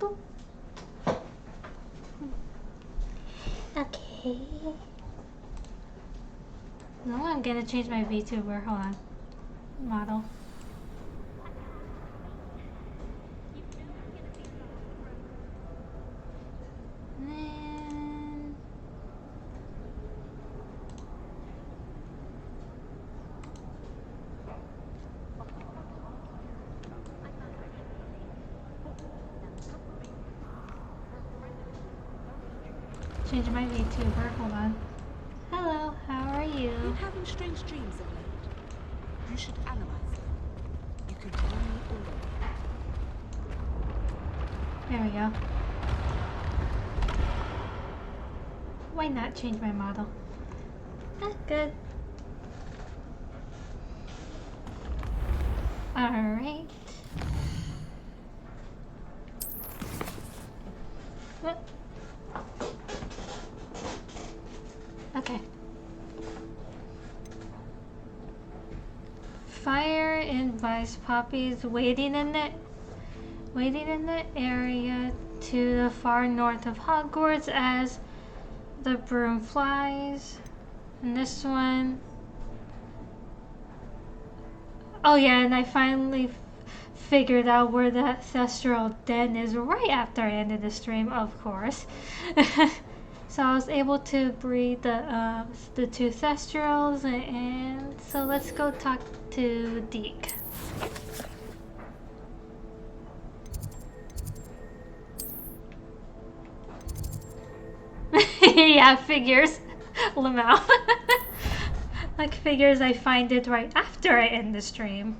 Boop. Okay. No, I'm gonna change my VTuber. Hold on. Model. And change my VTuber. Hold on. Hello, how are you? Been having strange dreams of late. You should analyze them. You can tell me all. There we go. Why not change my model? Good. Alright. What? Okay. Fire invites poppies waiting in the area to the far north of Hogwarts as the broom flies. And this one. Oh yeah, and I finally figured out where the ancestral den is right after I ended the stream, of course. So I was able to breed the two thestrals, and so let's go talk to Deke. Yeah, figures. Lamau. Like figures I find it right after I end the stream.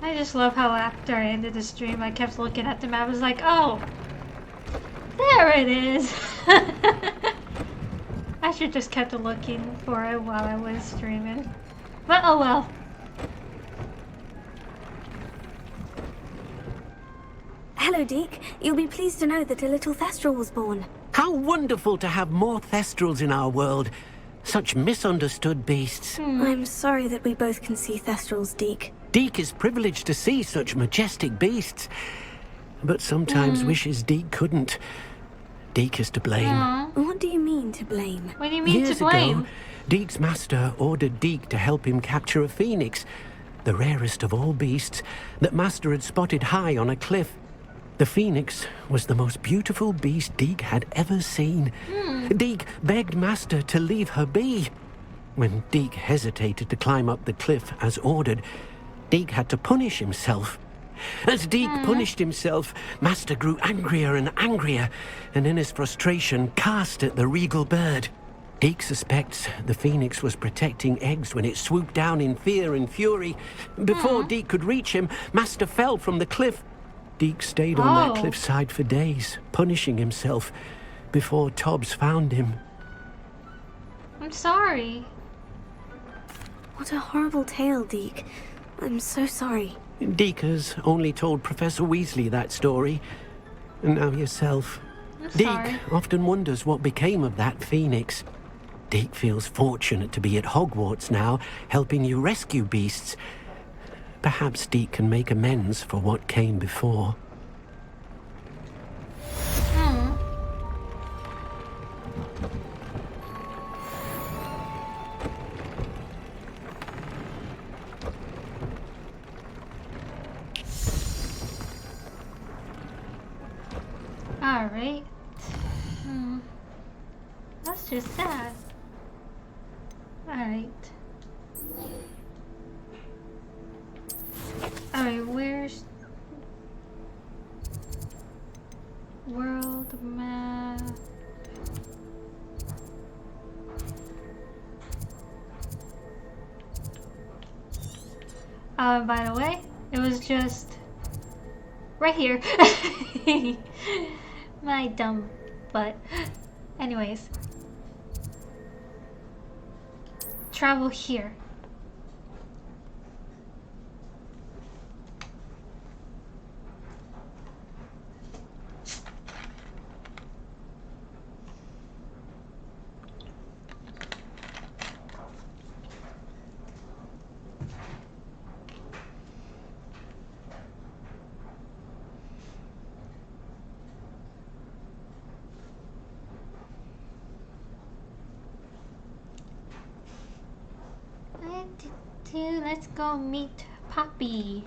I just love how after I ended the stream I kept looking at the map. I was like, oh, there it is. I should just kept looking for it while I was streaming. But oh well. Hello, Deke. You'll be pleased to know that a little Thestral was born. How wonderful to have more Thestrals in our world. Such misunderstood beasts. I'm sorry that we both can see Thestrals, Deke. Deke is privileged to see such majestic beasts, but sometimes wishes Deke couldn't. Deke is to blame. What do you mean to blame? What do you mean Years to blame? ago, Deke's master ordered Deke to help him capture a phoenix, the rarest of all beasts, that master had spotted high on a cliff. The phoenix was the most beautiful beast Deke had ever seen. Deke begged master to leave her be. When Deke hesitated to climb up the cliff as ordered, Deke had to punish himself. As Deke punished himself, master grew angrier and angrier, and in his frustration cast at the regal bird. Deke suspects the phoenix was protecting eggs when it swooped down in fear and fury. Before Deke could reach him, master fell from the cliff. Deke stayed on that cliffside for days, punishing himself, before Tobbs found him. I'm sorry. What a horrible tale, Deke. I'm so sorry. Deke has only told Professor Weasley that story, and now yourself. I'm Deke sorry. often wonders what became of that phoenix. Deke feels fortunate to be at Hogwarts now, helping you rescue beasts. Perhaps Deke can make amends for what came before. Alright. That's just sad. Alright. Alright, where's world map? By the way, it was just right here. My dumb butt. Anyways. Travel here. to, let's go meet Poppy.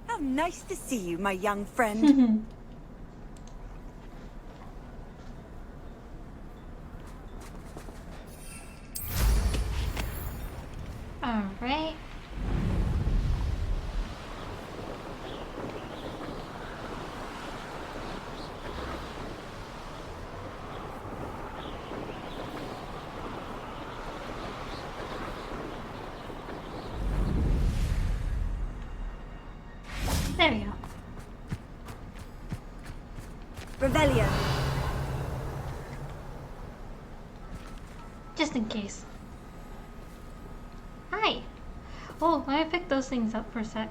How nice to see you, my young friend. Alright. There we go. Revelio. Just in case. Hi! Oh, let me pick those things up for a sec.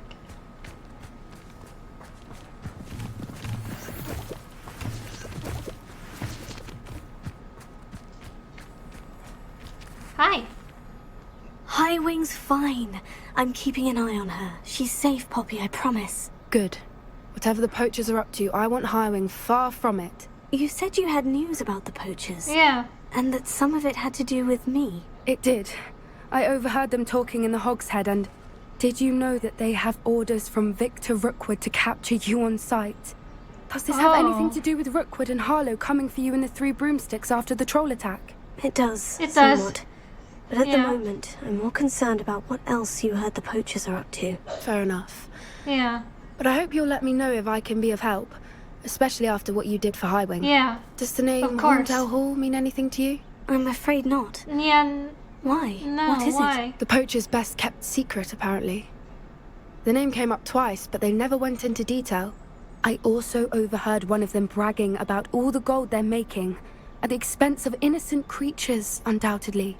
Hi! Highwing's fine. I'm keeping an eye on her. She's safe, Poppy, I promise. Good. Whatever the poachers are up to, I want Highwing far from it. You said you had news about the poachers. Yeah. And that some of it had to do with me. It did. I overheard them talking in the Hogshead, and did you know that they have orders from Victor Rookwood to capture you on sight? Does this have anything to do with Rookwood and Harlow coming for you in the Three Broomsticks after the troll attack? It does. It does. Somewhat. But at the moment, I'm more concerned about what else you heard the poachers are up to. Fair enough. Yeah. But I hope you'll let me know if I can be of help, especially after what you did for Highwing. Yeah. Does the name Of course. Horndale Hall mean anything to you? I'm afraid not. Yeah. Why? No, What is why? it? The poacher's best kept secret, apparently. The name came up twice, but they never went into detail. I also overheard one of them bragging about all the gold they're making, at the expense of innocent creatures, undoubtedly.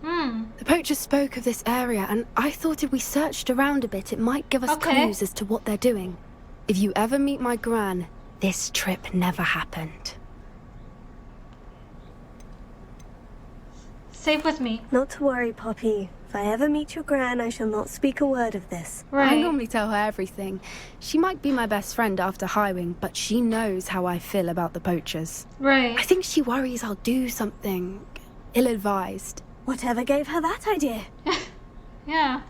The poachers spoke of this area, and I thought if we searched around a bit, it might give us clues as to what they're doing. If you ever meet my gran, this trip never happened. Safe with me. Not to worry, Poppy. If I ever meet your gran, I shall not speak a word of this. I Right. normally tell her everything. She might be my best friend after Highwing, but she knows how I feel about the poachers. Right. I think she worries I'll do something ill-advised. Whatever gave her that idea? Yeah.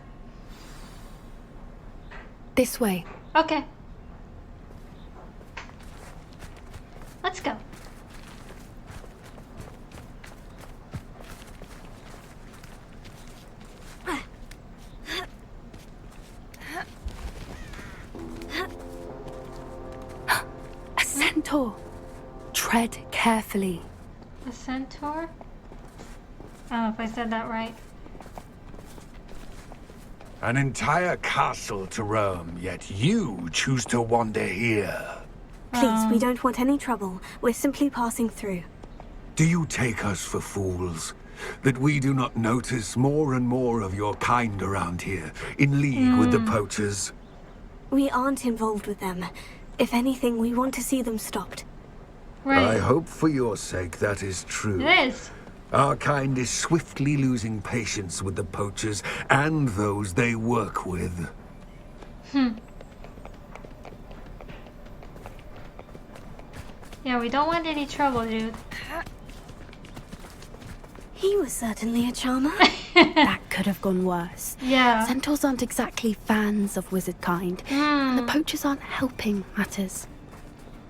This way. Okay. Let's go. A centaur. Tread carefully. A centaur? I don't know if I said that right. An entire castle to roam, yet you choose to wander here. Please, we don't want any trouble. We're simply passing through. Do you take us for fools? That we do not notice more and more of your kind around here, in league with the poachers? We aren't involved with them. If anything, we want to see them stopped. Right. I hope for your sake that is true. It is. Our kind is swiftly losing patience with the poachers and those they work with. Yeah, we don't want any trouble, dude. He was certainly a charmer. That could have gone worse. Yeah. Centaurs aren't exactly fans of wizard kind, and the poachers aren't helping matters.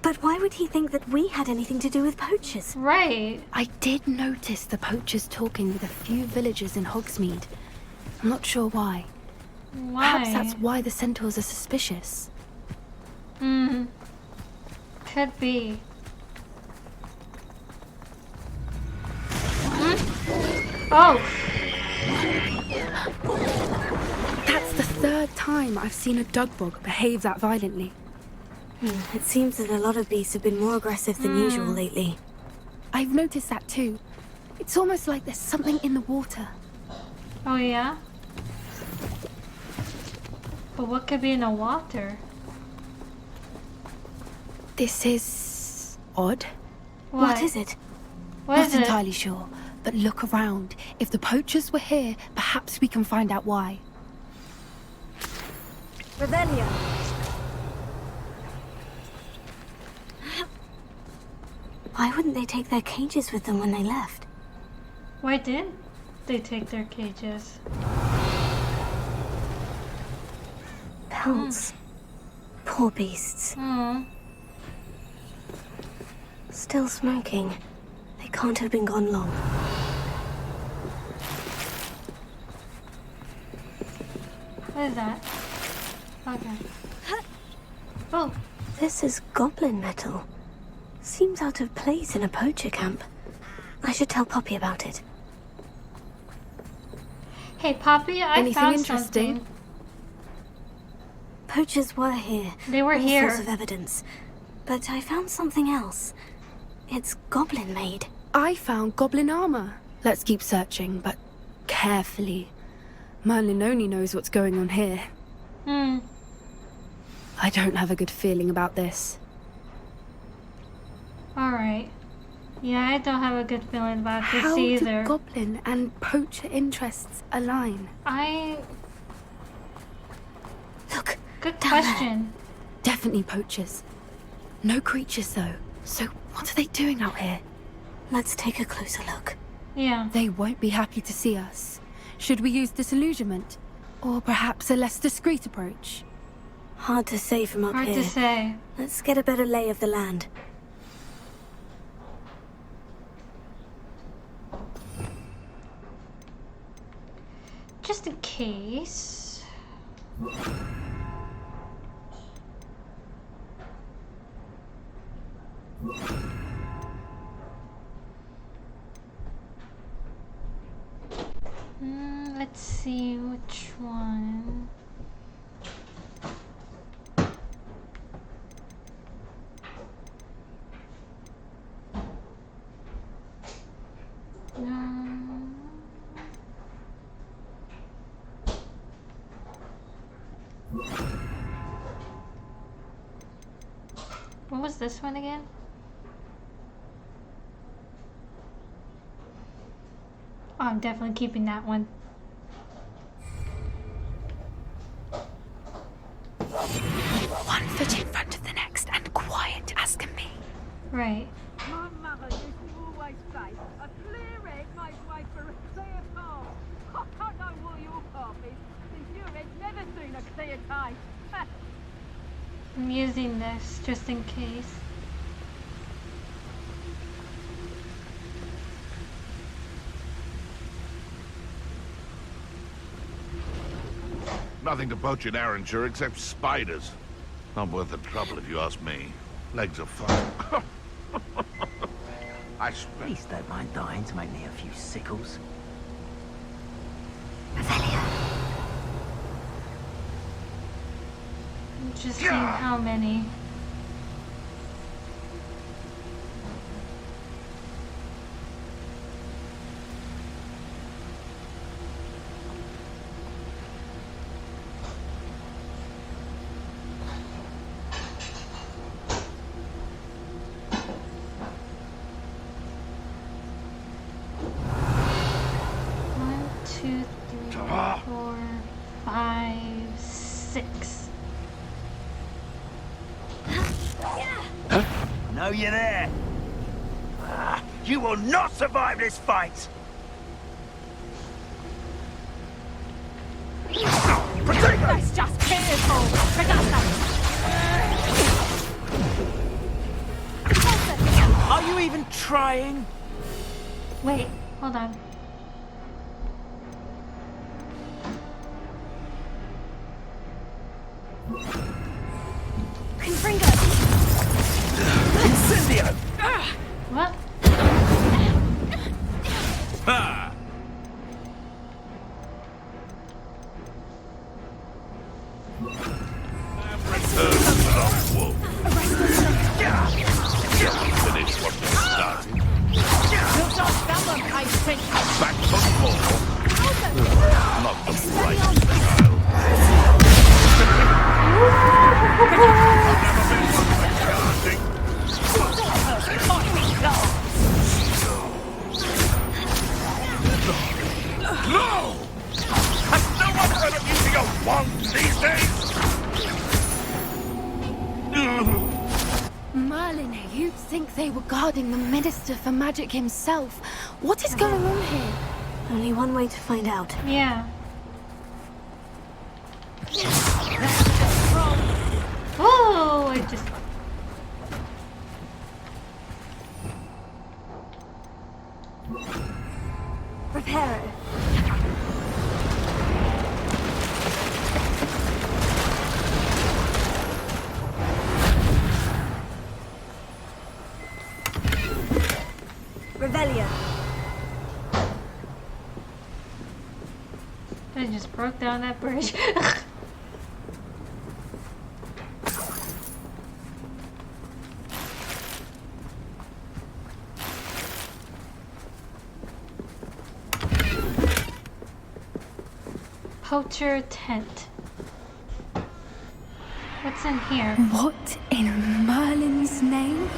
But why would he think that we had anything to do with poachers? Right. I did notice the poachers talking with a few villagers in Hogsmeade. I'm not sure why. Why? Perhaps that's why the centaurs are suspicious. Could be. Oh! That's the third time I've seen a dugbog behave that violently. It seems that a lot of beasts have been more aggressive than usual lately. I've noticed that too. It's almost like there's something in the water. Oh, yeah? But what could be in the water? This is odd. What is it? What Not is it? entirely sure, but look around. If the poachers were here, perhaps we can find out why. Revelio. Why wouldn't they take their cages with them when they left? Why didn't they take their cages? Pelts. Poor beasts. Hmm. Still smoking. They can't have been gone long. What is that? Okay. Oh, This is goblin metal. Seems out of place in a poacher camp. I should tell Poppy about it. hey Poppy, I Anything found interesting? something. Poachers were here. They were all here. sorts of evidence. But I found something else. It's goblin made. I found goblin armor. Let's keep searching, but carefully. Merlin only knows what's going on here. Hmm. I don't have a good feeling about this. Alright. Yeah, I don't have a good feeling about this How either. do goblin and poacher interests align? Look, Good Down there. question. definitely poachers. No creatures though. So what are they doing out here? Let's take a closer look. Yeah. They won't be happy to see us. Should we use disillusionment? Or perhaps a less discreet approach? Hard to say from up Hard here. to say. Let's get a better lay of the land. Just in case. Let's see which one. What was this one again? Oh, I'm definitely keeping that one. One foot in front of the next and quiet as can be. Right. My mother used to always say, a clear head makes way for a clear path. I don't know what your path is, since you had never seen a clear case. I'm using this just in case. Nothing to poach in Arranshire except spiders. Not worth the trouble if you ask me. Legs are fine. I spent... Please don't mind dying to make me a few sickles. Interesting how many. One, two, three, 4, 5, 6. Know you there? You will not survive this fight! Protect us! That's just pitiful. Are you even trying? Wait, hold on. Incendio! What? Ha! Return to the Lost Wolf. Finish what you started. Back foot forward. Not the right style. I've never been one for charging. think they were guarding the Minister for Magic himself. What is going on here? Only one way to find out. Yeah. Oh, I just... Prepare it. Revelia. I just broke down that bridge. Poacher tent. What's in here? What in Merlin's name?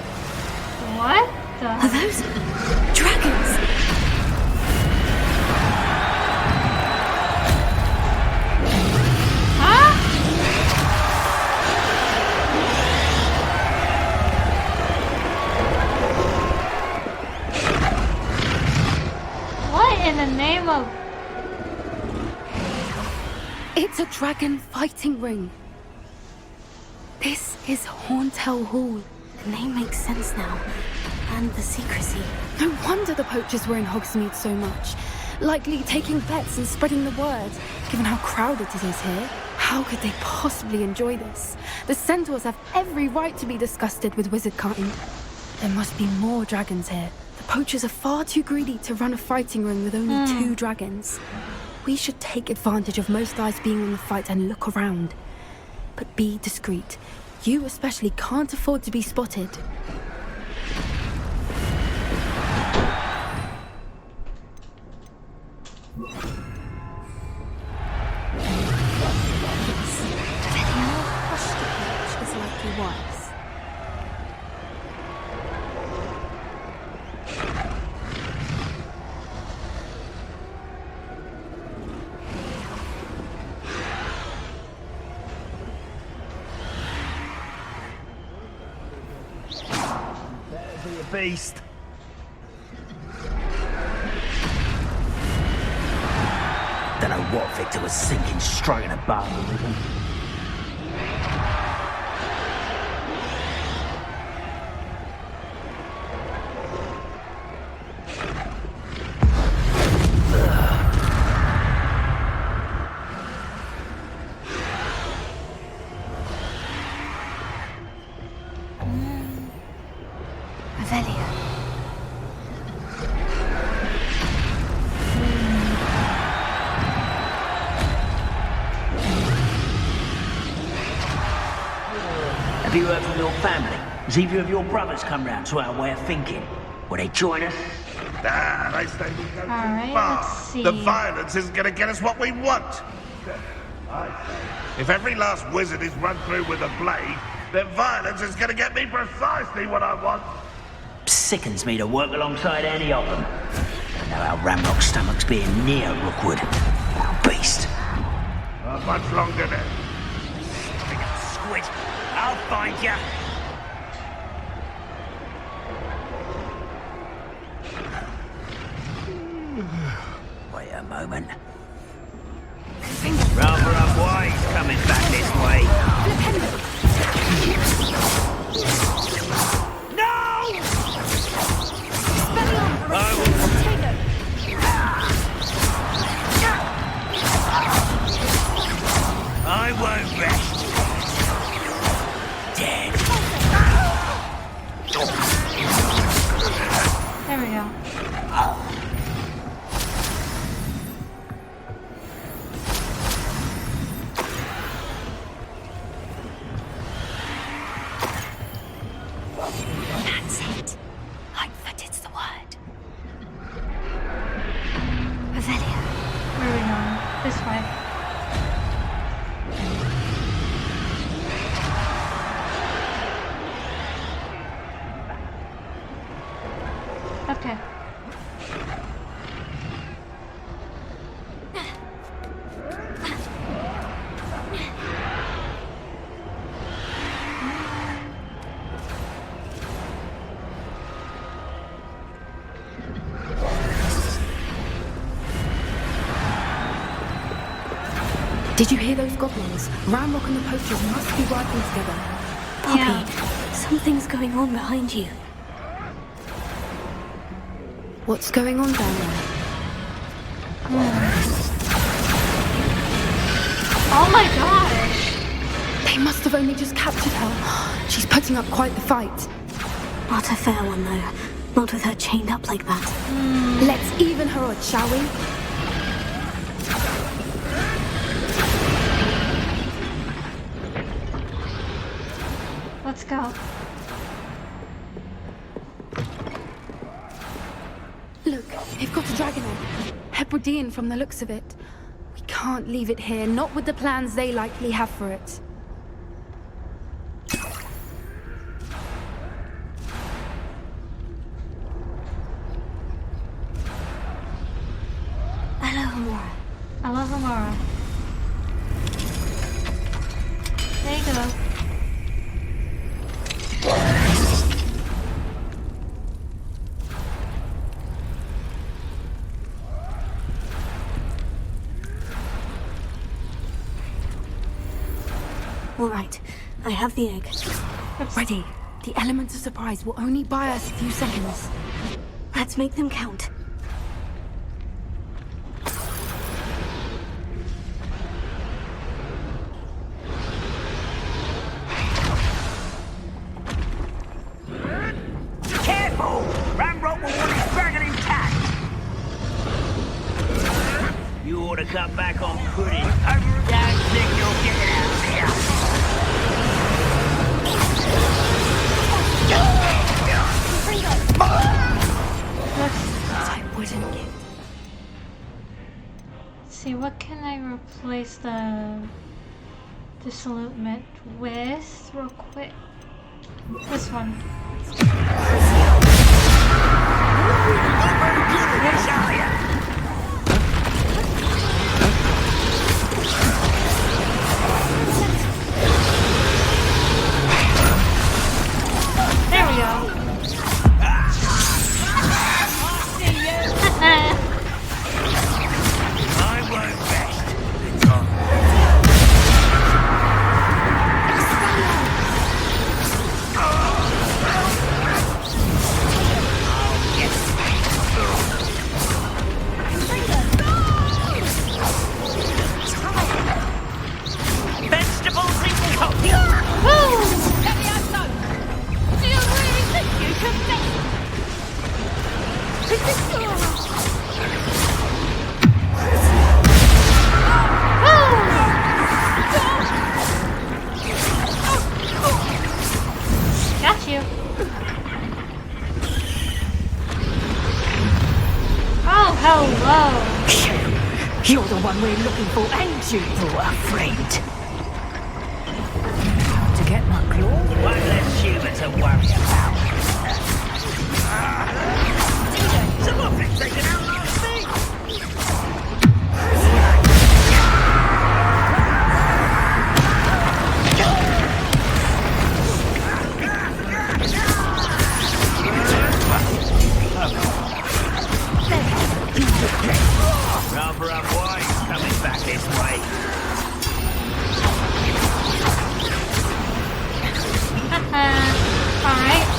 What the? Are those dragons? Huh? What in the name of... It's a dragon fighting ring. This is Hauntel Hall. The name makes sense now. And the secrecy. No wonder the poachers were in Hogsmeade so much. Likely taking bets and spreading the word. Given how crowded it is here, how could they possibly enjoy this? The centaurs have every right to be disgusted with wizard kind. There must be more dragons here. The poachers are far too greedy to run a fighting ring with only 2 dragons. We should take advantage of most eyes being on the fight and look around. But be discreet. You especially can't afford to be spotted. Is like he was. Beast. Don't know what Victor was thinking, striking a bargain with him. Revelia. Have you heard from your family? Has either of your brothers come round to our way of thinking? Will they join us? Ah, they say we go too Alright, far. let's see. The violence isn't going to get us what we want. I say, if every last wizard is run through with a blade, then violence is going to get me precisely what I want. Sickens me to work alongside any of them. Don't know how Ramrock's stomach's being near Rookwood. Beast. Not much longer then. Big squid. I'll find ya. Wait a moment. Rather unwise coming back this way. No! I won't rest. Dead. There we go. That's it. Lightfooted's the word. Revelia. Where are we going? This way. Okay. Did you hear those goblins? Ramrock and the poachers must be working together. Poppy, Yeah. something's going on behind you. What's going on down there? Oh my gosh! They must have only just captured her. She's putting up quite the fight. Not a fair one, though. Not with her chained up like that. Let's even her odds, shall we? Let's go. Look, they've got a dragon egg. Hebridean from the looks of it. We can't leave it here, not with the plans they likely have for it. Hello, Amora. I love Amara. There you go. All right, I have the egg. Ready. The elements of surprise will only buy us a few seconds. Let's make them count. Careful! Ramrock will want his dragon intact! You ought to cut back on pudding. Over a damn signal, get it out of here! I wouldn't give. Let's see, what can I replace the disillusionment with real quick? This one. There we go. I won't rest. Vegetables in coffee! Do you really think you can make Got you. Oh, hello. You're the one we're looking for, ain't you, poor friend? To get my claw? One less human to worry about. Someone been taken out last week! Rather unwise coming back this way. Alright.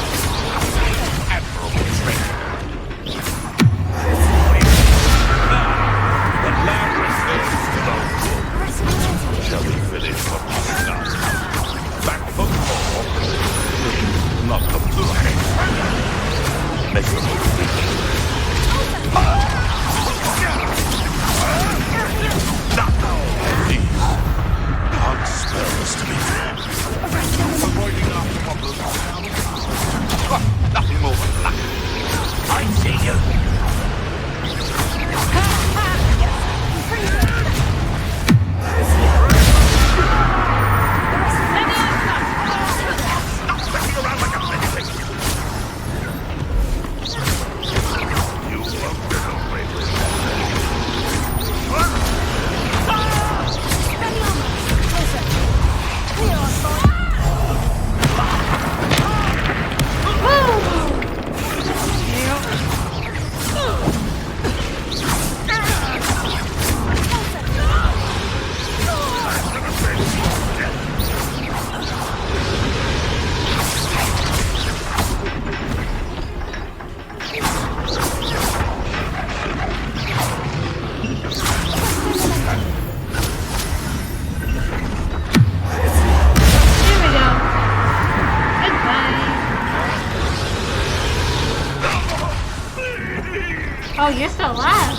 Oh, you're still alive.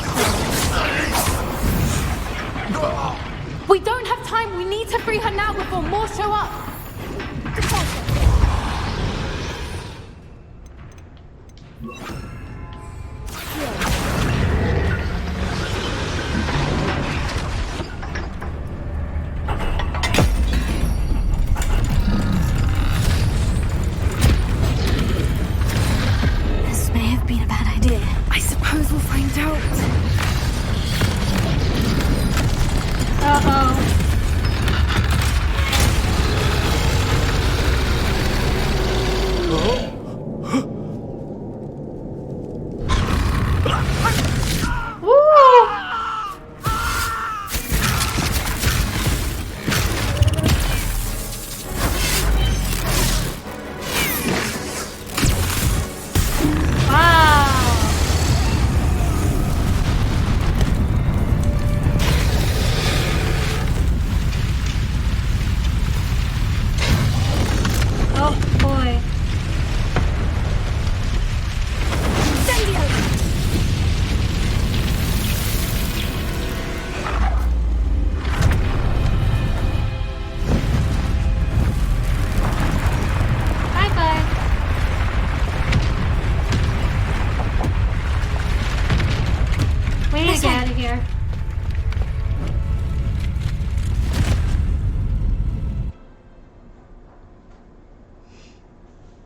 We don't have time. We need to free her now before more show up. This may have been a bad idea. I suppose we'll find out. Uh-oh.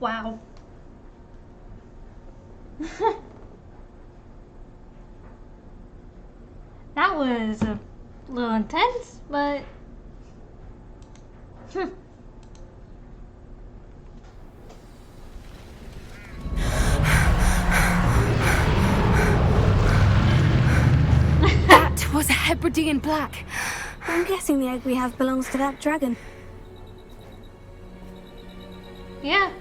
Wow. That was a little intense, but That was a Hebridean black. I'm guessing the egg we have belongs to that dragon. yeah.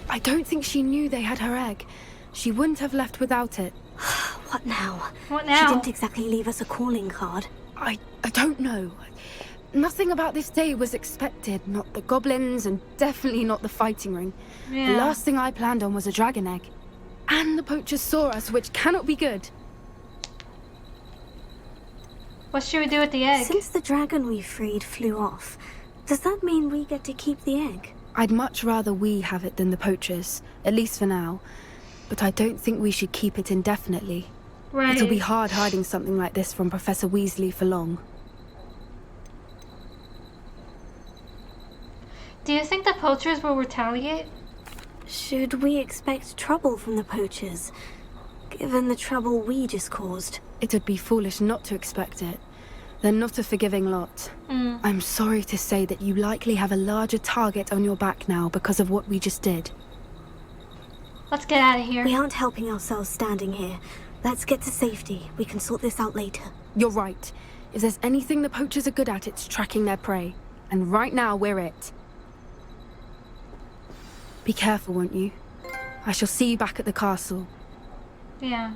I don't think she knew they had her egg. She wouldn't have left without it. What now? What She now? didn't exactly leave us a calling card. I don't know. Nothing about this day was expected. Not the goblins, and definitely not the fighting ring. Yeah. The last thing I planned on was a dragon egg. And the poachers saw us, which cannot be good. What should we do with the egg? Since the dragon we freed flew off, does that mean we get to keep the egg? I'd much rather we have it than the poachers, at least for now. But I don't think we should keep it indefinitely. Right. It'll be hard hiding something like this from Professor Weasley for long. Do you think the poachers will retaliate? Should we expect trouble from the poachers, given the trouble we just caused? It would be foolish not to expect it. They're not a forgiving lot. I'm sorry to say that you likely have a larger target on your back now because of what we just did. Let's get out of here. We aren't helping ourselves standing here. Let's get to safety. We can sort this out later. You're right. If there's anything the poachers are good at, it's tracking their prey. And right now, we're it. Be careful, won't you? I shall see you back at the castle. Yeah.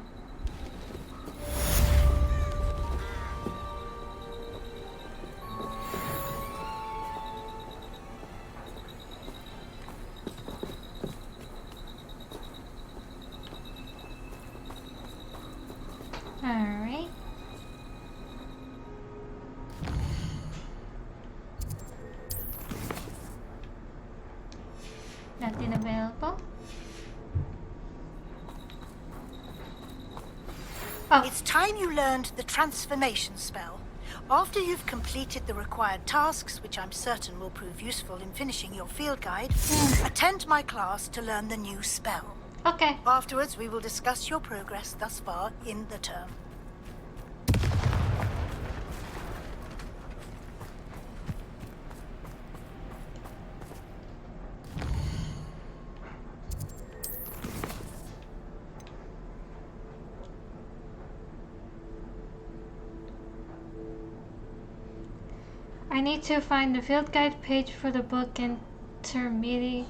Alright. Nothing available. Oh. It's time you learned the transformation spell. After you've completed the required tasks, which I'm certain will prove useful in finishing your field guide, attend my class to learn the new spell. Okay. Afterwards, we will discuss your progress thus far in the term. I need to find the field guide page for the book intermediate.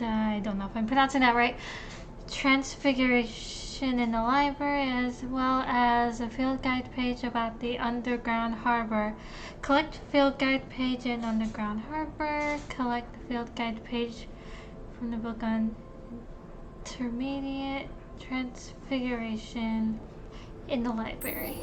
I don't know if I'm pronouncing that right. Transfiguration in the library, as well as a field guide page about the underground harbor. Collect field guide page in underground harbor. Collect the field guide page from the book on Intermediate transfiguration in the library.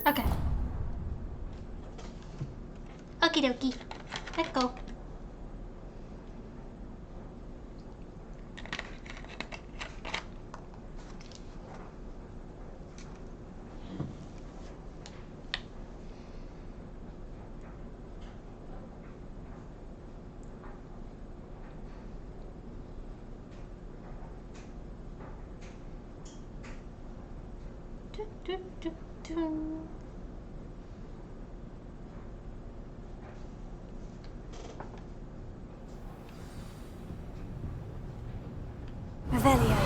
Okay. Okie dokie. Let's go. Revelio.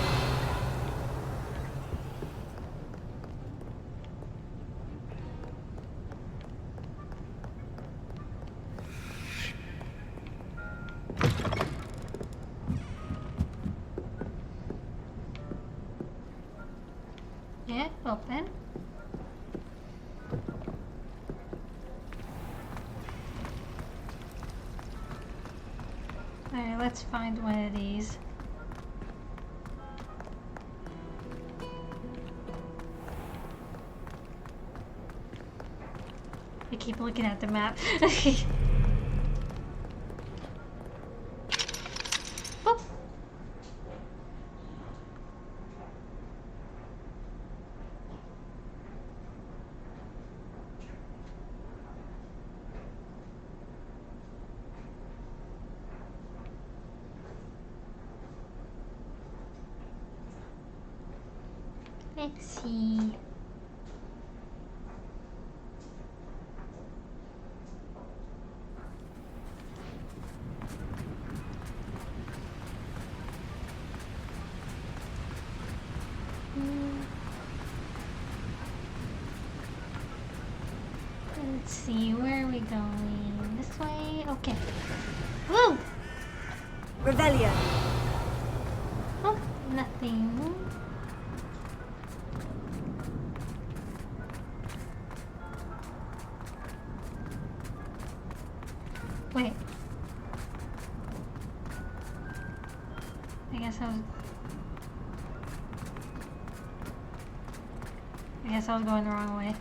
Yeah, open. Alright, let's find one of these. I keep looking at the map. Oop. Let's see. Let's see, where are we going? This way? Okay. Woo! Revelio. Oh, nothing. Wait. I guess I was going the wrong way.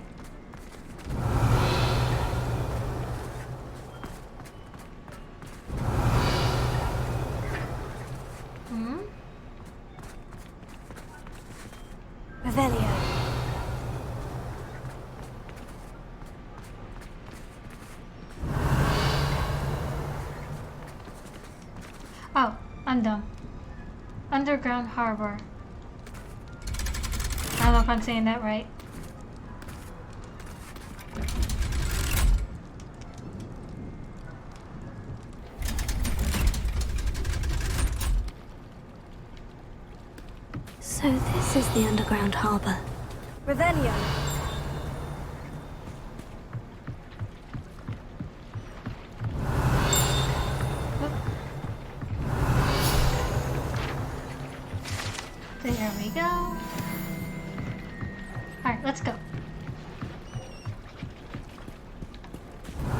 Revelio. Oh, I'm dumb. Underground harbor. I don't know if I'm saying that right. So this is the underground harbor. Revelio. There we go. Alright, let's go. Is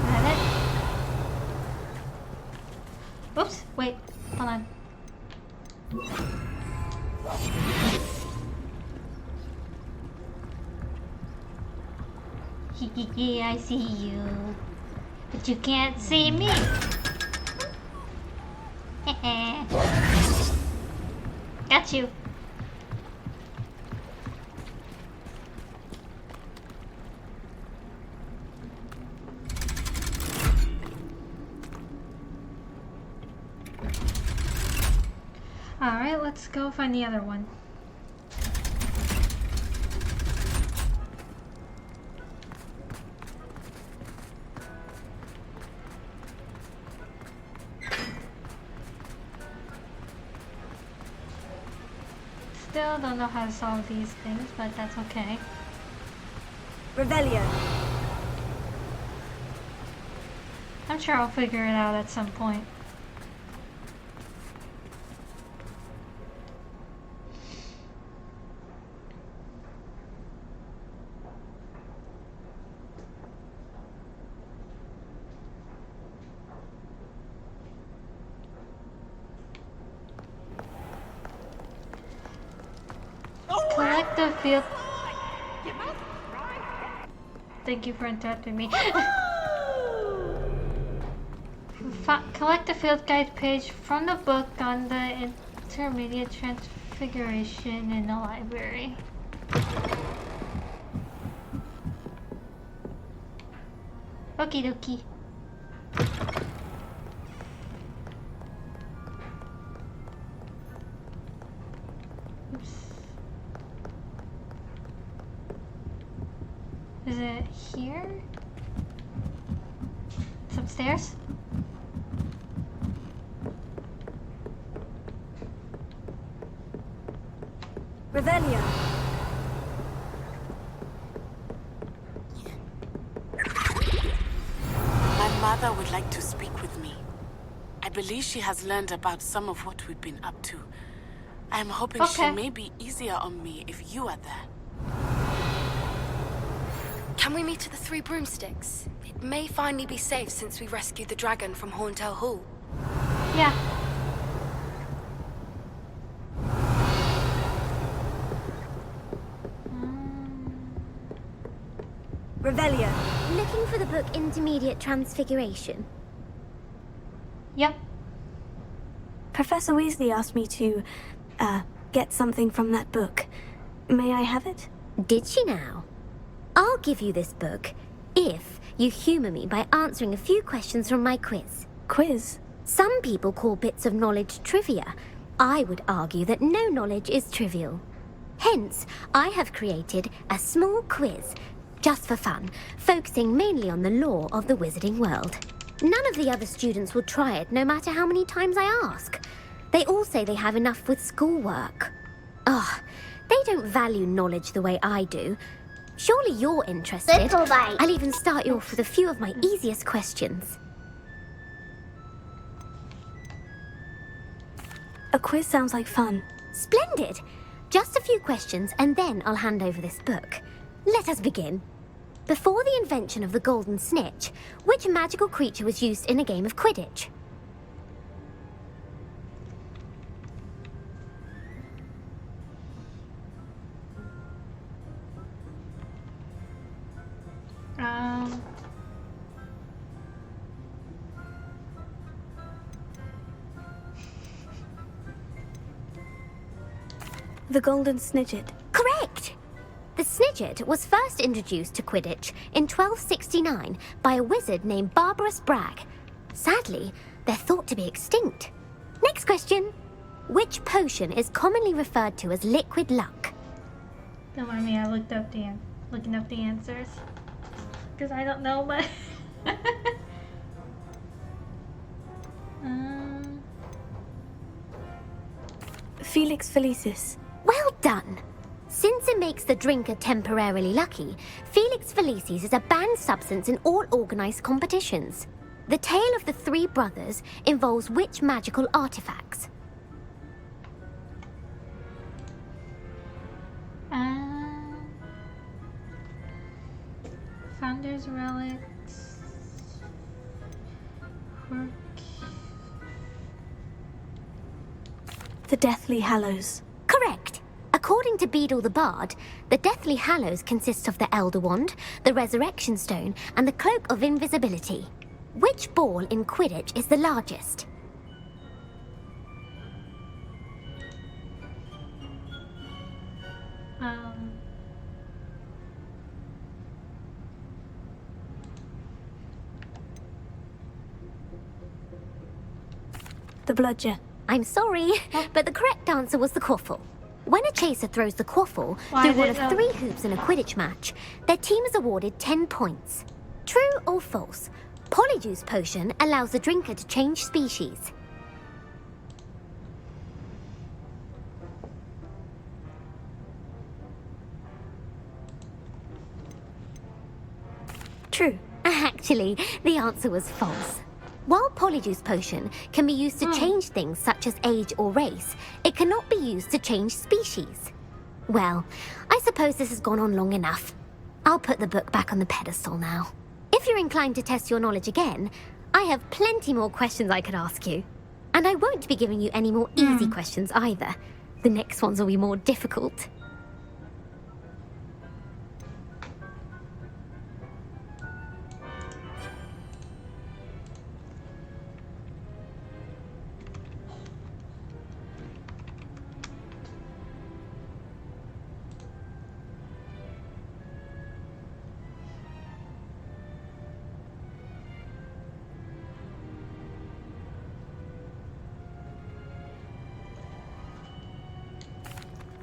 that it? Oops, wait, hold on. I see you, but you can't see me. Got you. Alright, let's go find the other one. Still don't know how to solve these things, but that's okay. Revelio. I'm sure I'll figure it out at some point. the field. Thank you for interrupting me. Collect the field guide page from the book on the intermediate transfiguration in the library. Okie dokie. Oops. Is it here? It's upstairs? Revelio. My mother would like to speak with me. I believe she has learned about some of what we've been up to. I am hoping she may be easier on me if you are there. Can we meet at the Three Broomsticks? It may finally be safe since we rescued the dragon from Horntail Hall. Yeah. Revelio. Looking for the book Intermediate Transfiguration? Yep. Professor Weasley asked me to, get something from that book. May I have it? Did she now? I'll give you this book if you humour me by answering a few questions from my quiz. Quiz? Some people call bits of knowledge trivia. I would argue that no knowledge is trivial. Hence, I have created a small quiz, just for fun, focusing mainly on the lore of the wizarding world. None of the other students will try it, no matter how many times I ask. They all say they have enough with schoolwork. Ugh, they don't value knowledge the way I do. Surely you're interested. Little bite. I'll even start you off with a few of my easiest questions. A quiz sounds like fun. Splendid! Just a few questions and then I'll hand over this book. Let us begin. Before the invention of the golden snitch, which magical creature was used in a game of Quidditch? The Golden Snidget. Correct! The Snidget was first introduced to Quidditch in 1269 by a wizard named Barbarous Bragg. Sadly, they're thought to be extinct. Next question. Which potion is commonly referred to as liquid luck? Don't mind me, I looking up the answers. Because I don't know, but... Felix Felicis. Well done! Since it makes the drinker temporarily lucky, Felix Felicis is a banned substance in all organised competitions. The tale of the three brothers involves which magical artifacts? Founder's Relics... The Deathly Hallows. Correct! According to Beedle the Bard, the Deathly Hallows consists of the Elder Wand, the Resurrection Stone, and the Cloak of Invisibility. Which ball in Quidditch is the largest? The Bludger. I'm sorry, but the correct answer was the Quaffle. When a chaser throws the Quaffle Why through one did of 3 hoops in a Quidditch match, their team is awarded 10 points. True or false? Polyjuice Potion allows the drinker to change species. True. Actually, the answer was false. While Polyjuice Potion can be used to change things such as age or race, it cannot be used to change species. Well, I suppose this has gone on long enough. I'll put the book back on the pedestal now. If you're inclined to test your knowledge again, I have plenty more questions I could ask you. And I won't be giving you any more easy questions either. The next ones will be more difficult.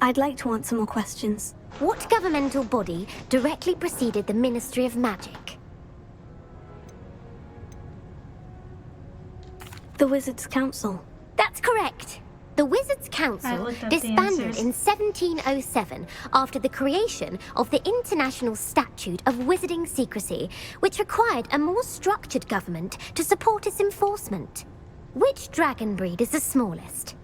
I'd like to answer more questions. What governmental body directly preceded the Ministry of Magic? The Wizards' Council. That's correct. The Wizards' Council disbanded in 1707 after the creation of the International Statute of Wizarding Secrecy, which required a more structured government to support its enforcement. Which dragon breed is the smallest?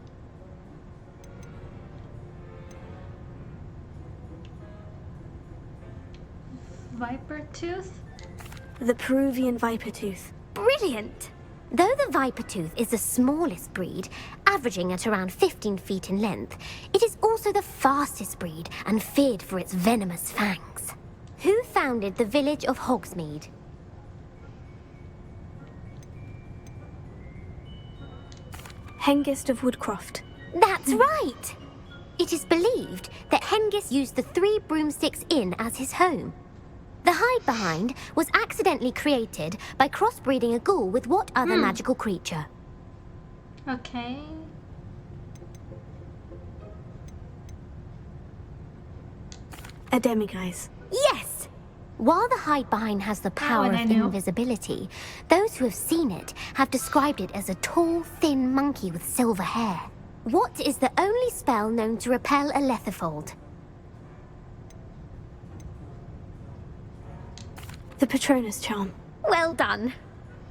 Viper tooth? The Peruvian viper tooth. Brilliant! Though the viper tooth is the smallest breed, averaging at around 15 feet in length, it is also the fastest breed and feared for its venomous fangs. Who founded the village of Hogsmeade? Hengist of Woodcroft. That's right! It is believed that Hengist used the Three Broomsticks Inn as his home. The hide-behind was accidentally created by crossbreeding a ghoul with what other magical creature? Okay. A demiguise. Yes! While the hide-behind has the power of invisibility, those who have seen it have described it as a tall, thin monkey with silver hair. What is the only spell known to repel a lethifold? The Patronus charm. Well done.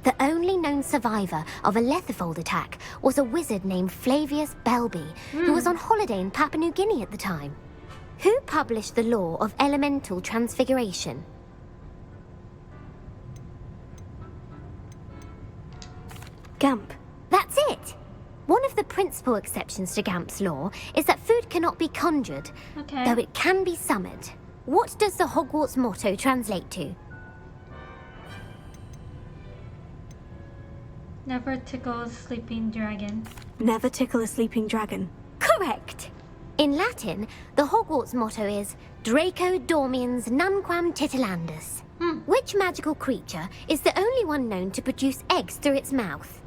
The only known survivor of a lethifold attack was a wizard named Flavius Belby, who was on holiday in Papua New Guinea at the time. Who published the law of elemental transfiguration? Gamp. That's it! One of the principal exceptions to Gamp's law is that food cannot be conjured, though it can be summoned. What does the Hogwarts motto translate to? Never tickle a sleeping dragon. Never tickle a sleeping dragon. Correct! In Latin, the Hogwarts motto is Draco dormiens nunquam titilandus. Which magical creature is the only one known to produce eggs through its mouth?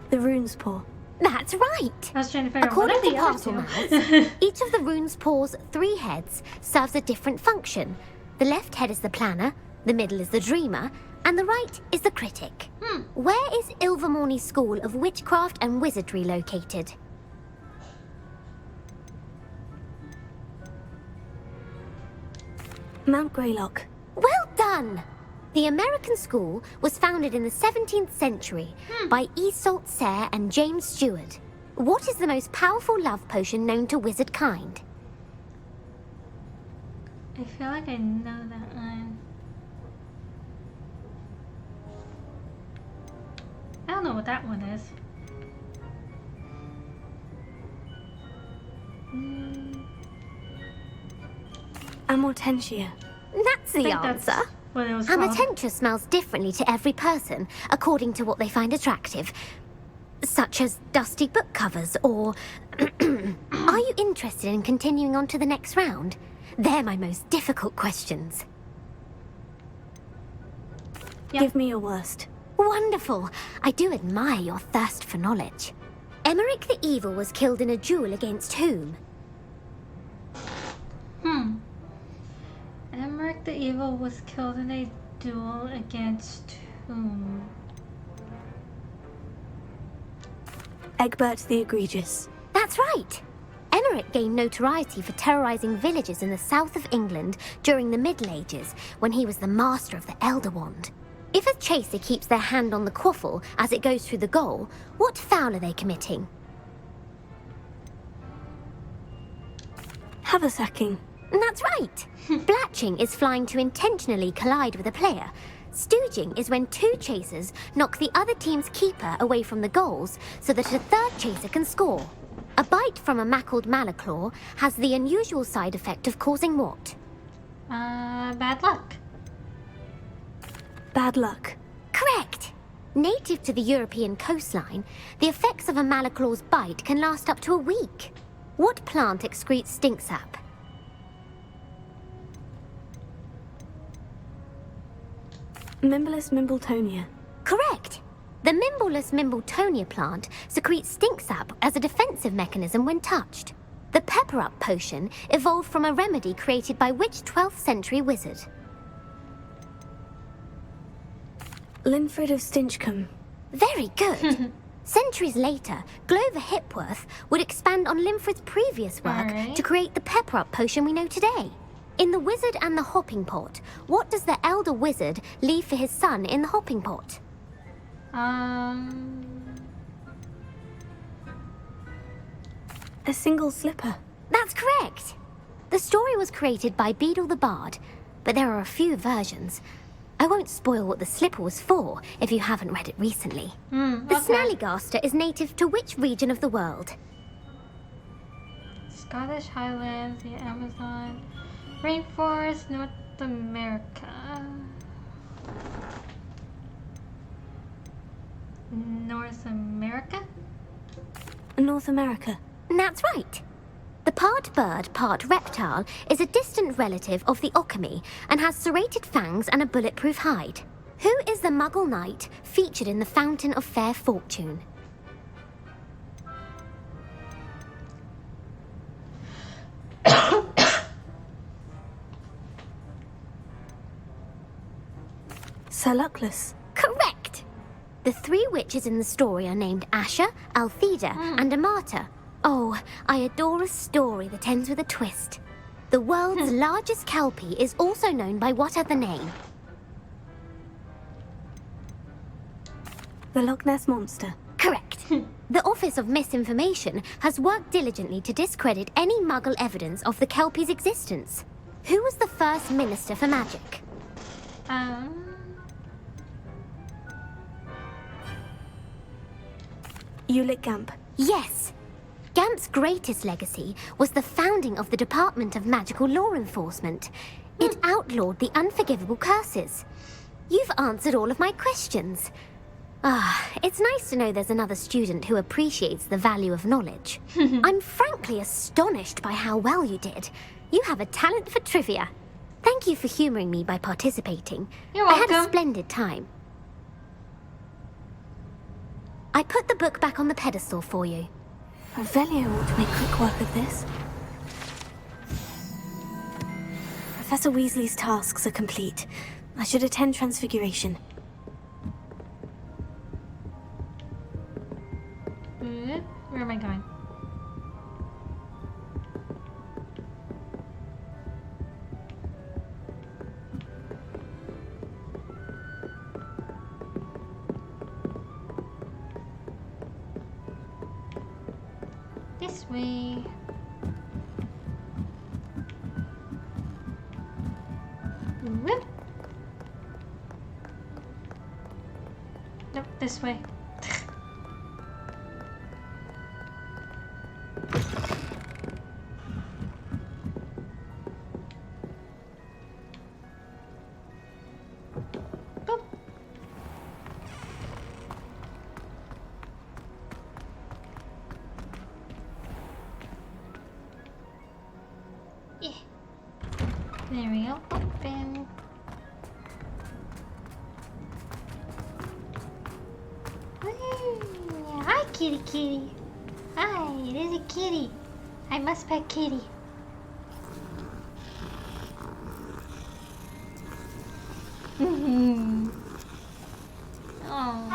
The Rune's Paw. That's right! I was trying to figure out According what are to the other two? Parselmouths, each of the rune's paw's 3 heads serves a different function. The left head is the planner, the middle is the dreamer, and the right is the critic. Where is Ilvermorny School of Witchcraft and Wizardry located? Mount Greylock. Well done! The American school was founded in the 17th century by Isolde Sayre and James Stewart. What is the most powerful love potion known to wizard kind? I feel like I know that one. I don't know what that one is. Amortentia. That's the answer. What it was called. Amortentia smells differently to every person, according to what they find attractive. Such as dusty book covers, or... Are you interested in continuing on to the next round? They're my most difficult questions. Give me your worst. Wonderful. I do admire your thirst for knowledge. Emmerich the Evil was killed in a duel against whom? Emmerich the Evil was killed in a duel against whom? Egbert the Egregious. That's right. Emmerich gained notoriety for terrorizing villages in the south of England during the Middle Ages, when he was the master of the Elder Wand. If a chaser keeps their hand on the quaffle as it goes through the goal, what foul are they committing? Haversacking. That's right. Blatching is flying to intentionally collide with a player. Stooging is when 2 chasers knock the other team's keeper away from the goals so that a 3rd chaser can score. A bite from a mackled malaclaw has the unusual side effect of causing what? Bad luck. Bad luck. Correct. Native to the European coastline, the effects of a malaclaw's bite can last up to a week. What plant excretes stink sap? Mimblus Mimbletonia. Correct. The Mimblus Mimbletonia plant secretes stink sap as a defensive mechanism when touched. The pepper-up potion evolved from a remedy created by which 12th century wizard? Linfred of Stinchcombe. Very good. Centuries later, Glover Hipworth would expand on Linfred's previous work to create the pepper-up potion we know today. In The Wizard and the Hopping Pot, what does the elder wizard leave for his son in the hopping pot? A single slipper. That's correct. The story was created by Beadle the Bard, but there are a few versions. I won't spoil what the slipper was for if you haven't read it recently. The Snallygaster is native to which region of the world? Scottish Highlands, the Amazon, Rainforest, North America. North America? North America. That's right. The part bird, part reptile is a distant relative of the Occamy and has serrated fangs and a bulletproof hide. Who is the Muggle knight featured in the Fountain of Fair Fortune? Sir Luckless. Correct! The three witches in the story are named Asher, Altheda, and Amata. Oh, I adore a story that ends with a twist. The world's largest kelpie is also known by what other name? The Loch Ness Monster. Correct. The Office of Misinformation has worked diligently to discredit any Muggle evidence of the kelpie's existence. Who was the first Minister for Magic? Ulick Gamp. Yes. Gamp's greatest legacy was the founding of the Department of Magical Law Enforcement. It outlawed the unforgivable curses. You've answered all of my questions. It's nice to know there's another student who appreciates the value of knowledge. I'm frankly astonished by how well you did. You have a talent for trivia. Thank you for humoring me by participating. You're welcome. I had a welcome. splendid time. I put the book back on the pedestal for you. Revelio ought to make quick work of this. Professor Weasley's tasks are complete. I should attend Transfiguration. Where am I going? This way. Whoop. Nope, this way. There we go. Open. Hi, kitty kitty. Hi, it is a kitty. I must pet kitty. Oh.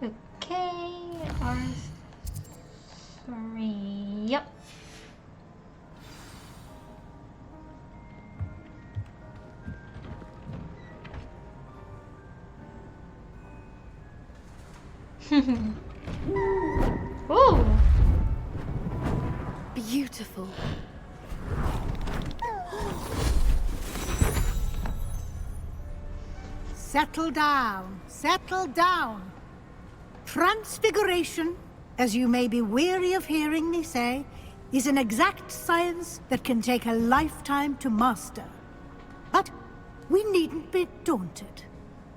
Okay, R3. Yep. Ooh. Beautiful. Settle down, settle down. Transfiguration, as you may be weary of hearing me say, is an exact science that can take a lifetime to master. But we needn't be daunted.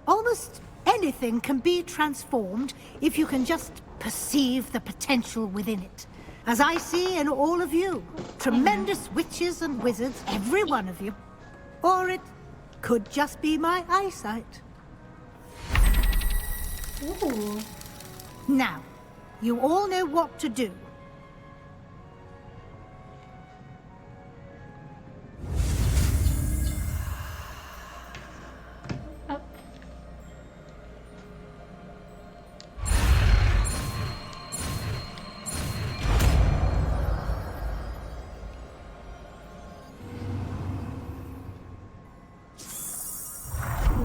Almost anything can be transformed if you can just perceive the potential within it. As I see in all of you. Tremendous witches and wizards, every one of you. Or it could just be my eyesight. Ooh. Now, you all know what to do.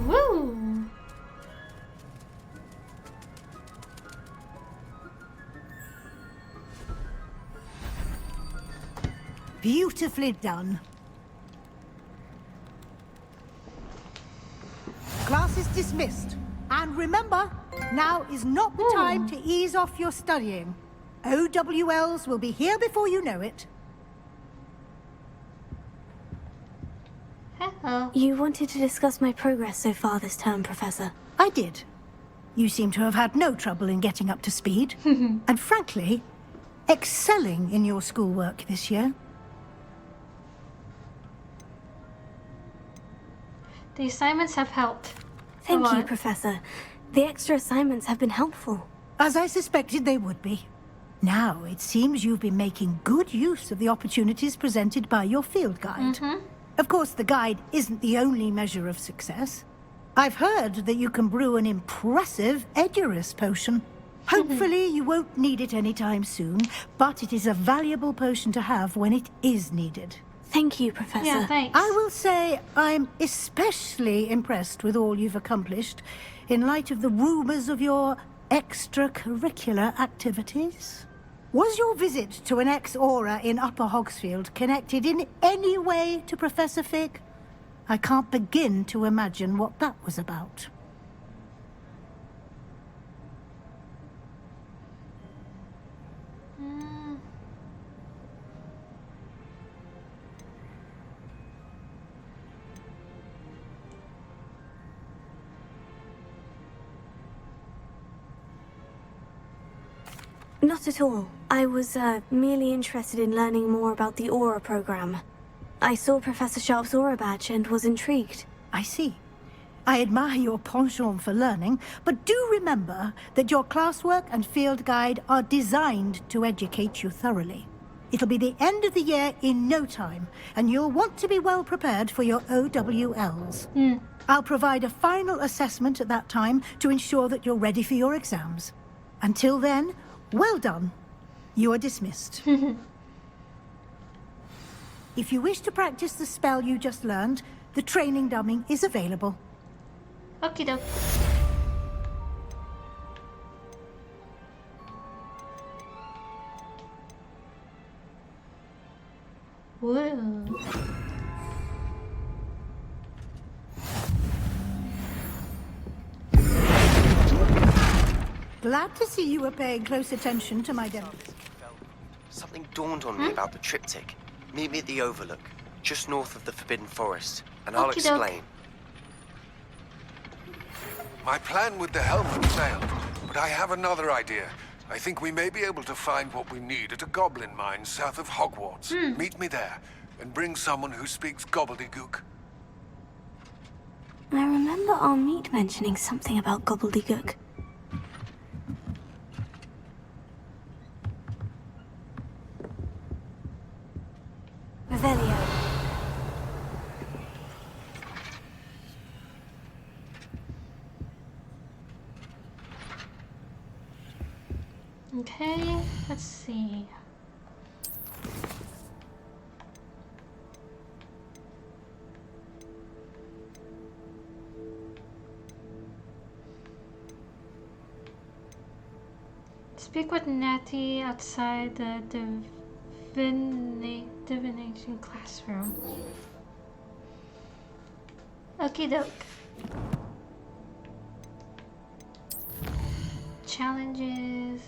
Woo! Beautifully done. Class is dismissed. And remember, now is not the time to ease off your studying. OWLs will be here before you know it. Hello. You wanted to discuss my progress so far this term, Professor. I did. You seem to have had no trouble in getting up to speed. And frankly, excelling in your schoolwork this year. The assignments have helped. Thank you, Professor. The extra assignments have been helpful. As I suspected they would be. Now, it seems you've been making good use of the opportunities presented by your field guide. Of course, the guide isn't the only measure of success. I've heard that you can brew an impressive Edurus potion. Hopefully, you won't need it anytime soon, but it is a valuable potion to have when it is needed. Thank you, Professor. Yeah, thanks. I will say I'm especially impressed with all you've accomplished in light of the rumors of your extracurricular activities. Was your visit to an ex-aura in Upper Hogsfield connected in any way to Professor Fig? I can't begin to imagine what that was about. Not at all. I was merely interested in learning more about the Aura program. I saw Professor Sharp's Aura badge and was intrigued. I see. I admire your penchant for learning, but do remember that your classwork and field guide are designed to educate you thoroughly. It'll be the end of the year in no time, and you'll want to be well prepared for your OWLs. I'll provide a final assessment at that time to ensure that you're ready for your exams. Until then, well done. You are dismissed. If you wish to practice the spell you just learned, the training dummy is available. Okie doke. Whoa. Glad to see you were paying close attention to my demo. Something dawned on me about the triptych. Meet me at the Overlook, just north of the Forbidden Forest, and I'll explain. My plan with the helmet failed, but I have another idea. I think we may be able to find what we need at a goblin mine south of Hogwarts. Meet me there, and bring someone who speaks gobbledygook. I remember our meet mentioning something about gobbledygook. Revelio. Okay, let's see. Speak with Natty outside the divination classroom. Okie doke. Challenges.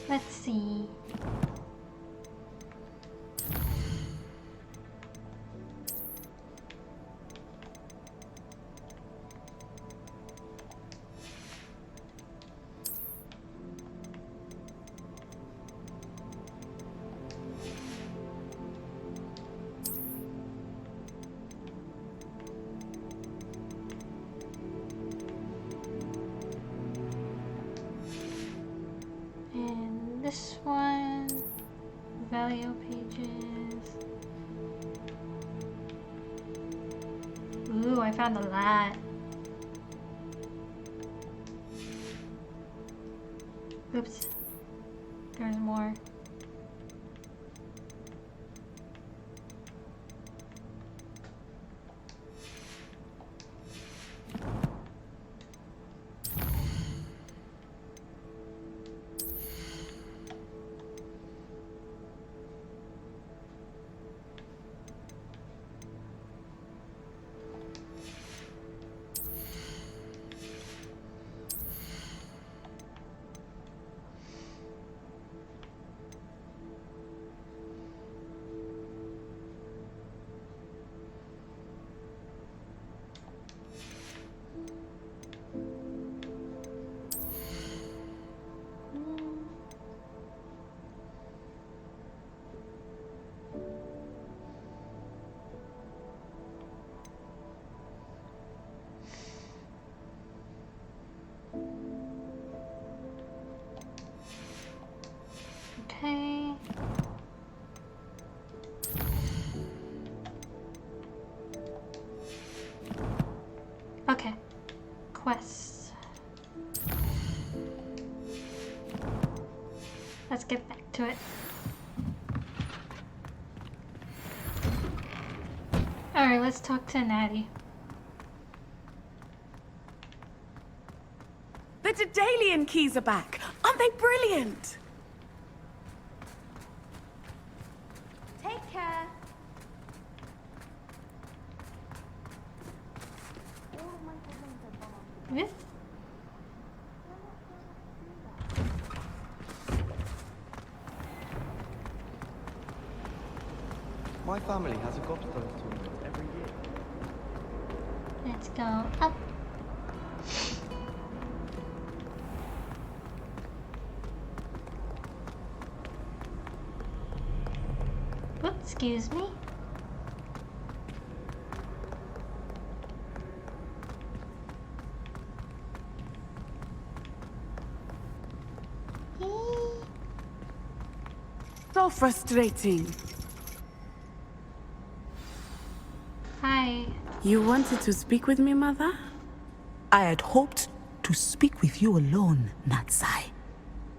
Let's see. This one, value pages. Ooh, I found a lot. Oops, there's more. Okay. Okay. Quests. Let's get back to it. Alright, let's talk to Natty. The Daedalian keys are back. Aren't they brilliant? Take care. Yes? My family has a gobstones tournament every year. Let's go up. Oops, excuse me. So frustrating. Hi. You wanted to speak with me, Mother? I had hoped to speak with you alone, Natsai.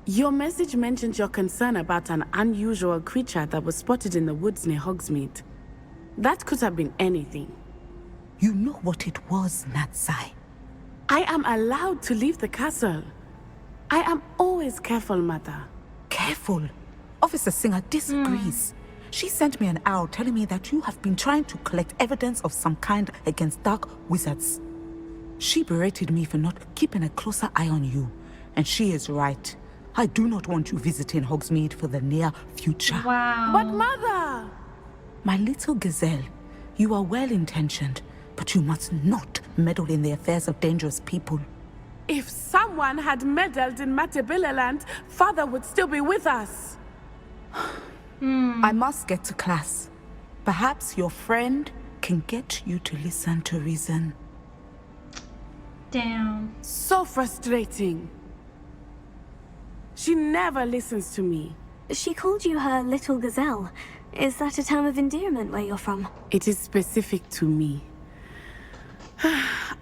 Your message mentioned your concern about an unusual creature that was spotted in the woods near Hogsmeade. That could have been anything. You know what it was, Natsai. I am allowed to leave the castle. I am always careful, Mother. Careful? Officer Singer disagrees. She sent me an owl telling me that you have been trying to collect evidence of some kind against dark wizards. She berated me for not keeping a closer eye on you, and she is right. I do not want you visiting Hogsmeade for the near future. Wow. But Mother! My little gazelle, you are well-intentioned, but you must not meddle in the affairs of dangerous people. If someone had meddled in Matabeleland, Father would still be with us. I must get to class. Perhaps your friend can get you to listen to reason. Damn. So frustrating. She never listens to me. She called you her little gazelle. Is that a term of endearment where you're from? It is specific to me.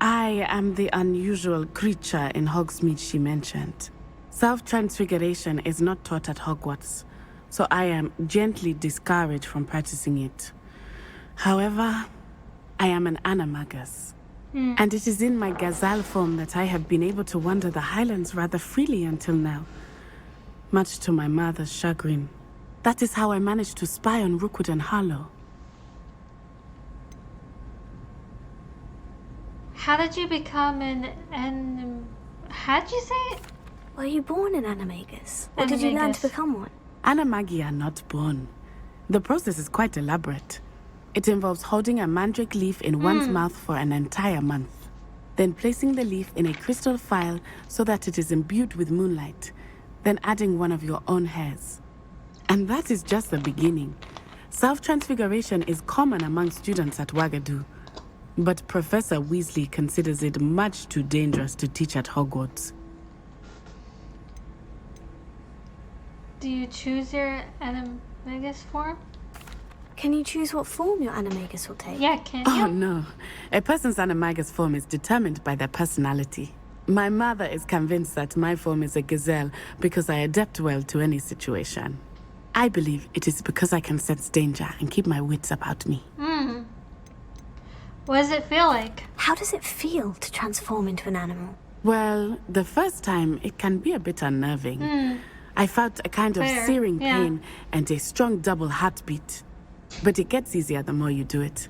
I am the unusual creature in Hogsmeade she mentioned. Self-transfiguration is not taught at Hogwarts, so I am gently discouraged from practicing it. However, I am an animagus. And it is in my gazelle form that I have been able to wander the Highlands rather freely until now. Much to my mother's chagrin. That is how I managed to spy on Rookwood and Harlow. How did you become how'd you say it? Were you born an animagus? Or did you learn to become one? Animagi are not born. The process is quite elaborate. It involves holding a mandrake leaf in one's mouth for an entire month, then placing the leaf in a crystal phial so that it is imbued with moonlight, then adding one of your own hairs. And that is just the beginning. Self-transfiguration is common among students at Wagadu, but Professor Weasley considers it much too dangerous to teach at Hogwarts. Do you choose your animagus form? Can you choose what form your animagus will take? Yeah, can you? Oh no. A person's animagus form is determined by their personality. My mother is convinced that my form is a gazelle because I adapt well to any situation. I believe it is because I can sense danger and keep my wits about me. What does it feel like? How does it feel to transform into an animal? Well, the first time it can be a bit unnerving. I felt a kind of searing pain and a strong double heartbeat. But it gets easier the more you do it.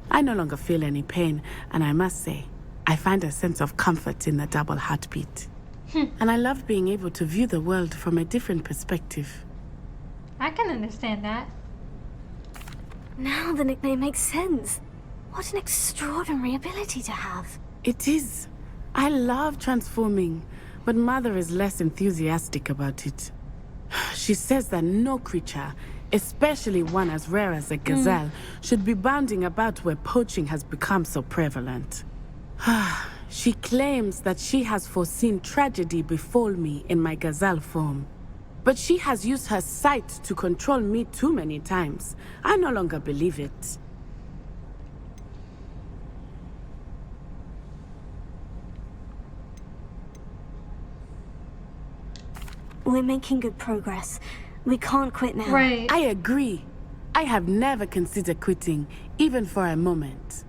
I no longer feel any pain, and I must say, I find a sense of comfort in the double heartbeat. And I love being able to view the world from a different perspective. I can understand that. Now the nickname makes sense. What an extraordinary ability to have. It is. I love transforming, but Mother is less enthusiastic about it. She says that no creature, especially one as rare as a gazelle, should be bounding about where poaching has become so prevalent. She claims that she has foreseen tragedy befall me in my gazelle form. But she has used her sight to control me too many times. I no longer believe it. We're making good progress. We can't quit now. Right. I agree. I have never considered quitting, even for a moment.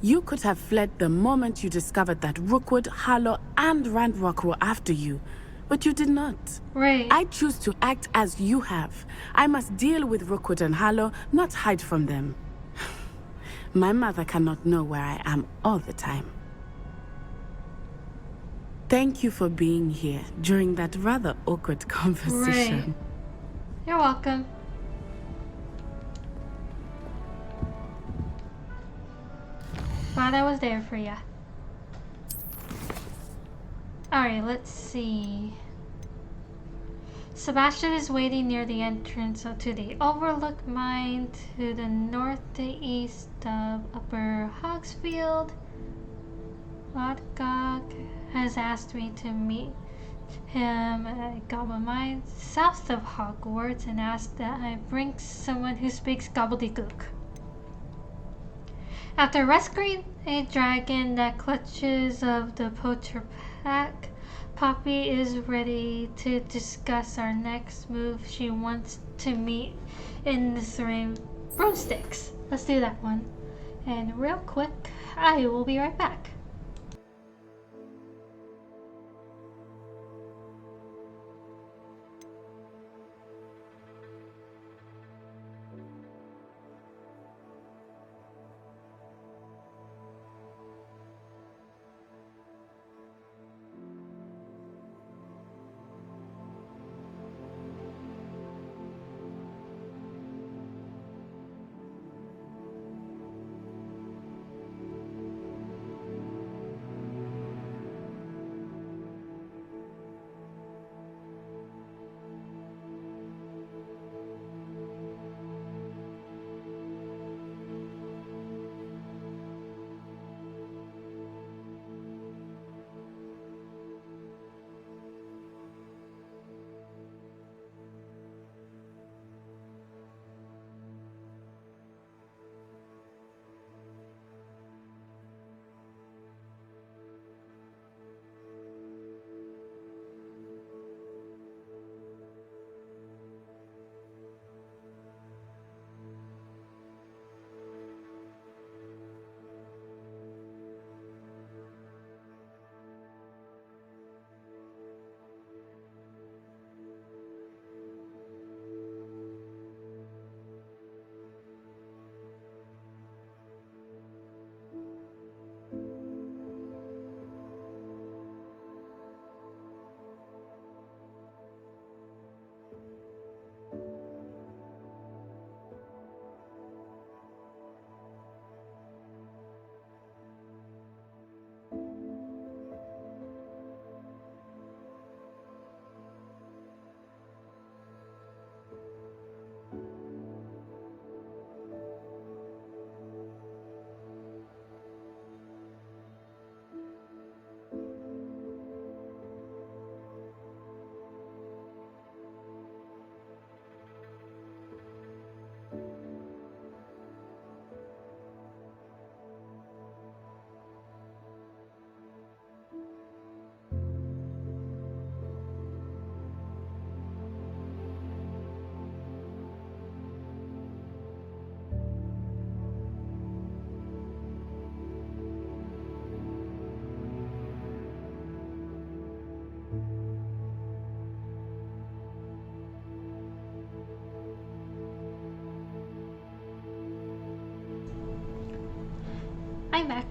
You could have fled the moment you discovered that Rookwood, Harlow, and Ranrock were after you, but you did not. Right. I choose to act as you have. I must deal with Rookwood and Harlow, not hide from them. My mother cannot know where I am all the time. Thank you for being here during that rather awkward conversation. Right. You're welcome. Glad I was there for ya. Alright, let's see. Sebastian is waiting near the entrance to the Overlook Mine to the northeast of Upper Hogsfield. Lodgok has asked me to meet him at Goblin Mine south of Hogwarts and asked that I bring someone who speaks gobbledygook. After rescuing a dragon that clutches of the poacher pack, Poppy is ready to discuss our next move. She wants to meet in the 3 broomsticks. Let's do that one. And real quick, I will be right back. mech.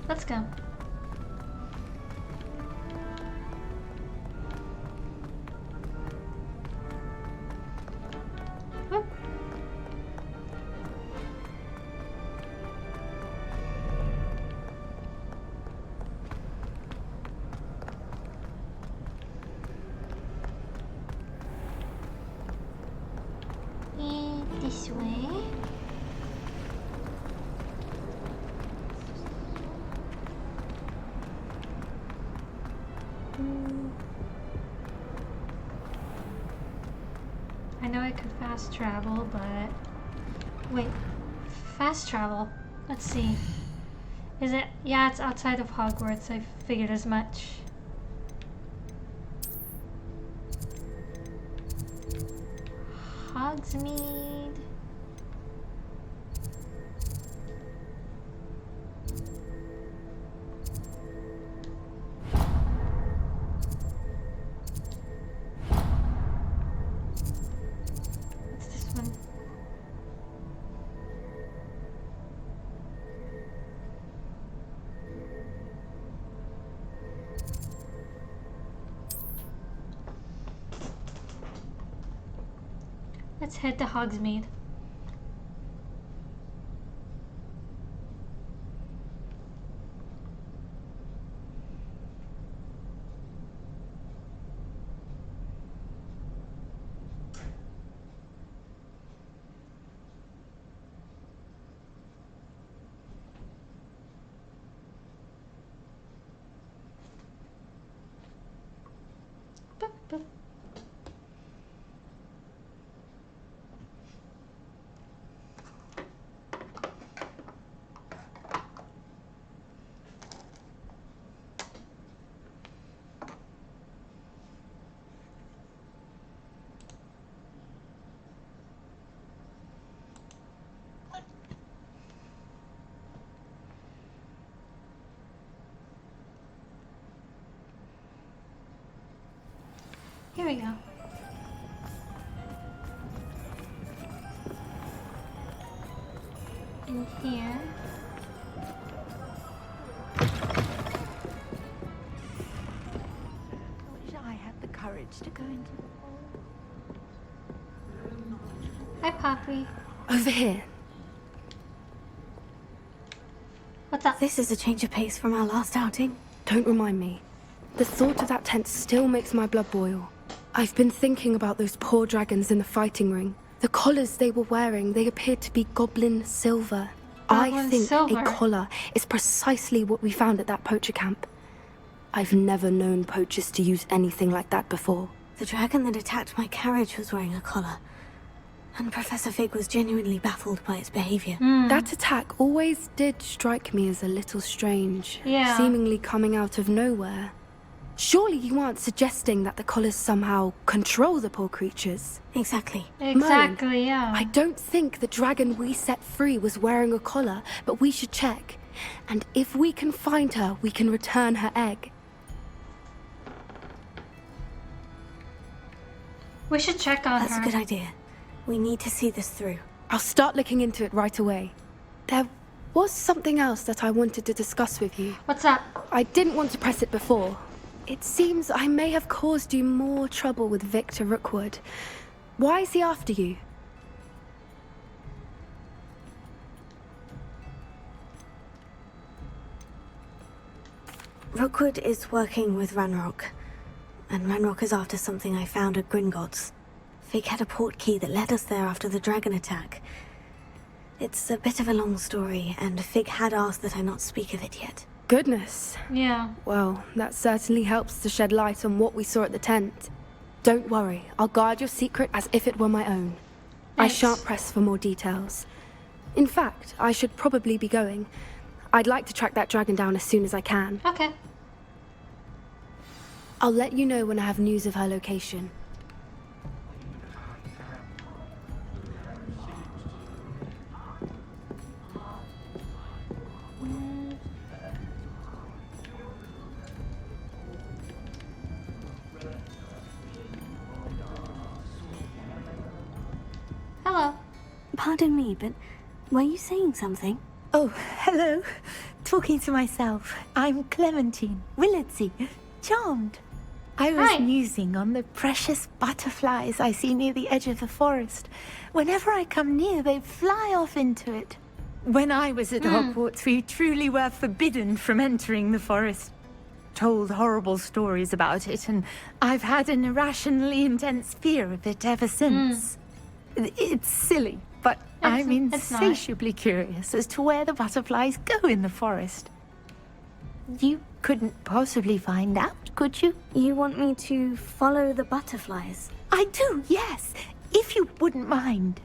Let's go. Whoop. And this way. I know I could fast travel, but wait, fast travel. Let's see. Is it? Yeah, it's outside of Hogwarts. I figured as much. Hogsmeade. What's this one? Let's head to Hogsmeade. Boop, boop. Here we go. In here. I wish I had the courage to go into the Hi, Poppy. Over here. What's up? This is a change of pace from our last outing. Don't remind me. The thought of that tent still makes my blood boil. I've been thinking about those poor dragons in the fighting ring. The collars they were wearing, they appeared to be goblin silver. I Goblin think silver? a collar is precisely what we found at that poacher camp. I've never known poachers to use anything like that before. The dragon that attacked my carriage was wearing a collar. And Professor Fig was genuinely baffled by its behavior. That attack always did strike me as a little strange. Yeah. Seemingly coming out of nowhere. Surely you aren't suggesting that the collars somehow control the poor creatures? Exactly. Exactly, yeah. I don't think the dragon we set free was wearing a collar, but we should check. And if we can find her, we can return her egg. We should check on That's her. a good idea. We need to see this through. I'll start looking into it right away. There was something else that I wanted to discuss with you. What's up? I didn't want to press it before. It seems I may have caused you more trouble with Victor Rookwood. Why is he after you? Rookwood is working with Ranrock. And Ranrock is after something I found at Gringotts. Fig had a port key that led us there after the dragon attack. It's a bit of a long story, and Fig had asked that I not speak of it yet. Goodness. Yeah. Well, that certainly helps to shed light on what we saw at the tent. Don't worry, I'll guard your secret as if it were my own. I Thanks. shan't press for more details. In fact, I should probably be going. I'd like to track that dragon down as soon as I can. Okay. I'll let you know when I have news of her location. Pardon me, but were you saying something? Oh, hello. Talking to myself. I'm Clementine Willardsey. Charmed. I was musing on the precious butterflies I see near the edge of the forest. Whenever I come near, they fly off into it. When I was at Hogwarts, we truly were forbidden from entering the forest. Told horrible stories about it, and I've had an irrationally intense fear of it ever since. It's silly, but I'm insatiably curious as to where the butterflies go in the forest. You couldn't possibly find out, could you? You want me to follow the butterflies? I do, yes, if you wouldn't mind.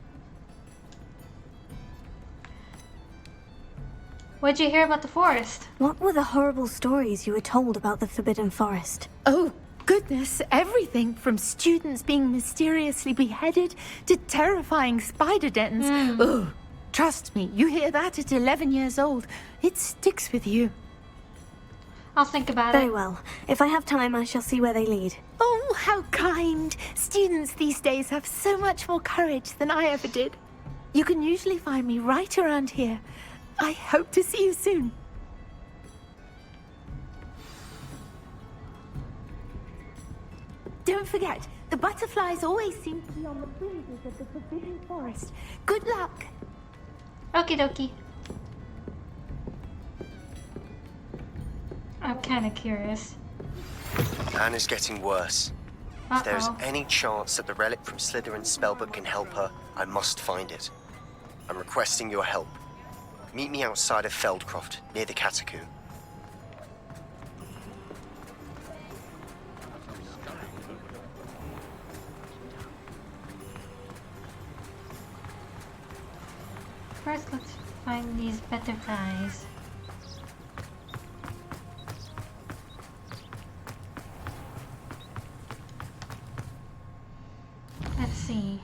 What'd you hear about the forest? What were the horrible stories you were told about the Forbidden Forest? Oh, goodness, everything from students being mysteriously beheaded to terrifying spider dens. Ugh. Trust me, you hear that at 11 years old, it sticks with you. I'll think about it. Very well. If I have time, I shall see where they lead. Oh, how kind. Students these days have so much more courage than I ever did. You can usually find me right around here. I hope to see you soon. Don't forget, the butterflies always seem to be on the fringes of the Forbidden Forest. Good luck. Okie dokie. I'm kind of curious. Anna's getting worse. If there's any chance that the relic from Slytherin's spellbook can help her, I must find it. I'm requesting your help. Meet me outside of Feldcroft, near the Catacomb. First, let's find these butterflies. Let's see.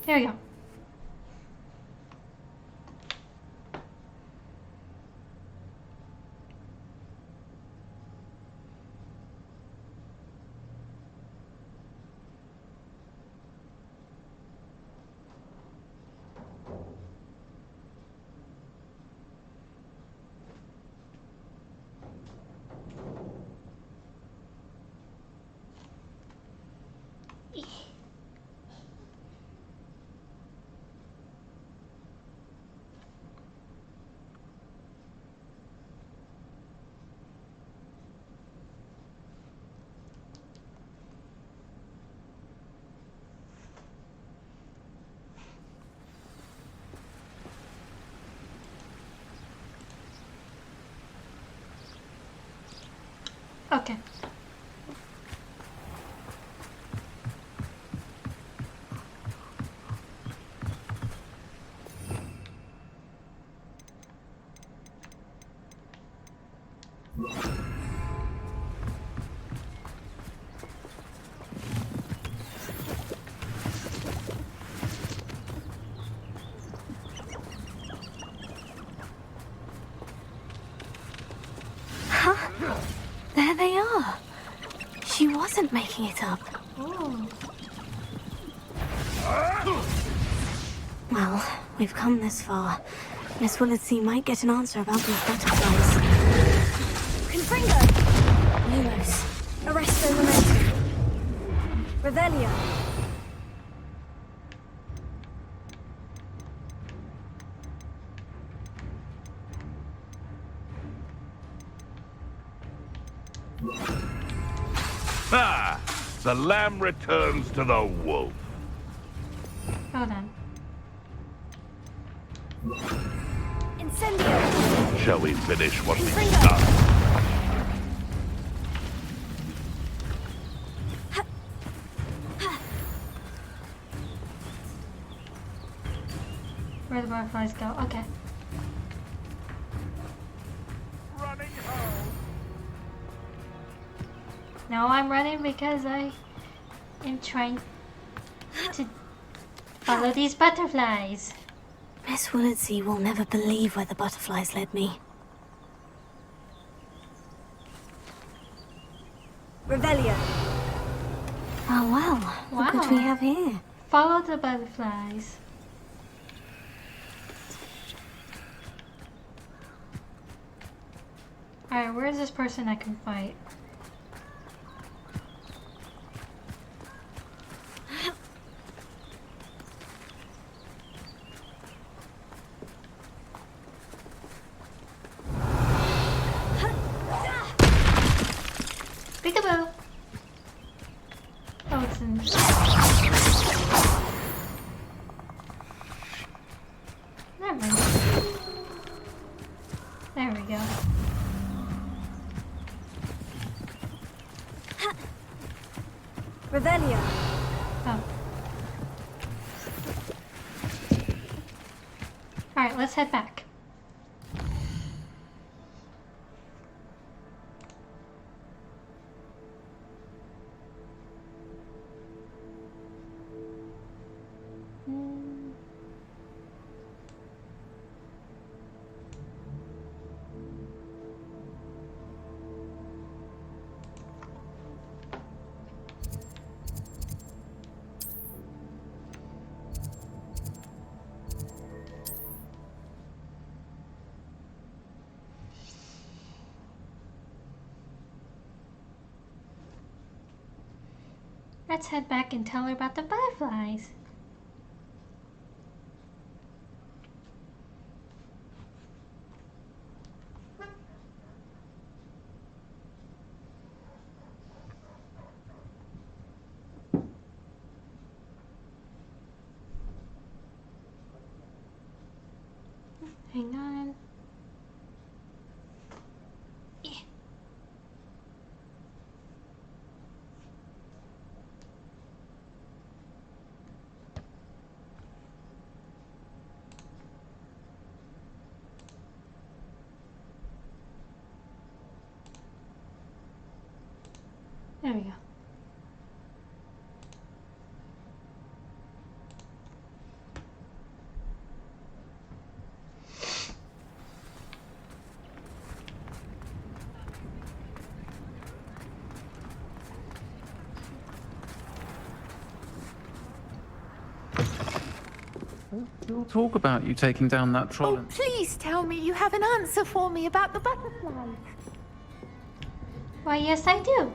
There we go. Okay. There they are. She wasn't making it up. Oh. Well, we've come this far. Miss Willardsey might get an answer about these butterflies. Confringo! Lumos. Arresto Momentum. Revelio. Ah! The lamb returns to the wolf. Hold on. Incendio. Shall we finish what we've started? Where the butterflies go? Okay. Running home. Now I'm running because I am trying to follow these butterflies. Miss Willardsey will never believe where the butterflies led me. Revelio. Oh well, Wow. Look what we have here. Follow the butterflies. Alright, where's this person I can fight? Peekaboo! Oh, it's in... Never mind. There we go. Revelio. Oh. Alright, let's head back. Let's head back and tell her about the butterflies. Hang on. Yeah. There we go. We'll talk about you taking down that troll. Oh, please tell me you have an answer for me about the butterflies. Why, yes, I do.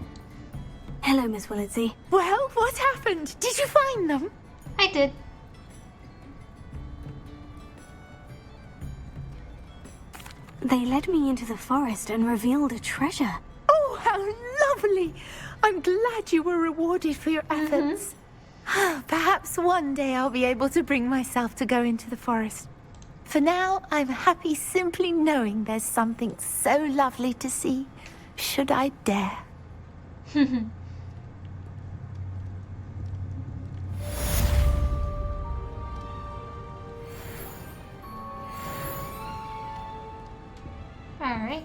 Hello, Miss Willitsey. Well, what happened? Did you find them? I did. They led me into the forest and revealed a treasure. Oh, how lovely! I'm glad you were rewarded for your efforts. Perhaps one day I'll be able to bring myself to go into the forest. For now, I'm happy simply knowing there's something so lovely to see, should I dare. Alright.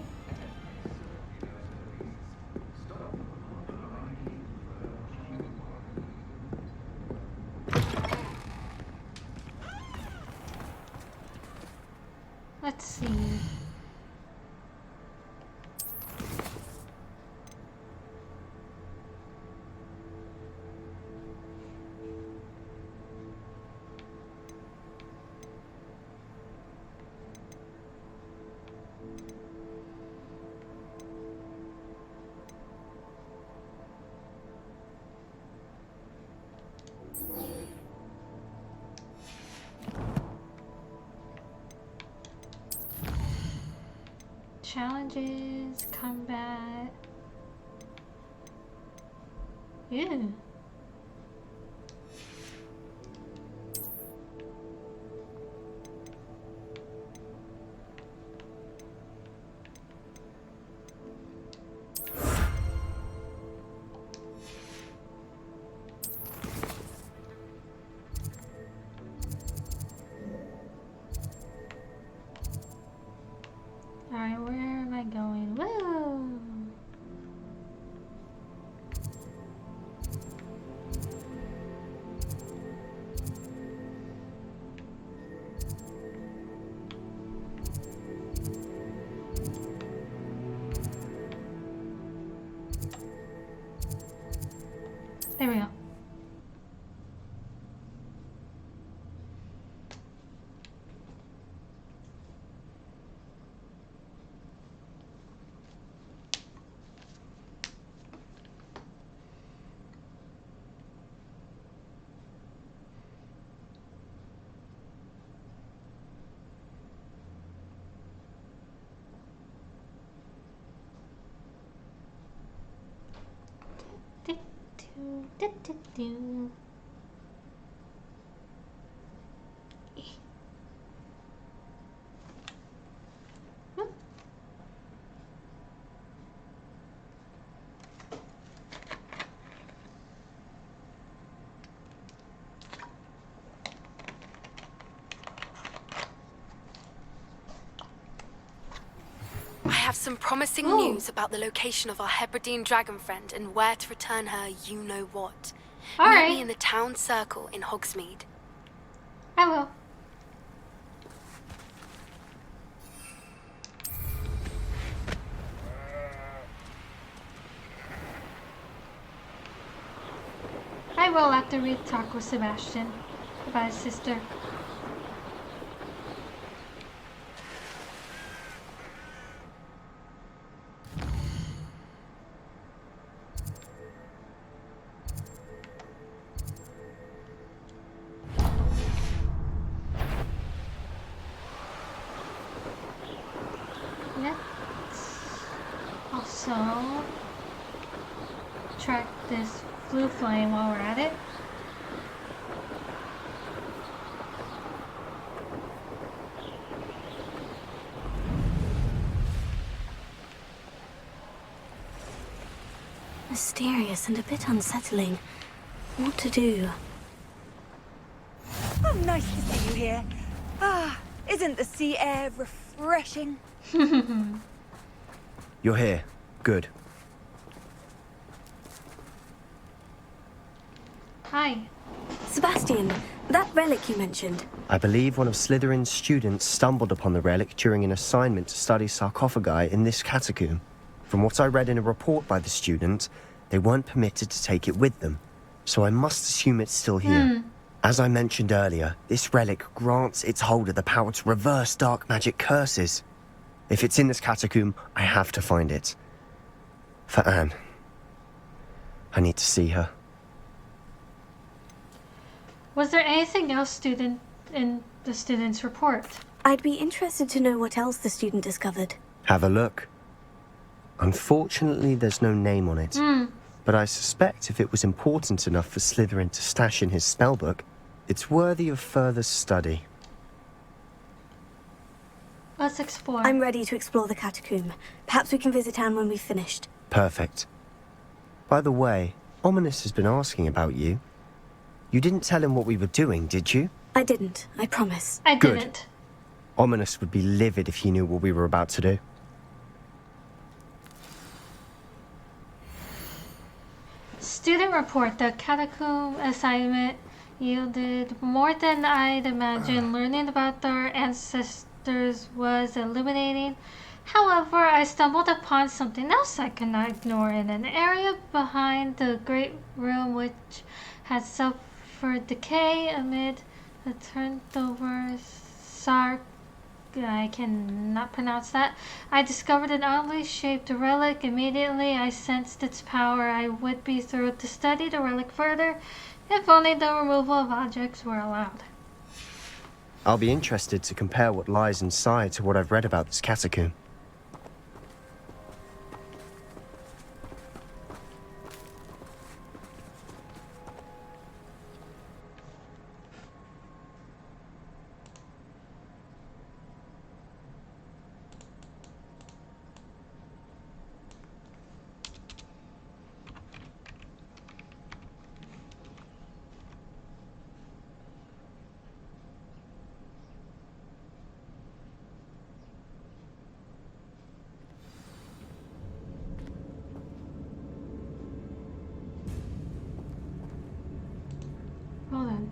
Let's see. Challenges, combat. Yeah. Alright, where am I going? Whoa! I have some promising news about the location of our Hebridean dragon friend and where to return her you-know-what. Meet me in the town circle in Hogsmeade. I will. I will after we talk with Sebastian about his sister. Let's also track this blue flame while we're at it. Mysterious and a bit unsettling. What to do? Oh, nice to see you here. Ah, isn't the sea air refreshing? You're here. Good. Hi. Sebastian, that relic you mentioned. I believe one of Slytherin's students stumbled upon the relic during an assignment to study sarcophagi in this catacomb. From what I read in a report by the student, they weren't permitted to take it with them, so I must assume it's still here. As I mentioned earlier, this relic grants its holder the power to reverse dark magic curses. If it's in this catacomb, I have to find it. For Anne. I need to see her. Was there anything else in the student's report? I'd be interested to know what else the student discovered. Have a look. Unfortunately, there's no name on it. But I suspect if it was important enough for Slytherin to stash in his spellbook, it's worthy of further study. Let's explore. I'm ready to explore the catacomb. Perhaps we can visit Anne when we've finished. Perfect. By the way, Ominous has been asking about you. You didn't tell him what we were doing, did you? I didn't, I promise. I Good. didn't. Ominous would be livid if he knew what we were about to do. Student report. The catacomb assignment yielded more than I'd imagined. Learning about our ancestors was illuminating. However, I stumbled upon something else I cannot ignore. In an area behind the great room which had suffered decay amid the turned over I cannot pronounce that. I discovered an oddly shaped relic. Immediately I sensed its power. I would be thrilled to study the relic further, if only the removal of objects were allowed. I'll be interested to compare what lies inside to what I've read about this catacomb. Hold on.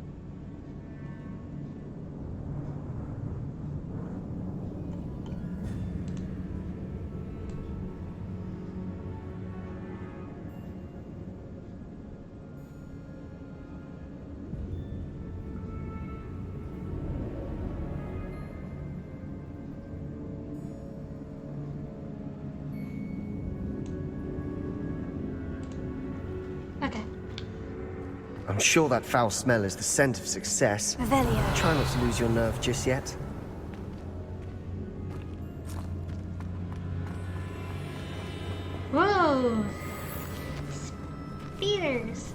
Okay. I'm sure that foul smell is the scent of success. Revelio. Try not to lose your nerve just yet. Whoa! Speeder! Cheers.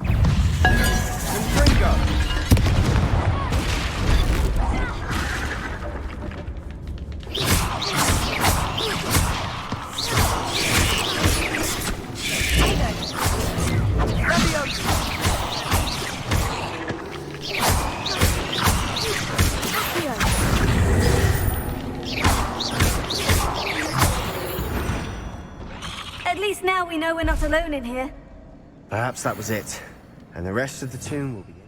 At least now we know we're not alone in here. Perhaps that was it. And the rest of the tomb will begin.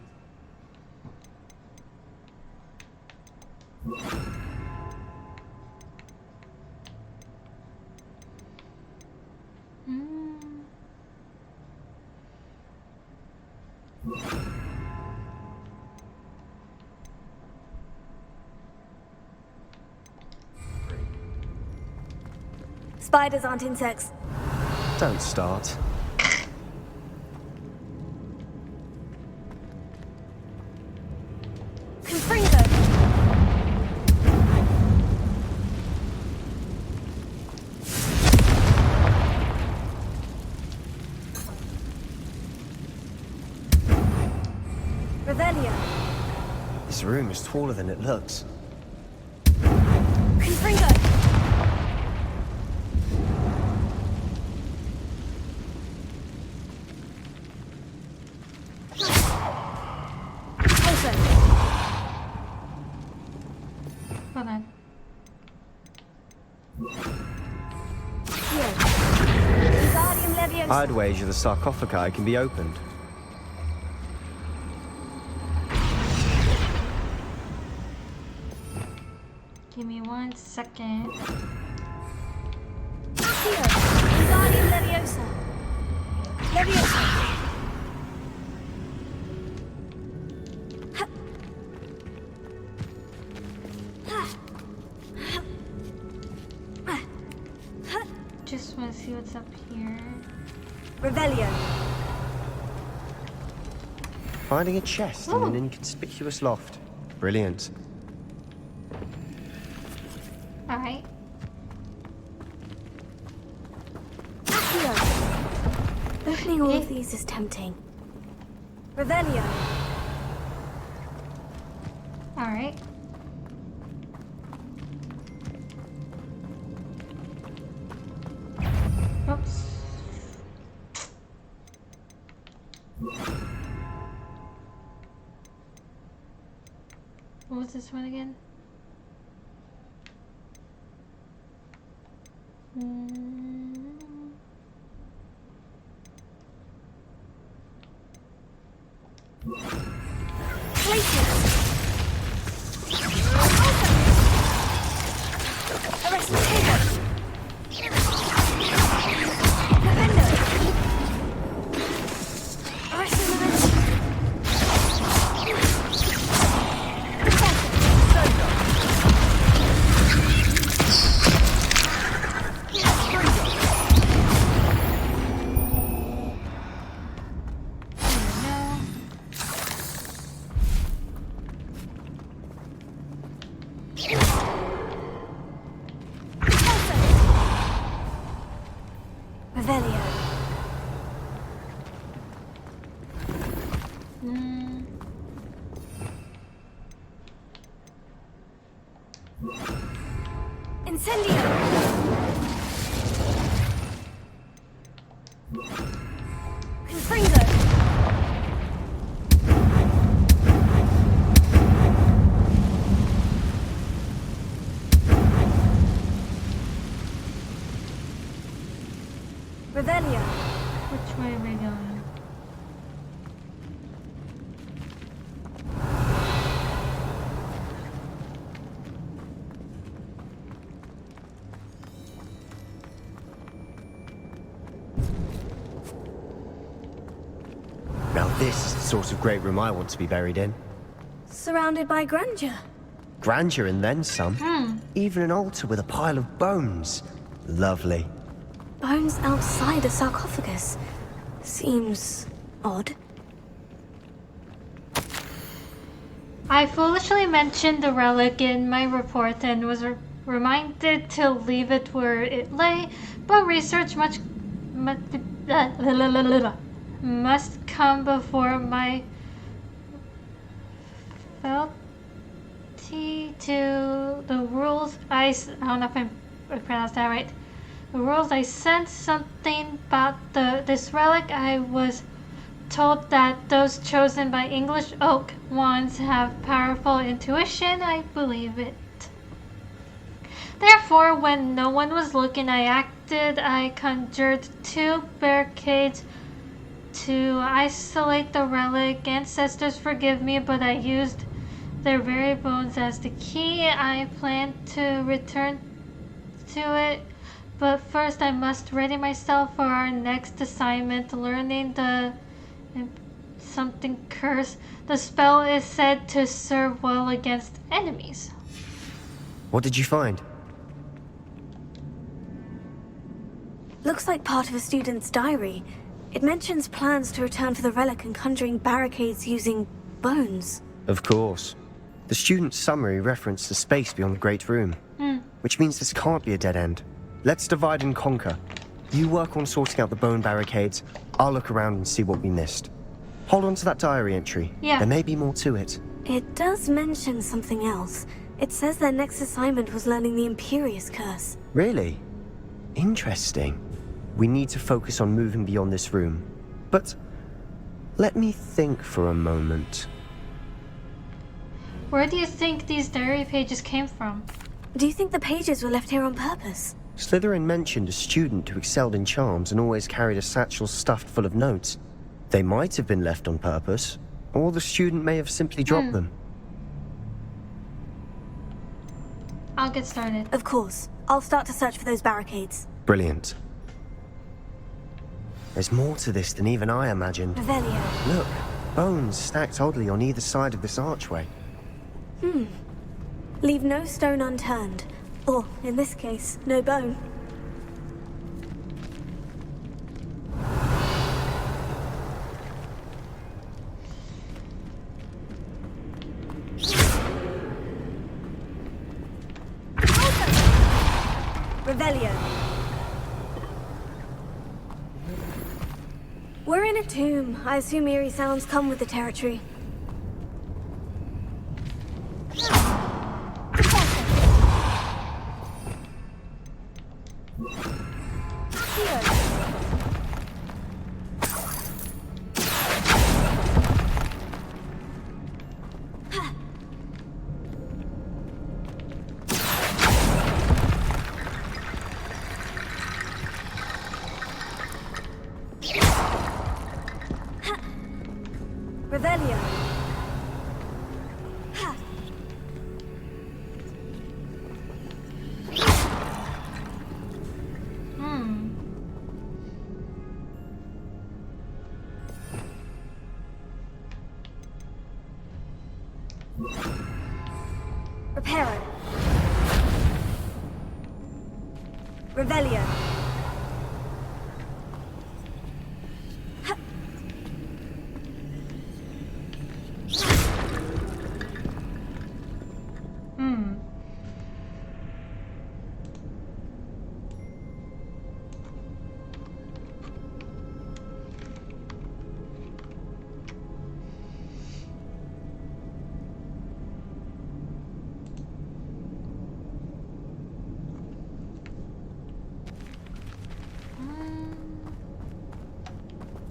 Spiders aren't insects. Don't start. Confringo! Revelio! This room is taller than it looks. Confringo! Hold on. I'd wager the sarcophagi can be opened. Give me 1 second. Leviosa. Leviosa. Just want to see what's up here. Revelio. Finding a chest in an inconspicuous loft. Brilliant. Alright. Opening all of these is tempting. Revelio. Alright. Oops. What was this one again? Revelio. Which way are we going? Now this is the sort of great room I want to be buried in. Surrounded by grandeur. Grandeur and then some. Even an altar with a pile of bones. Lovely. Bones outside a sarcophagus. Seems odd. I foolishly mentioned the relic in my report and was reminded to leave it where it lay, but research must come before my fealty to the rules. I don't know if I pronounced that right. The rules. I sensed something about this relic. I was told that those chosen by English oak wands have powerful intuition. I believe it. Therefore, when no one was looking, I acted. I conjured 2 barricades to isolate the relic. Ancestors, forgive me, but I used their very bones as the key. I plan to return to it, but first I must ready myself for our next assignment, learning the something curse. The spell is said to serve well against enemies. What did you find? Looks like part of a student's diary. It mentions plans to return for the relic and conjuring barricades using bones. Of course. The student's summary referenced the space beyond the Great Room, which means this can't be a dead end. Let's divide and conquer. You work on sorting out the bone barricades. I'll look around and see what we missed. Hold on to that diary entry. Yeah. There may be more to it. It does mention something else. It says their next assignment was learning the Imperious Curse. Really? Interesting. We need to focus on moving beyond this room. But let me think for a moment. Where do you think these diary pages came from? Do you think the pages were left here on purpose? Slytherin mentioned a student who excelled in charms and always carried a satchel stuffed full of notes. They might have been left on purpose, or the student may have simply dropped them. I'll get started. Of course. I'll start to search for those barricades. Brilliant. There's more to this than even I imagined. Revelio. Look, bones stacked oddly on either side of this archway. Leave no stone unturned. Or, in this case, no bone. Revelio. We're in a tomb. I assume eerie sounds come with the territory. Revelio. Reparo. Revelio.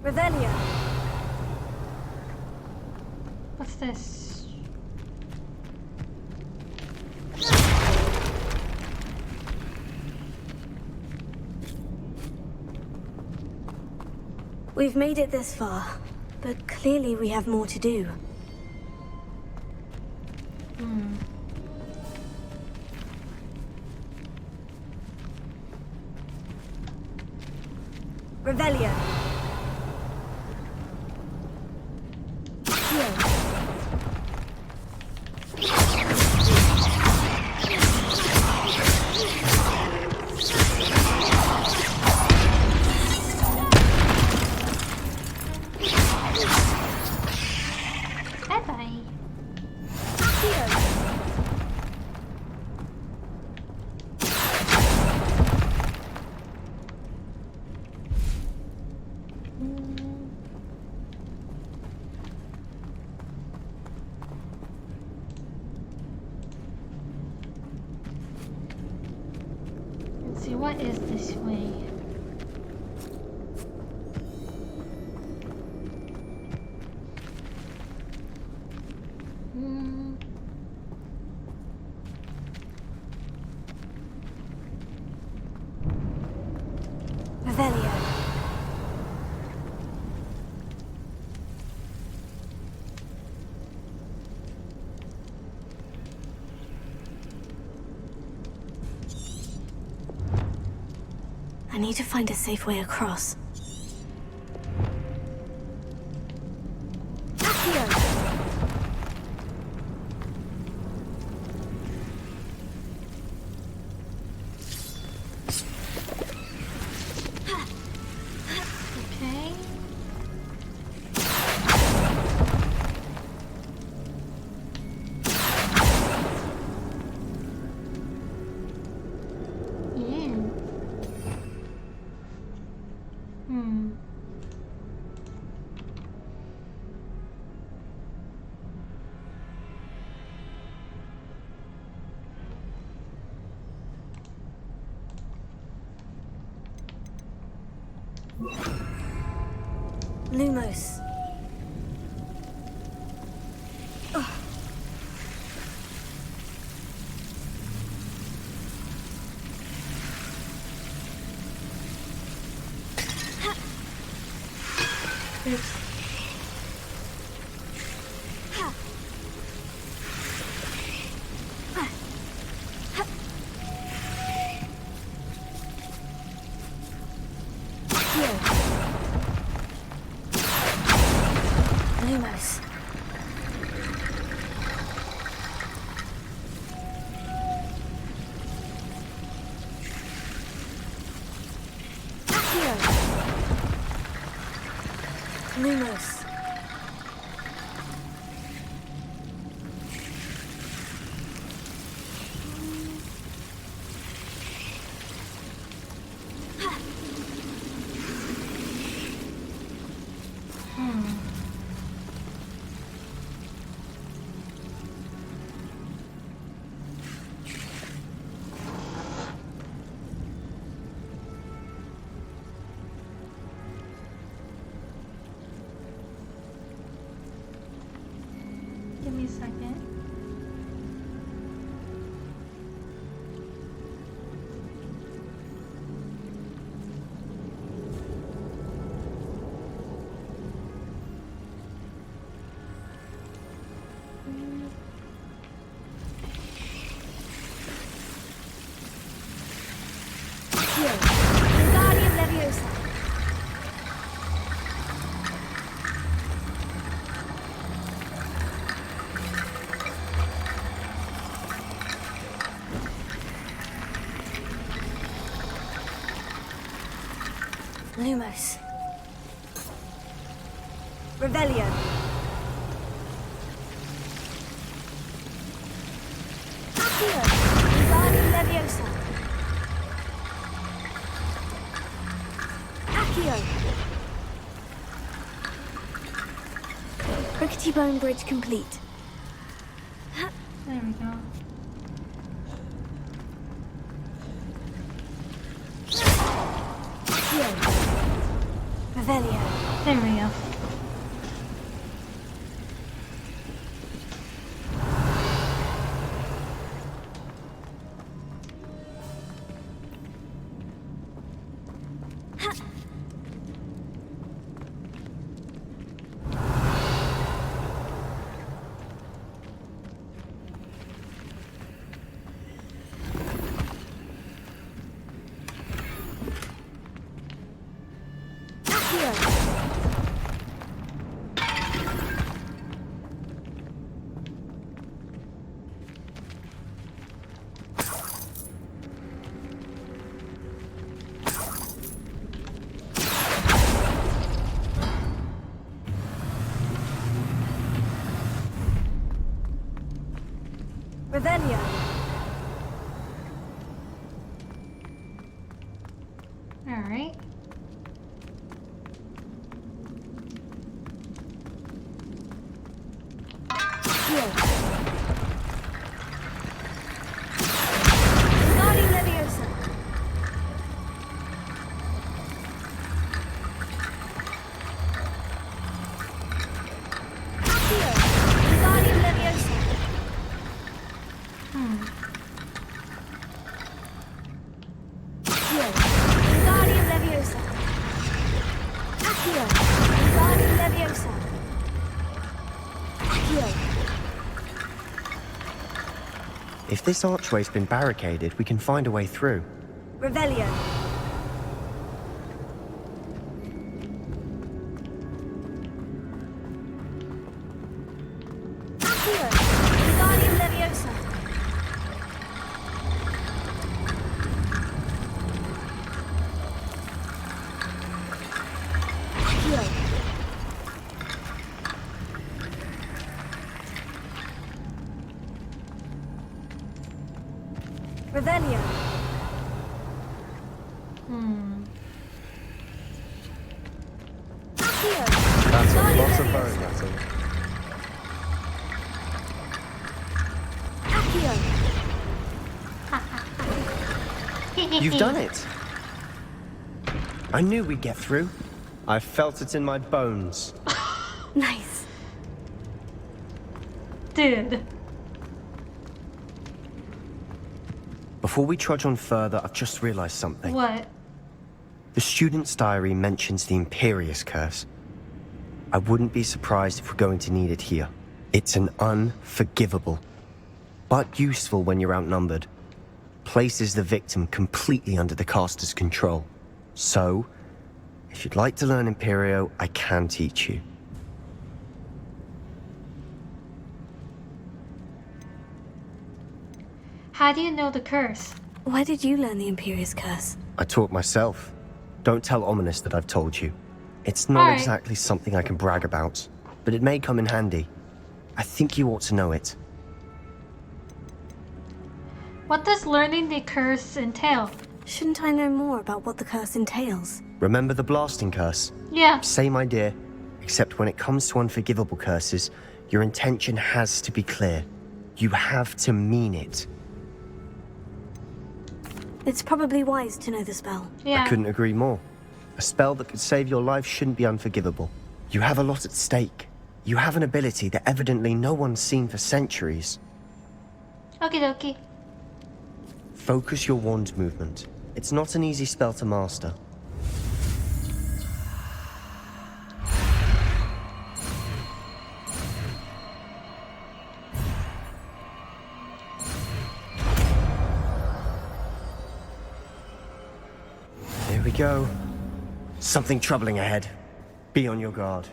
Revelio. What's this? We've made it this far, but clearly we have more to do. Revelio. Bye-bye. see, what is this way? Revelio. I need to find a safe way across. Okay. Lumos. Lumos. Lumos. Give me a second. Wingardium Leviosa. Lumos. Revelio. Accio. Wingardium Leviosa. Accio. Rickety Bone Bridge complete. There we go. Accio. Revelio. There we go. Revelio. All right. Wingardium Leviosa. If this archway's been barricaded, we can find a way through. Revelio. Revelio. That's a lot of bone metal. You've done it. I knew we'd get through. I felt it in my bones. Nice. Dude. Before we trudge on further, I've just realized something. What? The student's diary mentions the Imperious Curse. I wouldn't be surprised if we're going to need it here. It's an unforgivable, but useful when you're outnumbered. Places the victim completely under the caster's control. So, if you'd like to learn Imperio, I can teach you. How do you know the curse? Why did you learn the Imperious Curse? I taught myself. Don't tell Ominous that I've told you. It's not exactly something I can brag about, but it may come in handy. I think you ought to know it. What does learning the curse entail? Shouldn't I know more about what the curse entails? Remember the blasting curse? Yeah. Same idea, except when it comes to unforgivable curses, your intention has to be clear. You have to mean it. It's probably wise to know the spell. Yeah. I couldn't agree more. A spell that could save your life shouldn't be unforgivable. You have a lot at stake. You have an ability that evidently no one's seen for centuries. Okie dokie. Focus your wand movement. It's not an easy spell to master. Here we go. Something troubling ahead. Be on your guard.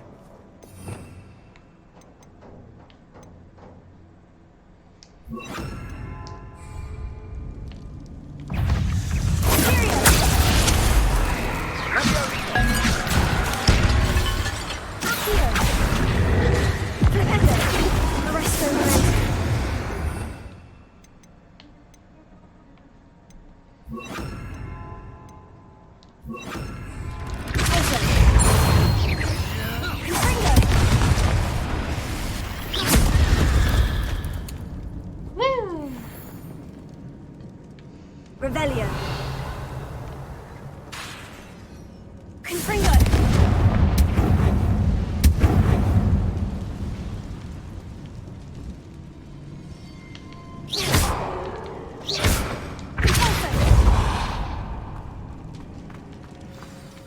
Woo! Revelio. Confringo.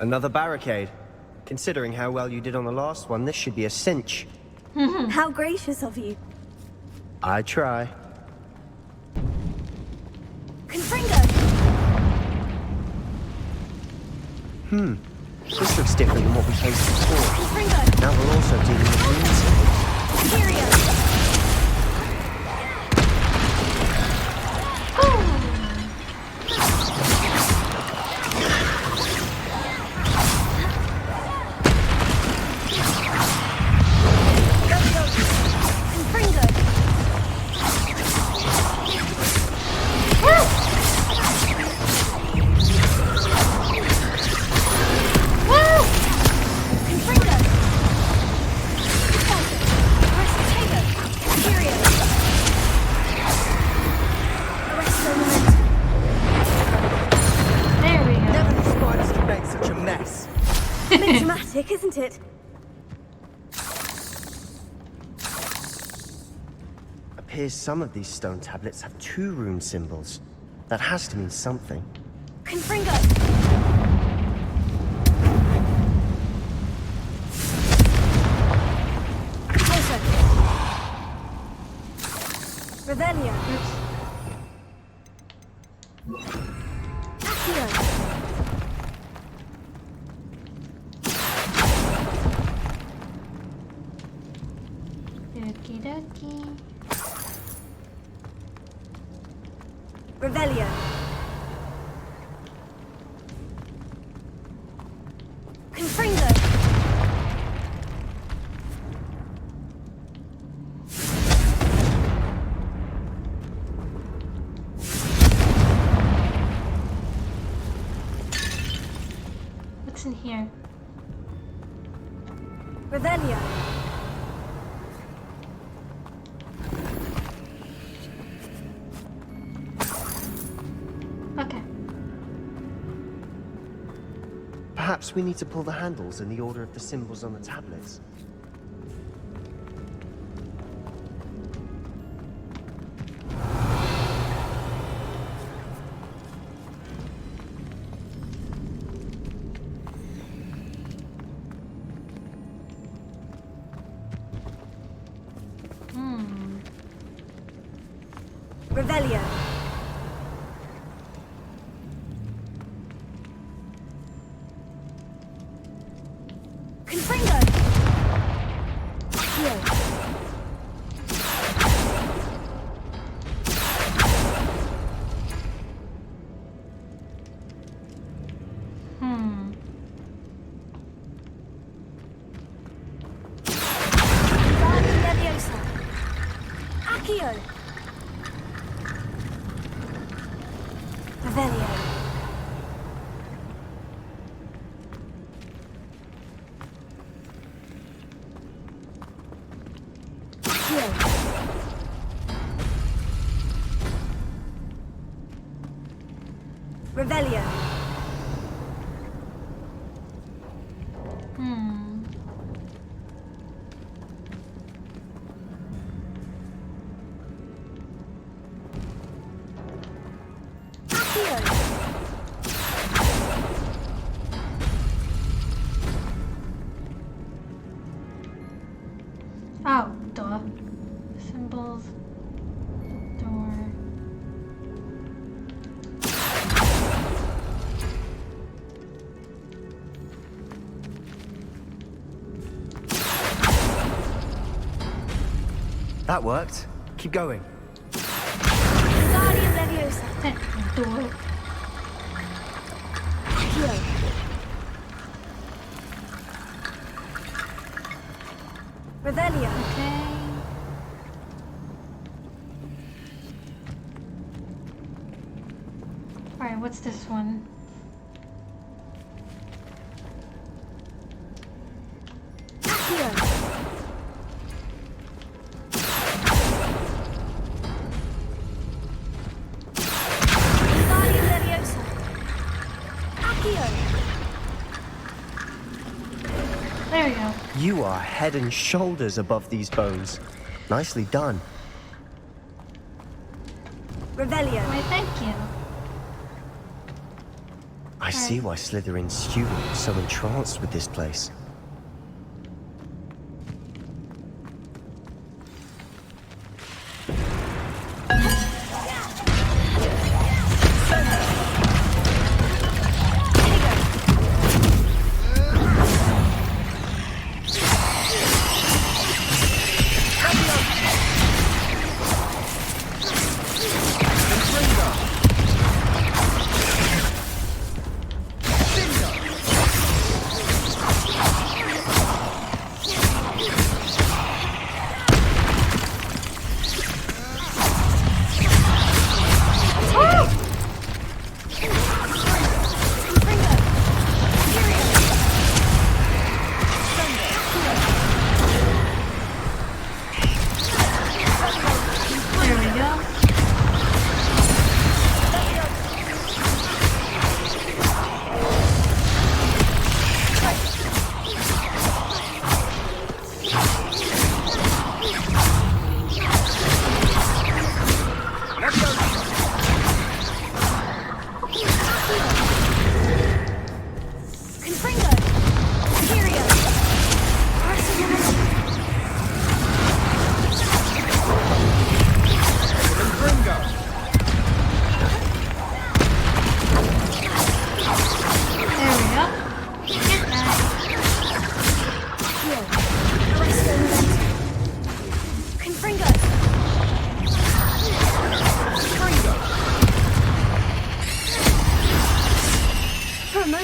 Another barricade. Considering how well you did on the last one, this should be a cinch. How gracious of you. I try. Confringo. This looks different than what we faced before. Confringo. Now we're also dealing with runes. Imperio. Dramatic, isn't it? Appears some of these stone tablets have 2 rune symbols. That has to mean something. Confringo. Revelio. Okie dokie. Revelio. Confringo. What's in here? Revelio. Okay. Perhaps we need to pull the handles in the order of the symbols on the tablets. Revelio. Confringo. Accio. Guardian Leviosa. Accio. Revelio. Revelio. Oh, duh. Symbols. Door. That worked. Keep going. Guardian Leviosa. Door. Accio. Revelio. Okay. Alright, what's this one? Accio. Guardian Leviosa. Accio. There we go. You are head and shoulders above these bones. Nicely done. Revelio. Why, thank you. I see why Slytherin's student was so entranced with this place.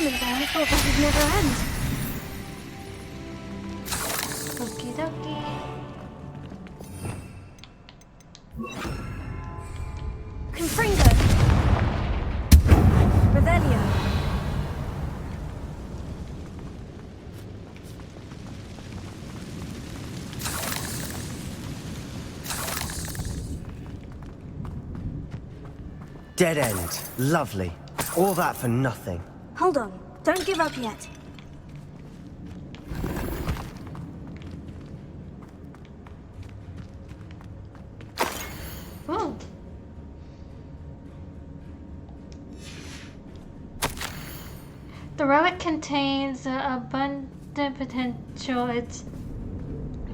moment there, I thought that would never end. Okie dokie. Confringo! Revelio! Dead end. Lovely. All that for nothing. Hold on. Don't give up yet. Oh. The relic contains abundant potential. Its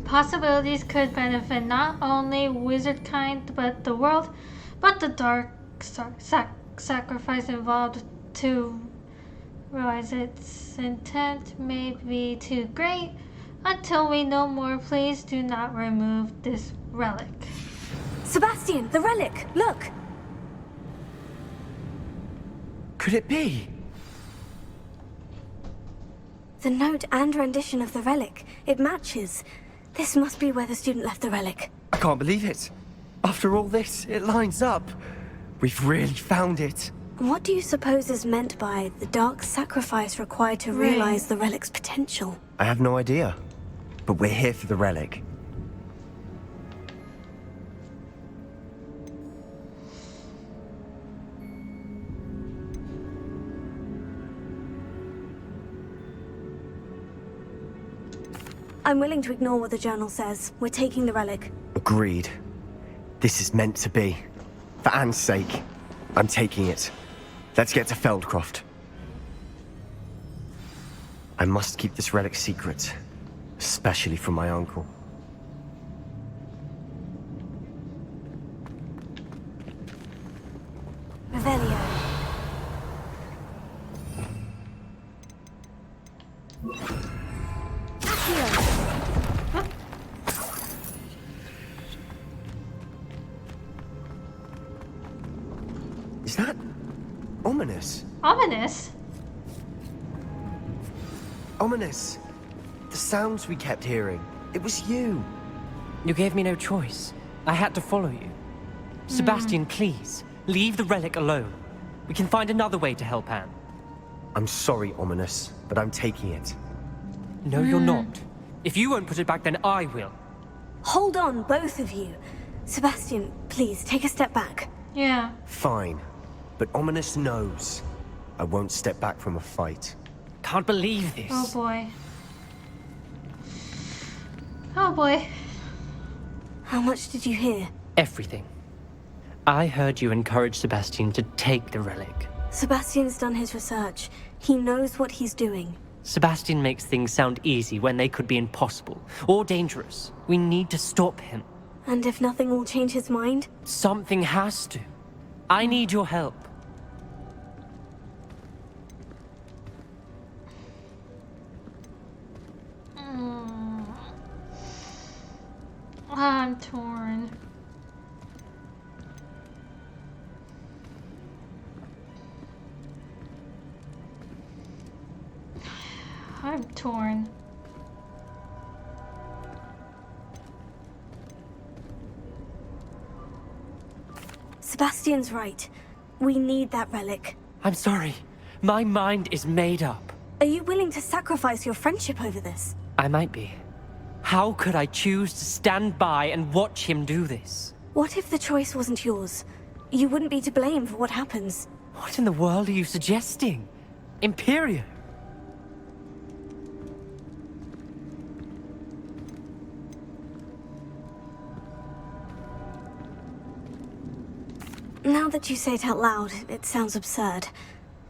possibilities could benefit not only wizard kind, but the world, but the dark sacrifice involved to realize its intent may be too great. Until we know more, please do not remove this relic. Sebastian, the relic! Look! Could it be? The note and rendition of the relic. It matches. This must be where the student left the relic. I can't believe it. After all this, it lines up. We've really found it. What do you suppose is meant by the dark sacrifice required to realize the relic's potential? I have no idea. But we're here for the relic. I'm willing to ignore what the journal says. We're taking the relic. Agreed. This is meant to be. For Anne's sake, I'm taking it. Let's get to Feldcroft. I must keep this relic secret, especially from my uncle. Revelio. Is that ominous? Ominous? Ominous. The sounds we kept hearing. It was you. You gave me no choice. I had to follow you. Sebastian, please, leave the relic alone. We can find another way to help Anne. I'm sorry, Ominous, but I'm taking it. No, you're not. If you won't put it back, then I will. Hold on, both of you. Sebastian, please, take a step back. Yeah. Fine. But Ominous knows. I won't step back from a fight. Can't believe this. Oh boy. Oh boy. How much did you hear? Everything. I heard you encourage Sebastian to take the relic. Sebastian's done his research. He knows what he's doing. Sebastian makes things sound easy when they could be impossible or dangerous. We need to stop him. And if nothing will change his mind? Something has to. I need your help. I'm torn. I'm torn. Sebastian's right. We need that relic. I'm sorry. My mind is made up. Are you willing to sacrifice your friendship over this? I might be. How could I choose to stand by and watch him do this? What if the choice wasn't yours? You wouldn't be to blame for what happens. What in the world are you suggesting? Imperio? Now that you say it out loud, it sounds absurd.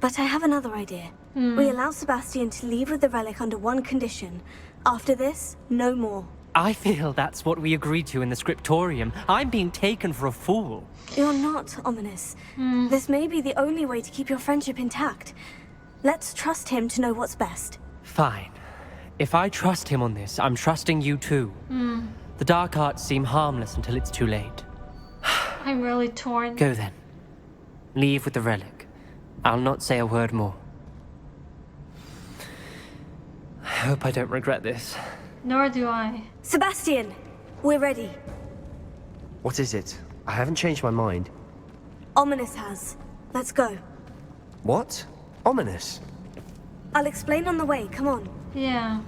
But I have another idea. We allow Sebastian to leave with the relic under one condition. After this, no more. I feel that's what we agreed to in the scriptorium. I'm being taken for a fool. You're not, Ominous. This may be the only way to keep your friendship intact. Let's trust him to know what's best. Fine. If I trust him on this, I'm trusting you too. The dark arts seem harmless until it's too late. I'm really torn. Go then. Leave with the relic. I'll not say a word more. hope I don't regret this. Nor do I. Sebastian, we're ready. What is it? I haven't changed my mind. Ominous has. Let's go. What? Ominous? I'll explain on the way, come on. Yeah.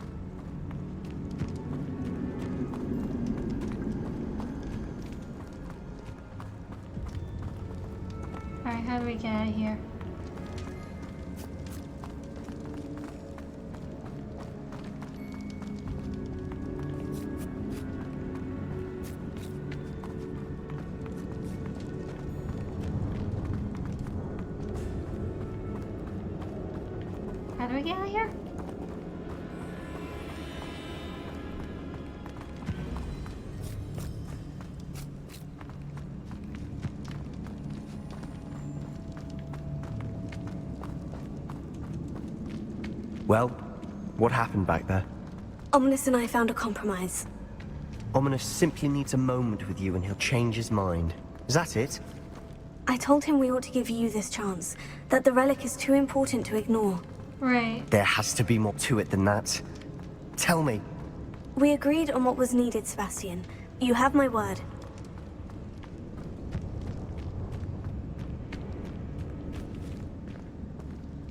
Alright, how do we get out of here? How do we get out of here? Well, what happened back there? Ominous and I found a compromise. Ominous simply needs a moment with you and he'll change his mind. Is that it? I told him we ought to give you this chance, that the relic is too important to ignore. Right. There has to be more to it than that. Tell me. We agreed on what was needed, Sebastian. You have my word.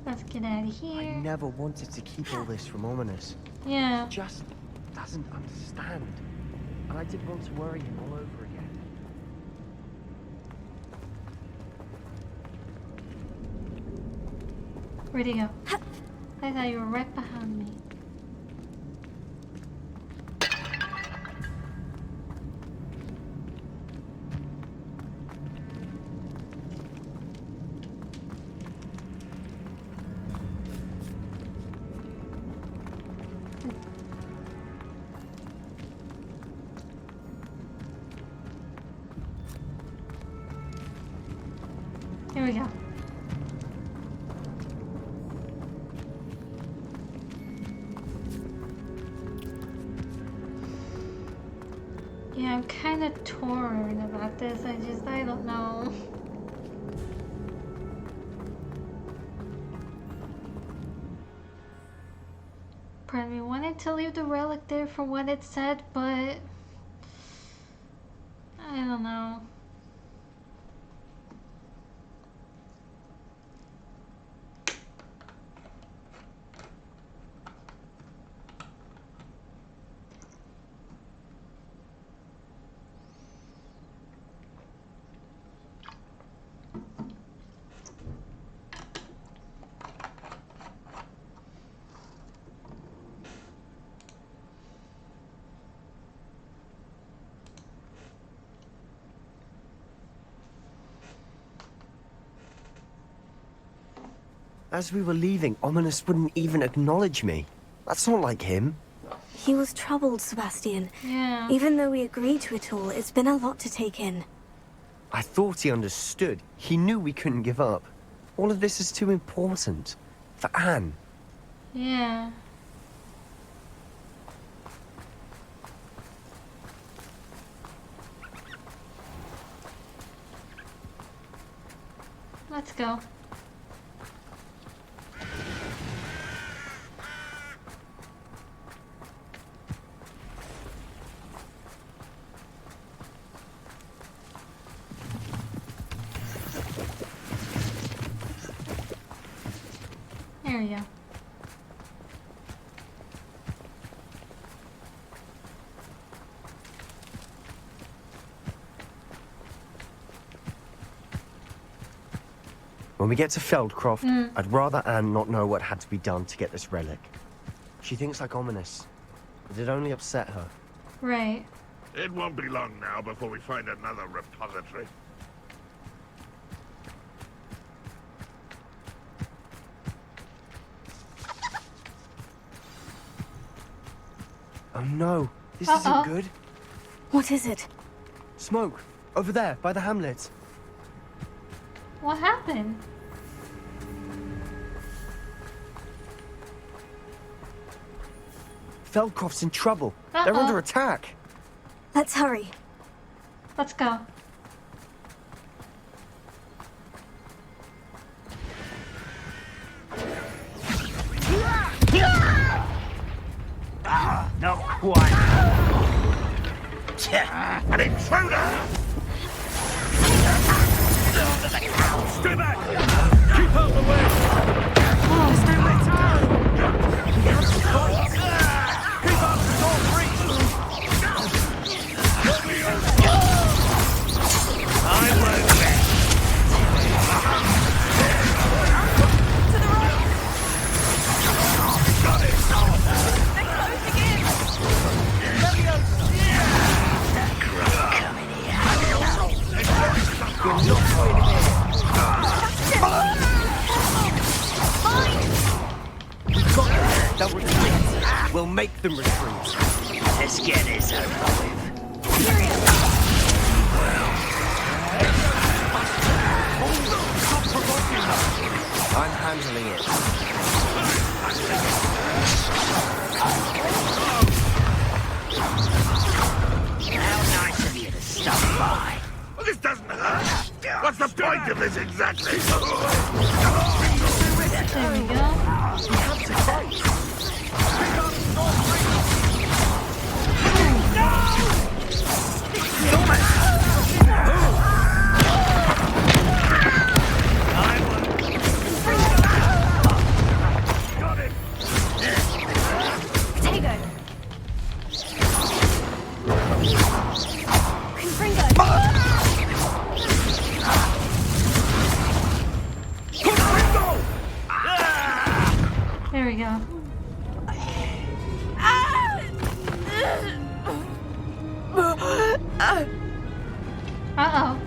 Let's get out of here. I never wanted to keep all this from Ominous. Yeah. He just doesn't understand. And I didn't want to worry him all over again. Where'd he go? I thought you were right behind me. Here we go. Yeah, I'm kind of torn about this. I don't know. Part of me wanted to leave the relic there for what it said, but I don't know. As we were leaving, Ominous wouldn't even acknowledge me. That's not like him. He was troubled, Sebastian. Yeah. Even though we agreed to it all, it's been a lot to take in. I thought he understood. He knew we couldn't give up. All of this is too important. For Anne. Yeah. Let's go. There we go. When we get to Feldcroft, I'd rather Anne not know what had to be done to get this relic. She thinks like Ominous, but it only upset her. Right. It won't be long now before we find another repository. Oh no, this isn't good. What is it? Smoke, over there, by the hamlet. What happened? Feldcroft's in trouble. They're under attack. Let's hurry. Let's go. One. An intruder! Stay back! Keep out the way! Stay back! We have to fight! Keep out the door free! I won't let. To the right! Got it! They're closing in! You're not going to We've got them. They'll retreat. We'll make them retreat. Let's get this over with. I'm handling it. How nice of you to stop by. Well, this doesn't hurt. What's the point of this exactly? There we go. We have to fight! Got it! Potato! Confringo! There we go. Uh-oh.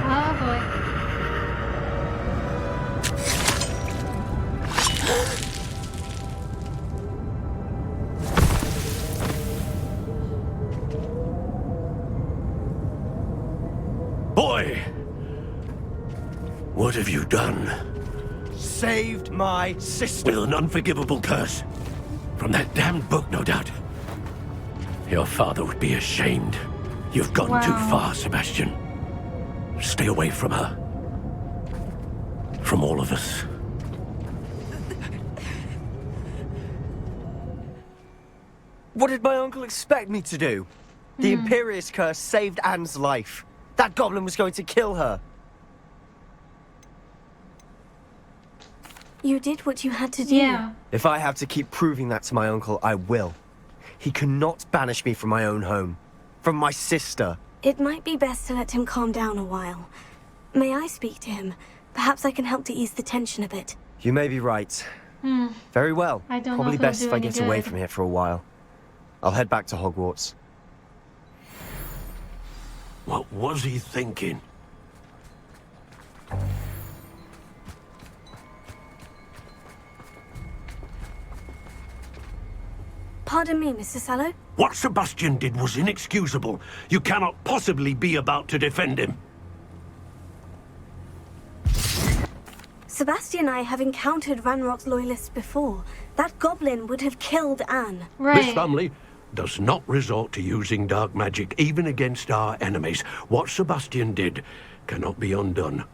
Oh boy. Boy! What have you done? Saved my sister. With an unforgivable curse. From that damned book, no doubt. Your father would be ashamed. You've gone too far, Sebastian. Stay away from her. From all of us. What did my uncle expect me to do? The Imperious curse saved Anne's life. That goblin was going to kill her. You did what you had to do. Yeah. If I have to keep proving that to my uncle, I will. He cannot banish me from my own home. From my sister. It might be best to let him calm down a while. May I speak to him? Perhaps I can help to ease the tension a bit. You may be right. Very well. I don't know Probably if it'll best do if I any get away good. from here for a while. I'll head back to Hogwarts. What was he thinking? Pardon me, Mr. Sallow. What Sebastian did was inexcusable. You cannot possibly be about to defend him. Sebastian and I have encountered Ranrock's loyalists before. That goblin would have killed Anne. This family does not resort to using dark magic, even against our enemies. What Sebastian did cannot be undone.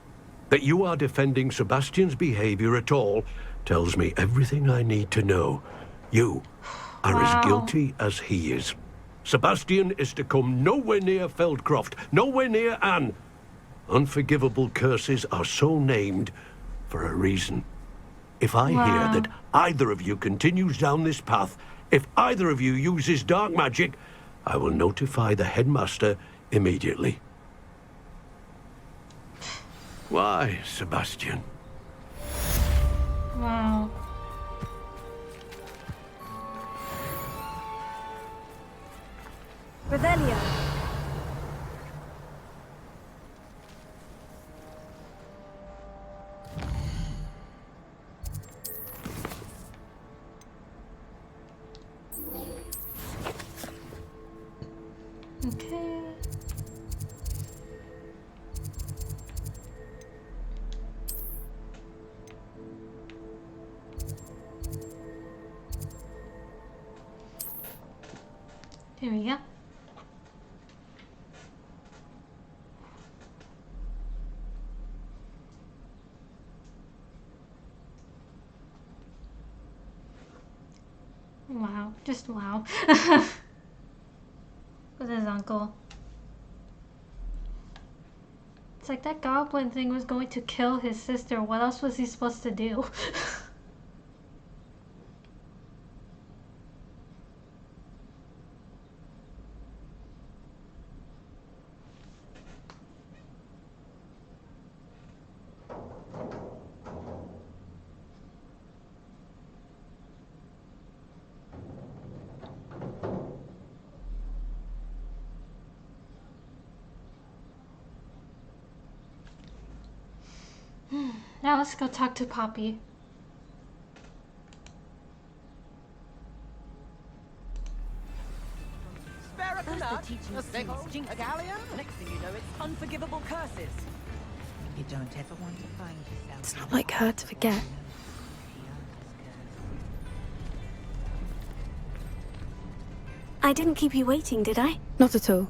That you are defending Sebastian's behavior at all tells me everything I need to know. You are as guilty as he is. Sebastian is to come nowhere near Feldcroft, nowhere near Anne. Unforgivable curses are so named for a reason. If I hear that either of you continues down this path, if either of you uses dark magic, I will notify the headmaster immediately. Why, Sebastian? Wow. Revelio. Okay. Here we go. Wow, just wow. With his uncle. It's like that goblin thing was going to kill his sister. What else was he supposed to do? Now let's go talk to Poppy. A galleon. Next thing you know, it's unforgivable curses. You don't ever want to find yourself. It's not like her to forget. I didn't keep you waiting, did I? Not at all.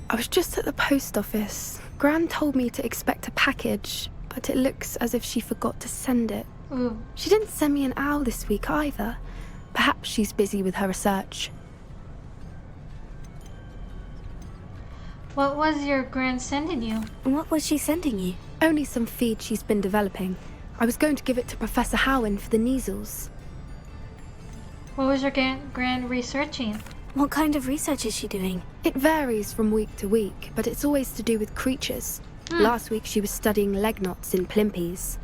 I was just at the post office. Gran told me to expect a package, but it looks as if she forgot to send it. Ooh. She didn't send me an owl this week either. Perhaps she's busy with her research. What was your Gran sending you? What was she sending you? Only some feed she's been developing. I was going to give it to Professor Howin for the measles. What was your Gran researching? What kind of research is she doing? It varies from week to week, but it's always to do with creatures. Last week she was studying leg knots in plimpies.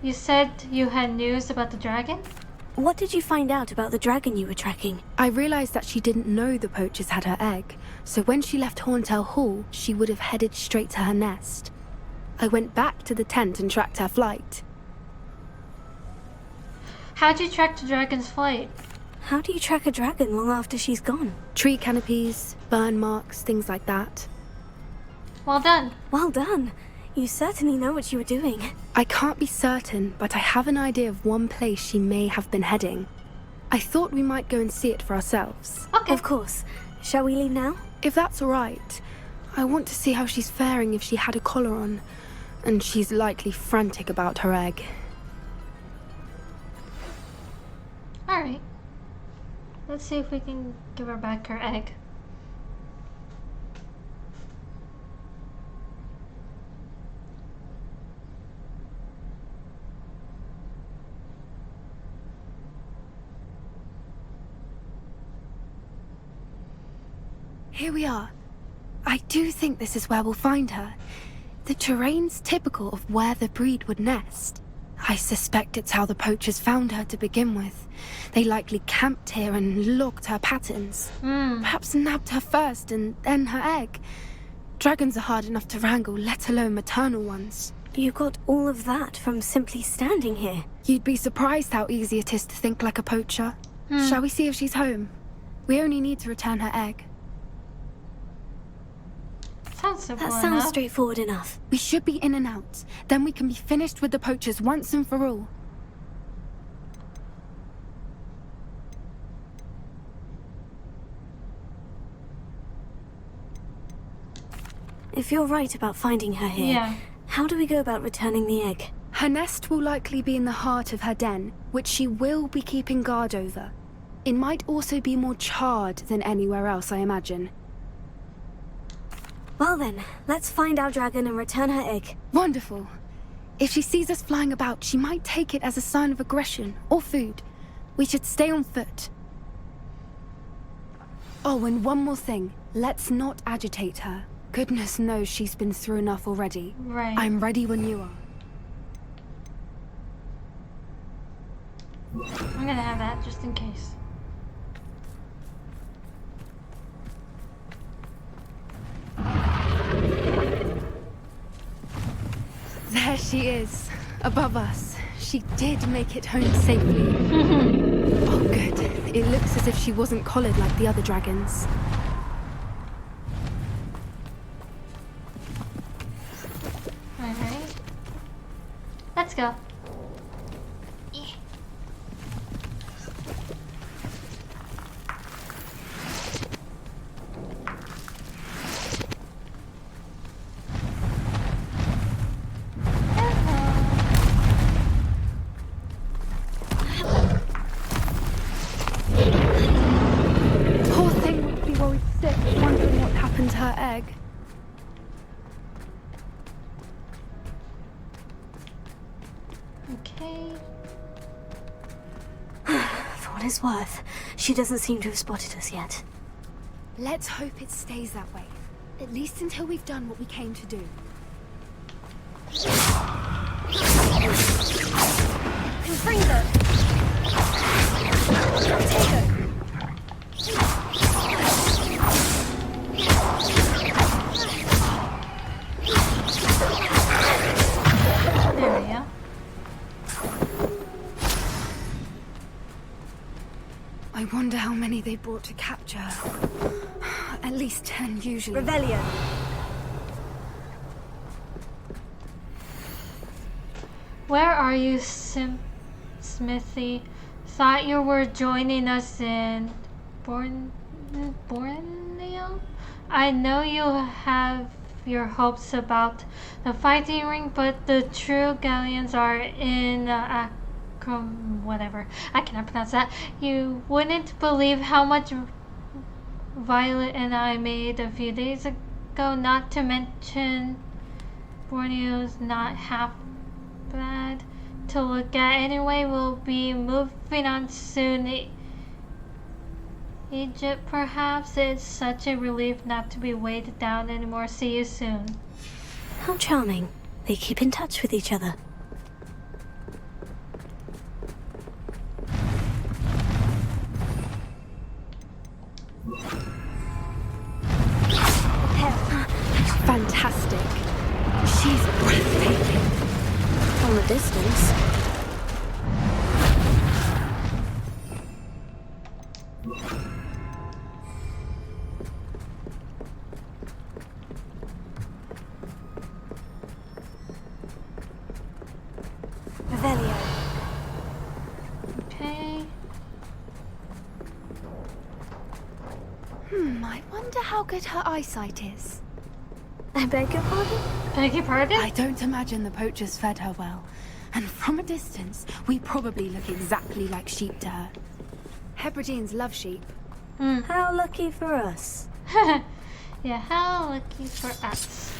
You said you had news about the dragon? What did you find out about the dragon you were tracking? I realized that she didn't know the poachers had her egg, so when she left Horntail Hall, she would have headed straight to her nest. I went back to the tent and tracked her flight. How'd you track the dragon's flight? How do you track a dragon long after she's gone? Tree canopies, burn marks, things like that. Well done. Well done. You certainly know what you were doing. I can't be certain, but I have an idea of one place she may have been heading. I thought we might go and see it for ourselves. Okay. Of course. Shall we leave now? If that's all right. I want to see how she's faring if she had a collar on. And she's likely frantic about her egg. Alright. Let's see if we can give her back her egg. Here we are. I do think this is where we'll find her. The terrain's typical of where the breed would nest. I suspect it's how the poachers found her to begin with. They likely camped here and logged her patterns. Perhaps nabbed her first and then her egg. Dragons are hard enough to wrangle, let alone maternal ones. You got all of that from simply standing here. You'd be surprised how easy it is to think like a poacher. Shall we see if she's home? We only need to return her egg. Sounds simple That sounds enough. straightforward enough. We should be in and out. Then we can be finished with the poachers once and for all. If you're right about finding her here, how do we go about returning the egg? Her nest will likely be in the heart of her den, which she will be keeping guard over. It might also be more charred than anywhere else, I imagine. Well then, let's find our dragon and return her egg. Wonderful. If she sees us flying about, she might take it as a sign of aggression or food. We should stay on foot. Oh, and one more thing. Let's not agitate her. Goodness knows she's been through enough already. Right. I'm ready when you are. I'm gonna have that just in case. There she is, above us. She did make it home safely. Oh, good. It looks as if she wasn't collared like the other dragons. Alright. Let's go. Okay. For what it's worth, she doesn't seem to have spotted us yet. Let's hope it stays that way. At least until we've done what we came to do. Confringo! Protego! There we go. I wonder how many they brought to capture. At least 10 usually. Revelio! Where are you, Smithy? Thought you were joining us in Borneo? I know you have your hopes about the fighting ring, but the true galleons are in whatever. I cannot pronounce that. You wouldn't believe how much Violet and I made a few days ago, not to mention Borneo's not half bad to look at. Anyway, we'll be moving on soon. Egypt, perhaps. It's such a relief not to be weighed down anymore. See you soon. How charming. They keep in touch with each other. Fantastic. She's breathtaking. From a distance. Revelio. Okay. I wonder how good her eyesight is. I beg your pardon? Beg your pardon? I don't imagine the poachers fed her well. And from a distance, we probably look exactly like sheep to her. Hebrideans love sheep. How lucky for us. Yeah, how lucky for us.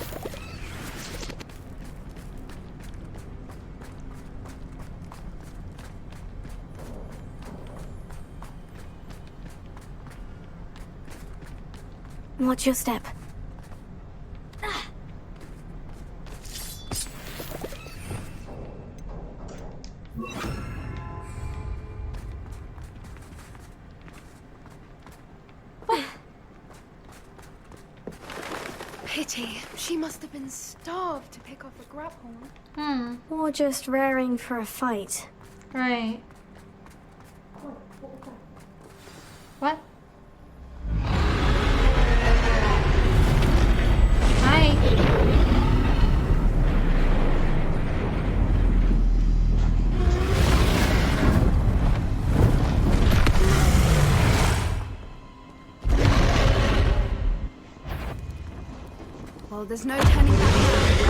Watch your step. Pity. She must have been starved to pick off a grab horn. Or just raring for a fight. Right. What? Hi. Well, there's no turning back now.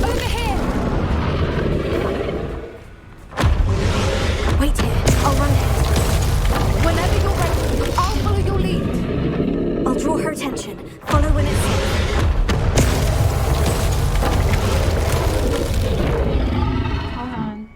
Over here! Wait here. I'll run ahead. Whenever you're ready, I'll follow your lead. I'll draw her attention. Follow when it's safe. Hold on.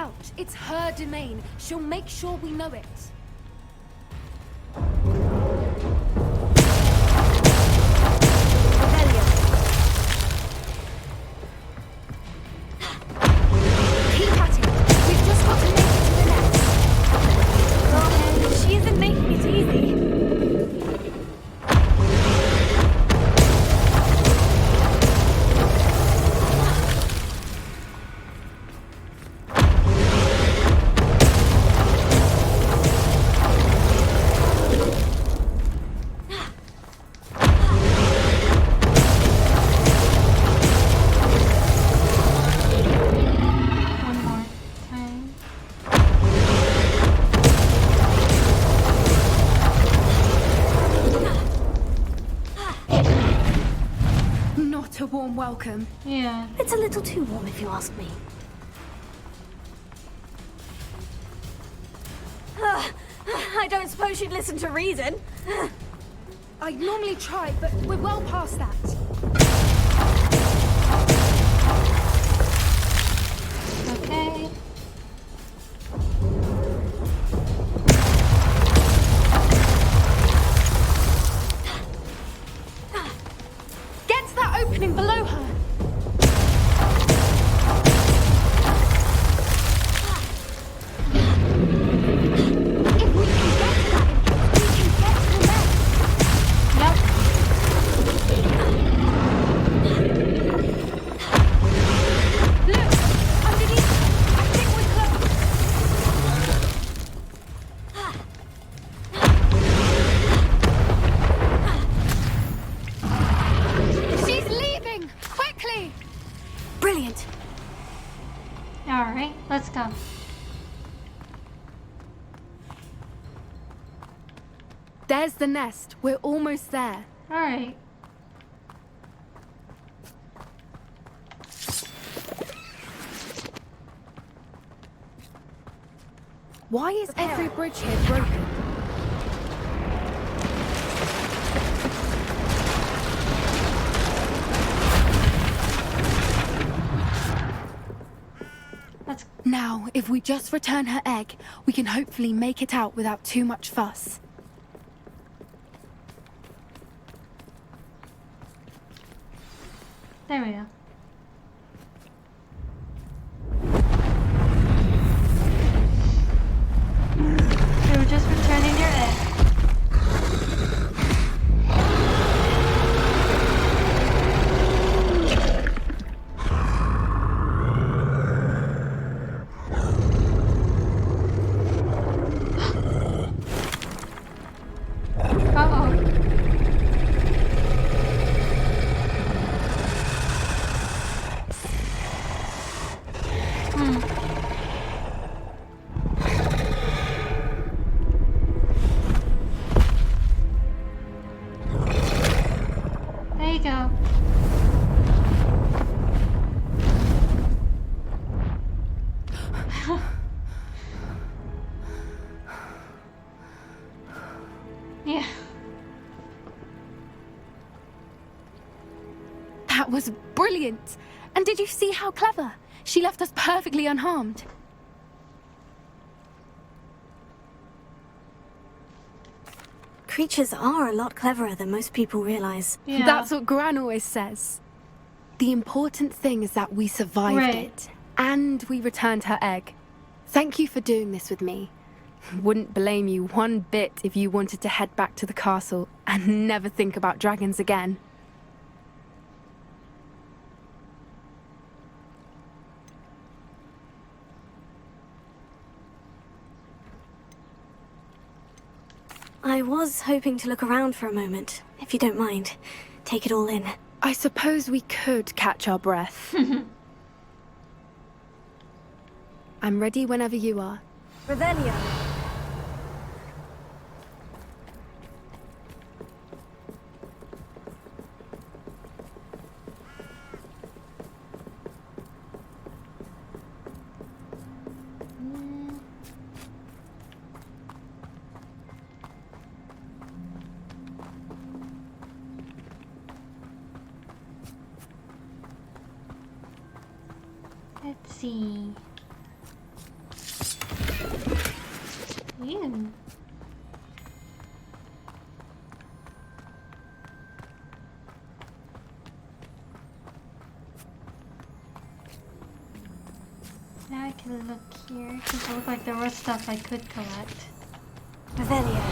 out. It's her domain. She'll make sure we know it. Keep at it. We've just got to make it to the nest. Well, she isn't making it easy. Not a warm welcome. Yeah. It's a little too warm if you ask me. I don't suppose you'd listen to reason. I'd normally try, but we're well past that. Okay. Get to that opening below her. If we can get to that entrance, we can get to the nest. Look, underneath her. I think we're close. She's leaving! Quickly! Brilliant. Alright, let's go. There's the nest. We're almost there. Alright. Why is every bridge here broken? Now, if we just return her egg, we can hopefully make it out without too much fuss. There we go. They were just returning their egg. There you go. Yeah. That was brilliant! And did you see how clever? She left us perfectly unharmed. Creatures are a lot cleverer than most people realize. Yeah. That's what Gran always says. The important thing is that we survived it. And we returned her egg. Thank you for doing this with me. Wouldn't blame you one bit if you wanted to head back to the castle and never think about dragons again. I was hoping to look around for a moment, if you don't mind. Take it all in. I suppose we could catch our breath. I'm ready whenever you are. Revelio. Let's see. It looked like there was stuff I could collect. Revelio.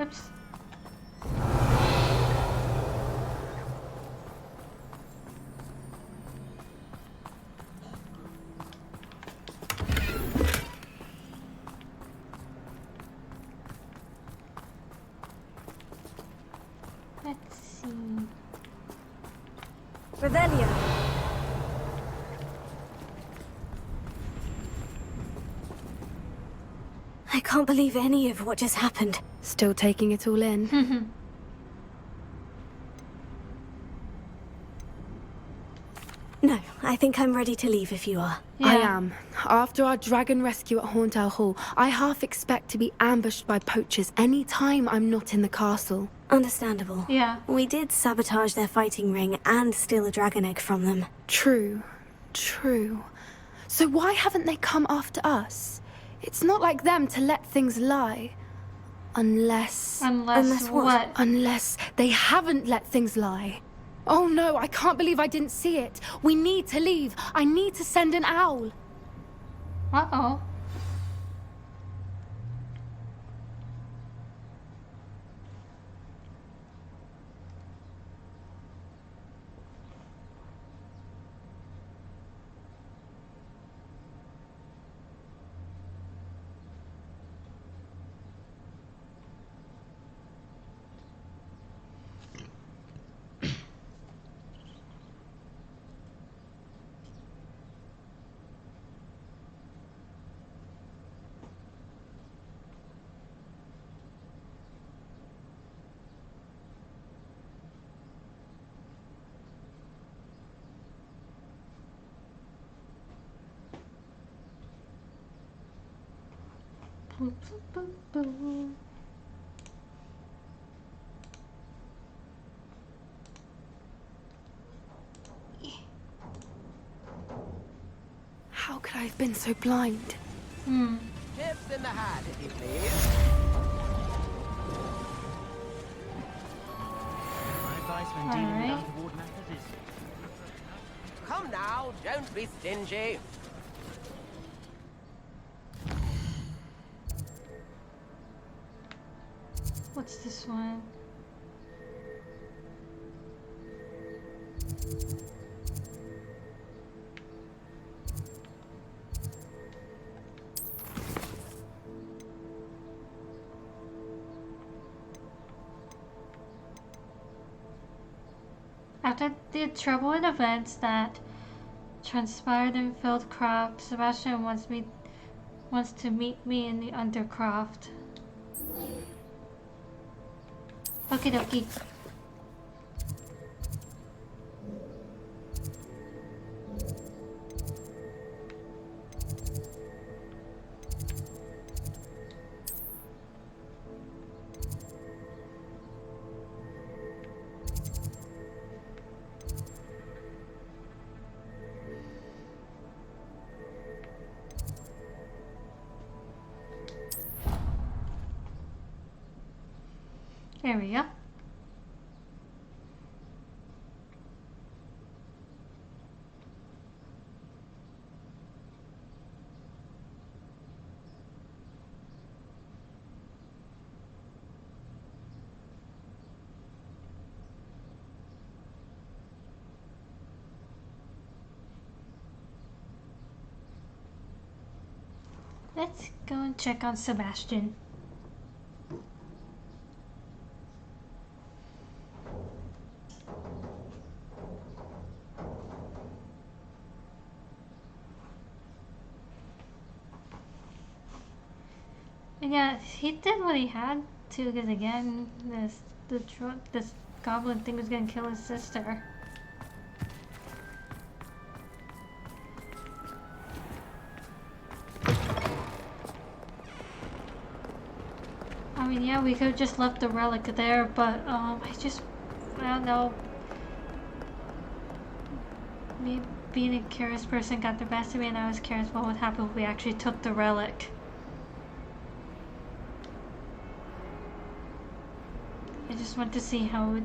Oops. Let's see. Revelio. I can't believe any of what just happened. Still taking it all in. No, I think I'm ready to leave if you are. I am. After our dragon rescue at Hauntow Hall, I half expect to be ambushed by poachers any time I'm not in the castle. Understandable. Yeah. We did sabotage their fighting ring and steal a dragon egg from them. True. True. So why haven't they come after us? It's not like them to let things lie. Unless what? Unless they haven't let things lie. Oh no, I can't believe I didn't see it. We need to leave. I need to send an owl. Uh-oh. How could I have been so blind? Tips in the hat, if you please. My advice when dealing with untoward matters is... Come now, don't be stingy. What's this one? After the troubling events that transpired in Fieldcroft, Sebastian wants to meet me in the Undercroft. Okie dokie. There we go. Let's go and check on Sebastian. And yeah, he did what he had to, because again, this goblin thing was gonna kill his sister. I mean, yeah, we could have just left the relic there, but I don't know. Me being a curious person got the best of me, and I was curious what would happen if we actually took the relic. I just want to see how it...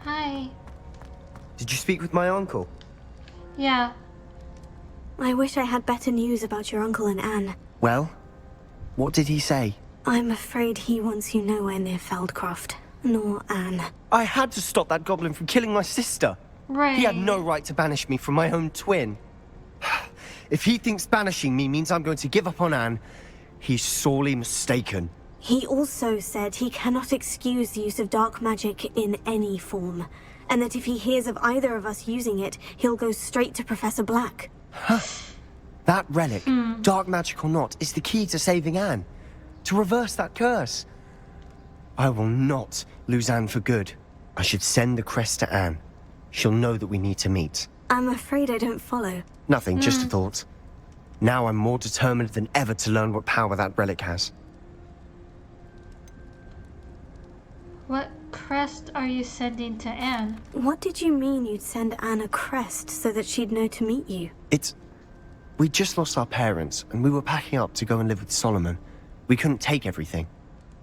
Hi. Did you speak with my uncle? Yeah. I wish I had better news about your uncle and Anne. Well, what did he say? I'm afraid he wants you nowhere near Feldcroft, nor Anne. I had to stop that goblin from killing my sister. Right. He had no right to banish me from my own twin. If he thinks banishing me means I'm going to give up on Anne, he's sorely mistaken. He also said he cannot excuse the use of dark magic in any form, and that if he hears of either of us using it, he'll go straight to Professor Black. Huh. That relic, dark magic or not, is the key to saving Anne. To reverse that curse. I will not lose Anne for good. I should send the crest to Anne. She'll know that we need to meet. I'm afraid I don't follow. Nothing, just a thought. Now I'm more determined than ever to learn what power that relic has. What crest are you sending to Anne? What did you mean you'd send Anne a crest so that she'd know to meet you? We just lost our parents, and we were packing up to go and live with Solomon. We couldn't take everything.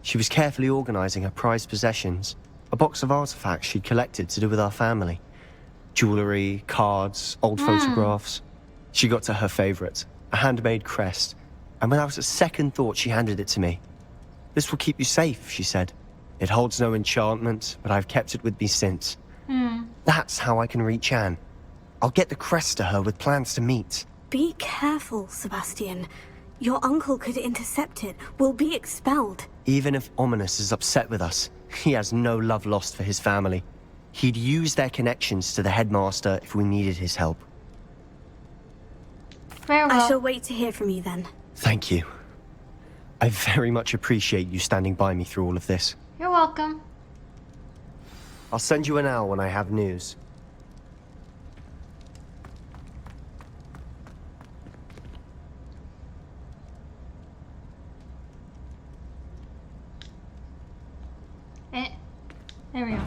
She was carefully organizing her prized possessions, a box of artifacts she'd collected to do with our family. Jewelry, cards, old photographs. She got to her favorite, a handmade crest, and without a second thought she handed it to me. This will keep you safe, she said. It holds no enchantment, but I've kept it with me since. That's how I can reach Anne. I'll get the crest to her with plans to meet. Be careful, Sebastian. Your uncle could intercept it. We'll be expelled. Even if Ominous is upset with us, he has no love lost for his family. He'd use their connections to the headmaster if we needed his help. Farewell. I shall wait to hear from you then. Thank you. I very much appreciate you standing by me through all of this. You're welcome. I'll send you an owl when I have news. There we go.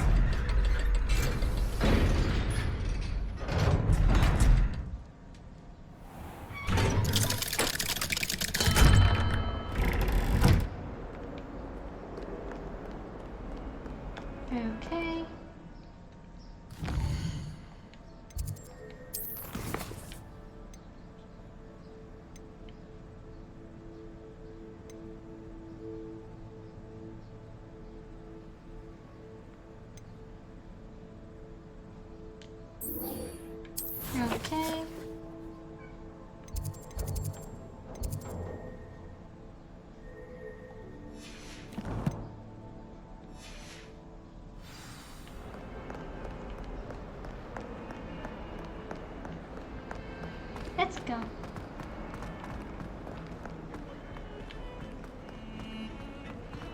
Okay. Okay. Let's go.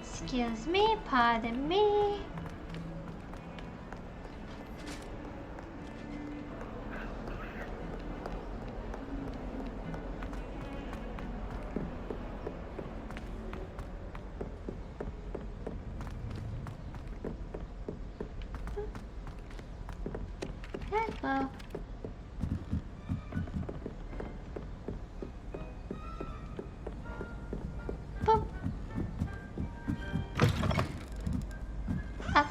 Excuse me, pardon me. Hello. Boop. Up.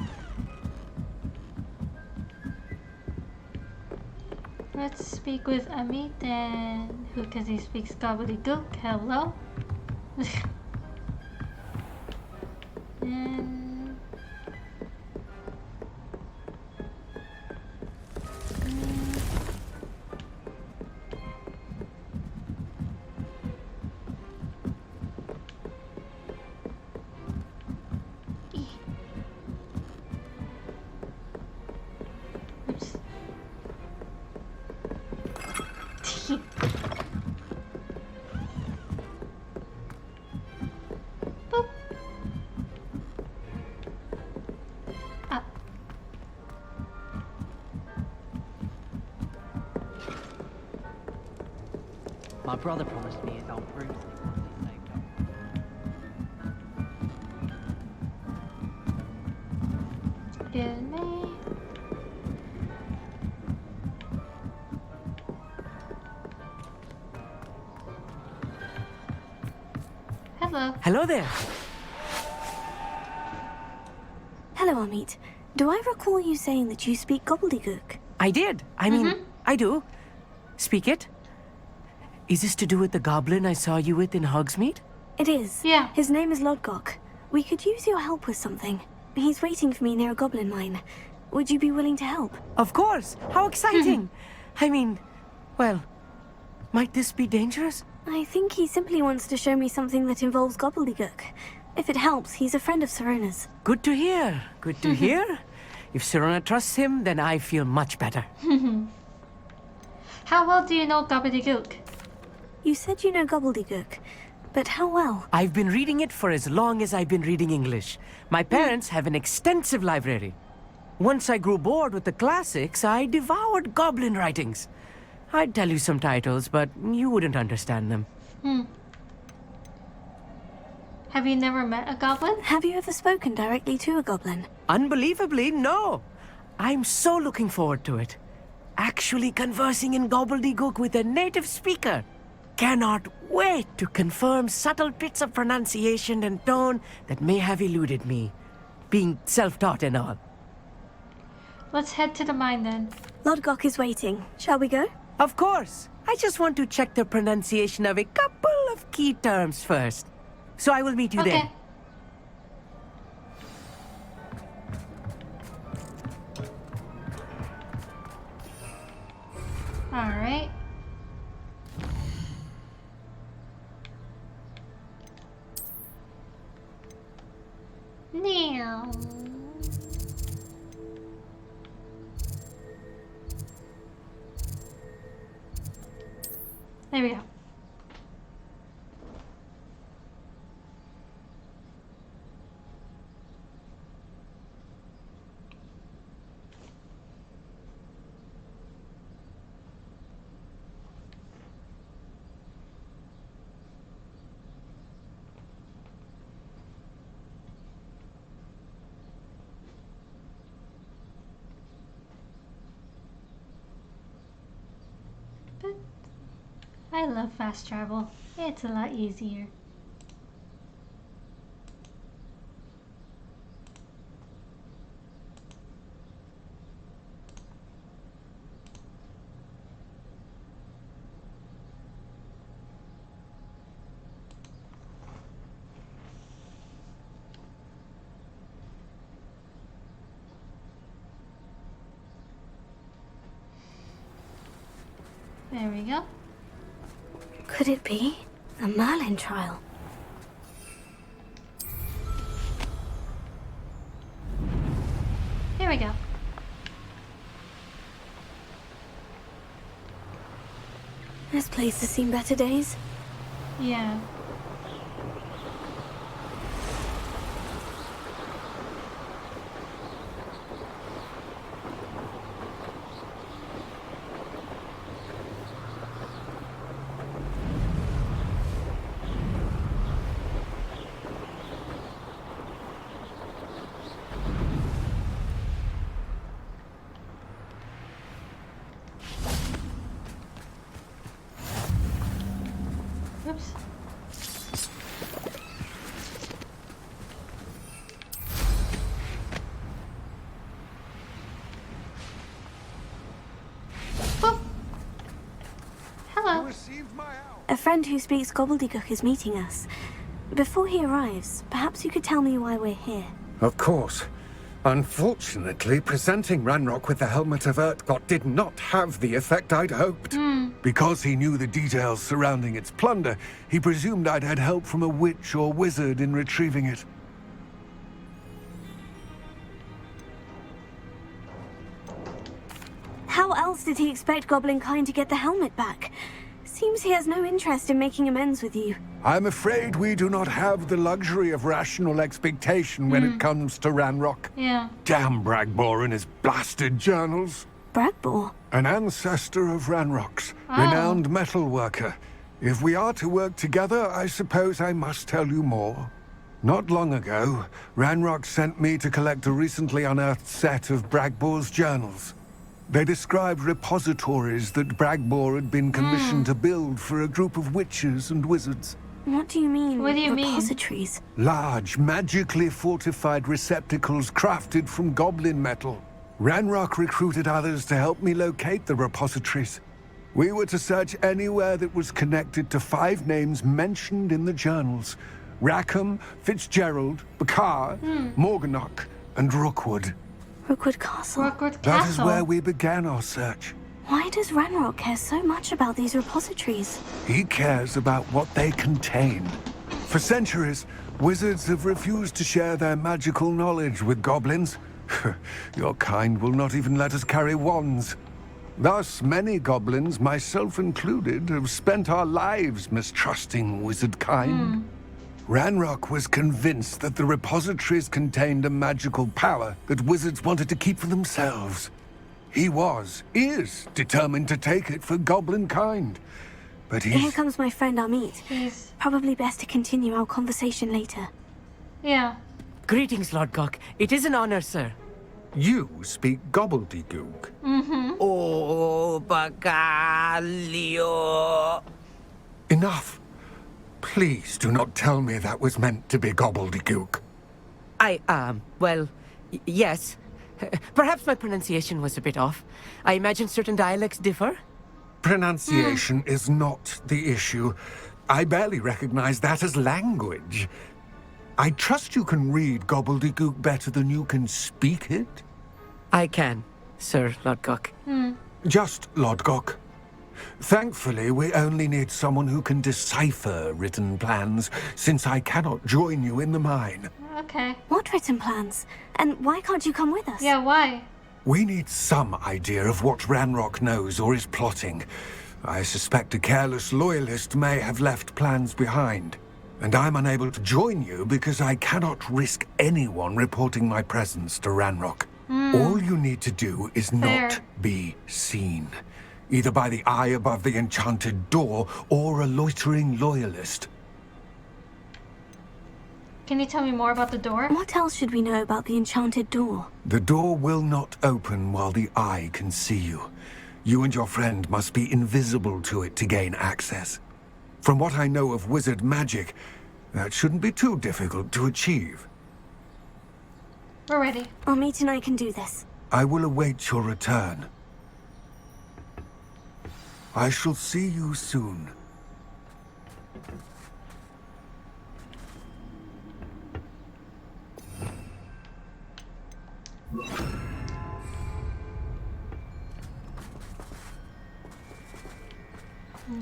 Let's speak with Amit then. Who, because he speaks gobbledygook. Hello. And boop. Up. My brother promised me his old broomstick once he saved up. Excuse me. Hello. Hello there. Hello, Amit. Do I recall you saying that you speak gobbledygook? I did. I mean, I do. Speak it. Is this to do with the goblin I saw you with in Hogsmeade? It is. Yeah. His name is Lodgok. We could use your help with something. He's waiting for me near a goblin mine. Would you be willing to help? Of course. How exciting. I mean, well, might this be dangerous? I think he simply wants to show me something that involves gobbledygook. If it helps, he's a friend of Serona's. Good to hear. Good to hear. If Serona trusts him, then I feel much better. How well do you know gobbledygook? You said you know gobbledygook, but how well? I've been reading it for as long as I've been reading English. My parents have an extensive library. Once I grew bored with the classics, I devoured goblin writings. I'd tell you some titles, but you wouldn't understand them. Have you never met a goblin? Have you ever spoken directly to a goblin? Unbelievably, no. I'm so looking forward to it. Actually conversing in gobbledygook with a native speaker. Cannot wait to confirm subtle bits of pronunciation and tone that may have eluded me, being self-taught and all. Let's head to the mine then. Lodgok is waiting. Shall we go? Of course. I just want to check the pronunciation of a couple of key terms first. So I will meet you there. Alright. Now. There we go. But I love fast travel. It's a lot easier. There we go. Could it be a Merlin trial? Here we go. This place has seen better days. Yeah. Oops. Boop. Hello. A friend who speaks gobbledygook is meeting us. Before he arrives, perhaps you could tell me why we're here. Of course. Unfortunately, presenting Ranrock with the Helmet of Urtkot did not have the effect I'd hoped. Because he knew the details surrounding its plunder, he presumed I'd had help from a witch or wizard in retrieving it. How else did he expect Goblinkind to get the helmet back? Seems he has no interest in making amends with you. I'm afraid we do not have the luxury of rational expectation when it comes to Ranrock. Yeah. Damn Bragbor and his blasted journals. Bragbor? An ancestor of Ranrock's, Oh. renowned metal worker. If we are to work together, I suppose I must tell you more. Not long ago, Ranrock sent me to collect a recently unearthed set of Bragbor's journals. They described repositories that Bragbor had been commissioned to build for a group of witches and wizards. What do you mean, What do you mean? repositories? Large, magically fortified receptacles crafted from goblin metal. Ranrock recruited others to help me locate the repositories. We were to search anywhere that was connected to 5 names mentioned in the journals. Rackham, Fitzgerald, Bakar, Morganach, and Rookwood. Rookwood Castle. Rookwood That is Castle. where we began our search. Why does Ranrock care so much about these repositories? He cares about what they contain. For centuries, wizards have refused to share their magical knowledge with goblins. Your kind will not even let us carry wands. Thus, many goblins, myself included, have spent our lives mistrusting wizard kind. Ranrock was convinced that the repositories contained a magical power that wizards wanted to keep for themselves. He is determined to take it for goblin kind. But Here comes my friend Amit. He's... Probably best to continue our conversation later. Yeah. Greetings, Lord Gok. It is an honor, sir. You speak gobbledygook. Oh, Bagalio. Enough. Please do not tell me that was meant to be gobbledygook. Well, yes. Perhaps my pronunciation was a bit off. I imagine certain dialects differ. Pronunciation is not the issue. I barely recognize that as language. I trust you can read gobbledygook better than you can speak it? I can, Sir Lord Gok. Just Lord Gok. Thankfully, we only need someone who can decipher written plans, since I cannot join you in the mine. Okay. What written plans? And why can't you come with us? Yeah, why? We need some idea of what Ranrock knows or is plotting. I suspect a careless loyalist may have left plans behind. And I'm unable to join you because I cannot risk anyone reporting my presence to Ranrock. All you need to do is not be seen. Either by the eye above the enchanted door, or a loitering loyalist. Can you tell me more about the door? What else should we know about the enchanted door? The door will not open while the eye can see you. You and your friend must be invisible to it to gain access. From what I know of wizard magic, that shouldn't be too difficult to achieve. We're ready. Amit and I can do this. I will await your return. I shall see you soon.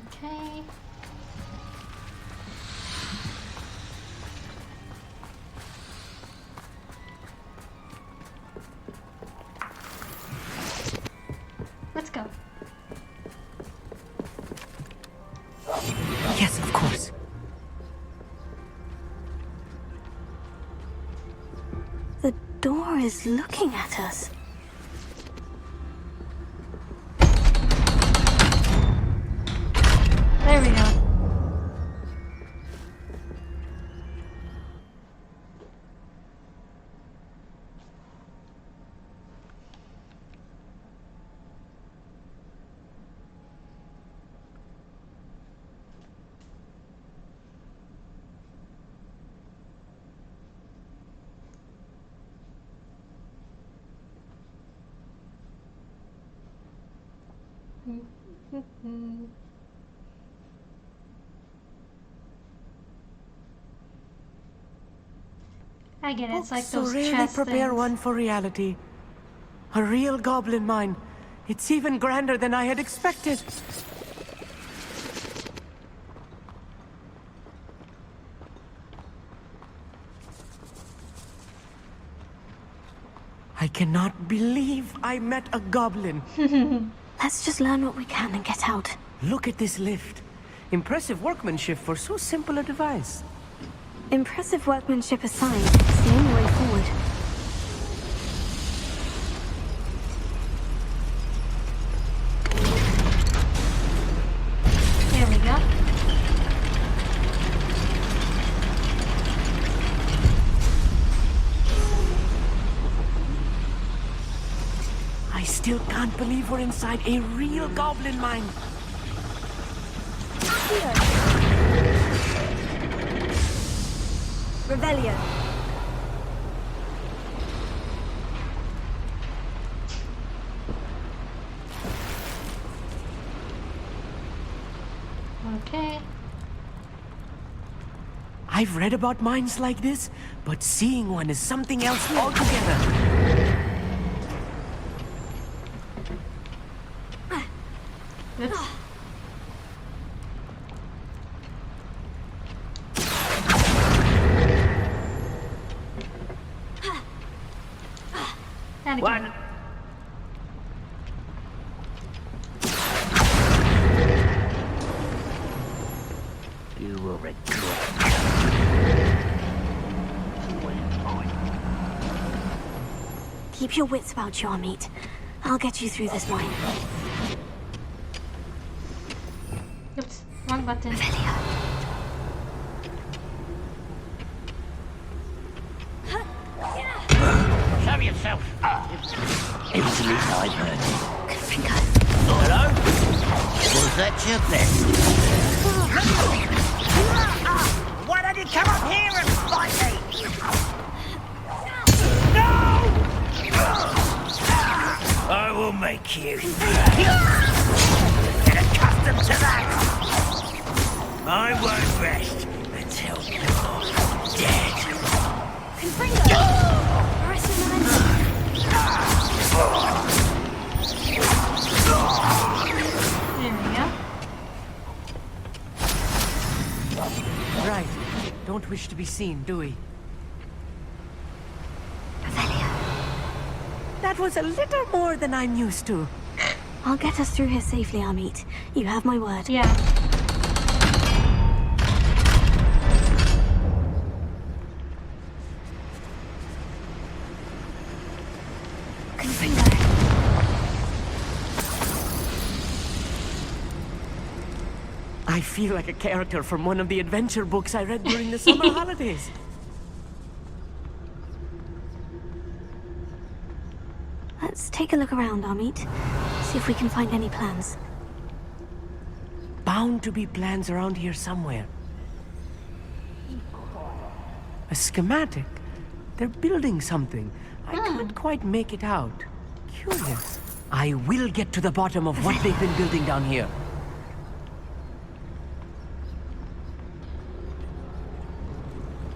Okay. Let's go. Yes, of course. The door is looking at us. There we go. I get it. It's like So those really chest prepare things. one for reality. A real goblin mine. It's even grander than I had expected. I cannot believe I met a goblin. Let's just learn what we can and get out. Look at this lift. Impressive workmanship for so simple a device. Impressive workmanship aside, it's the only way forward. There we go. still can't believe we're inside a real goblin mine. Revelio. Okay. I've read about mines like this, but seeing one is something else altogether. Oops. And again. One. You will regret. Keep your wits about you, Amit. I'll get you through this mine. Oops, wrong button. Show yourself. It was the least I've heard. Hello? Was that your best? Why don't you come up here and fight me? No! I will make you. Get accustomed to that. I won't rest until you're dead. There we go. Right. Don't wish to be seen, do we? That was a little more than I'm used to. I'll get us through here safely, Amit. You have my word. Yeah. I feel like a character from one of the adventure books I read during the summer holidays. Let's take a look around, Amit. See if we can find any plans. Bound to be plans around here somewhere. A schematic? They're building something. I can't quite make it out. Curious. I will get to the bottom of what they've been building down here.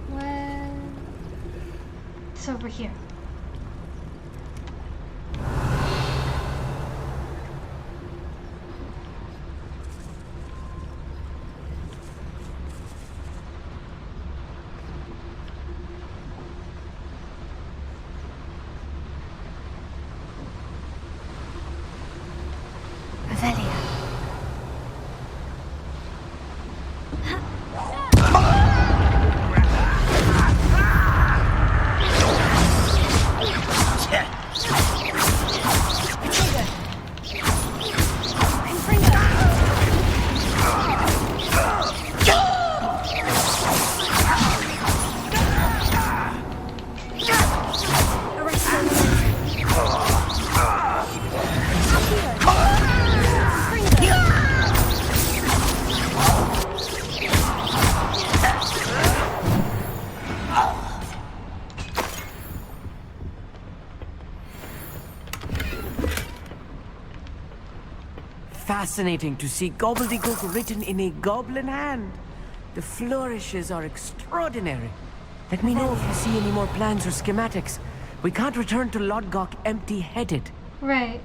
Well, it's over here. Fascinating to see gobbledygook written in a goblin hand. The flourishes are extraordinary. Let me know if you see any more plans or schematics. We can't return to Lodgok empty-headed. Right.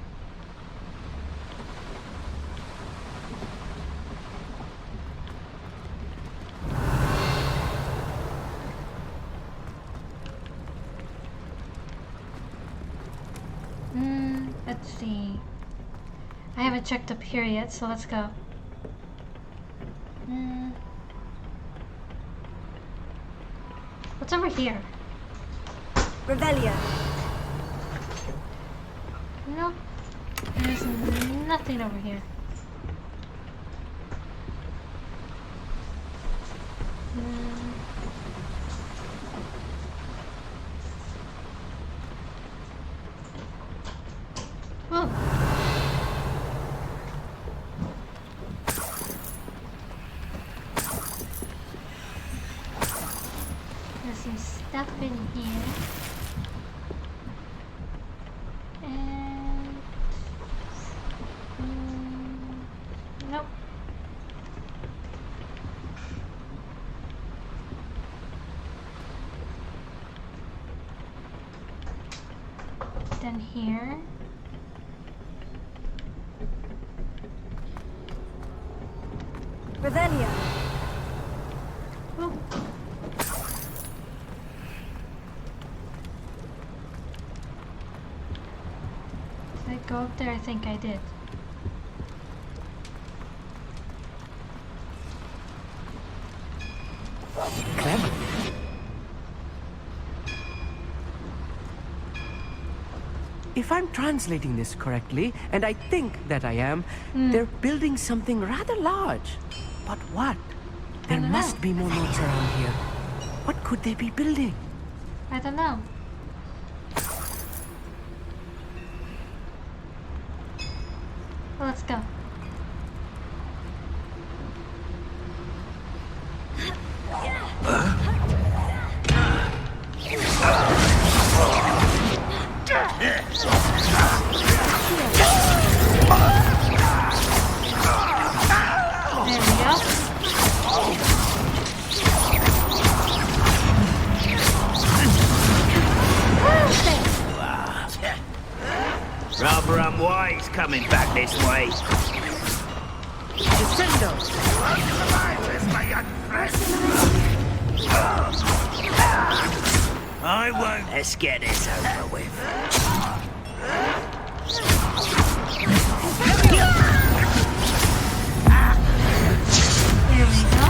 Let's see. I haven't checked up here yet, so let's go. What's over here? Revelio. No, there's nothing over here. Oh. stuff in here. And... nope. Then here. Revelio. Oh. Did I go up there? I think I did. Clever. If I'm translating this correctly, and I think that I am, they're building something rather large. But what? There must be more notes around here. What could they be building? I don't know. Well, let's go. There we go. Rather unwise coming back this way. Descendo! I won't. Let's get this over with. There we go.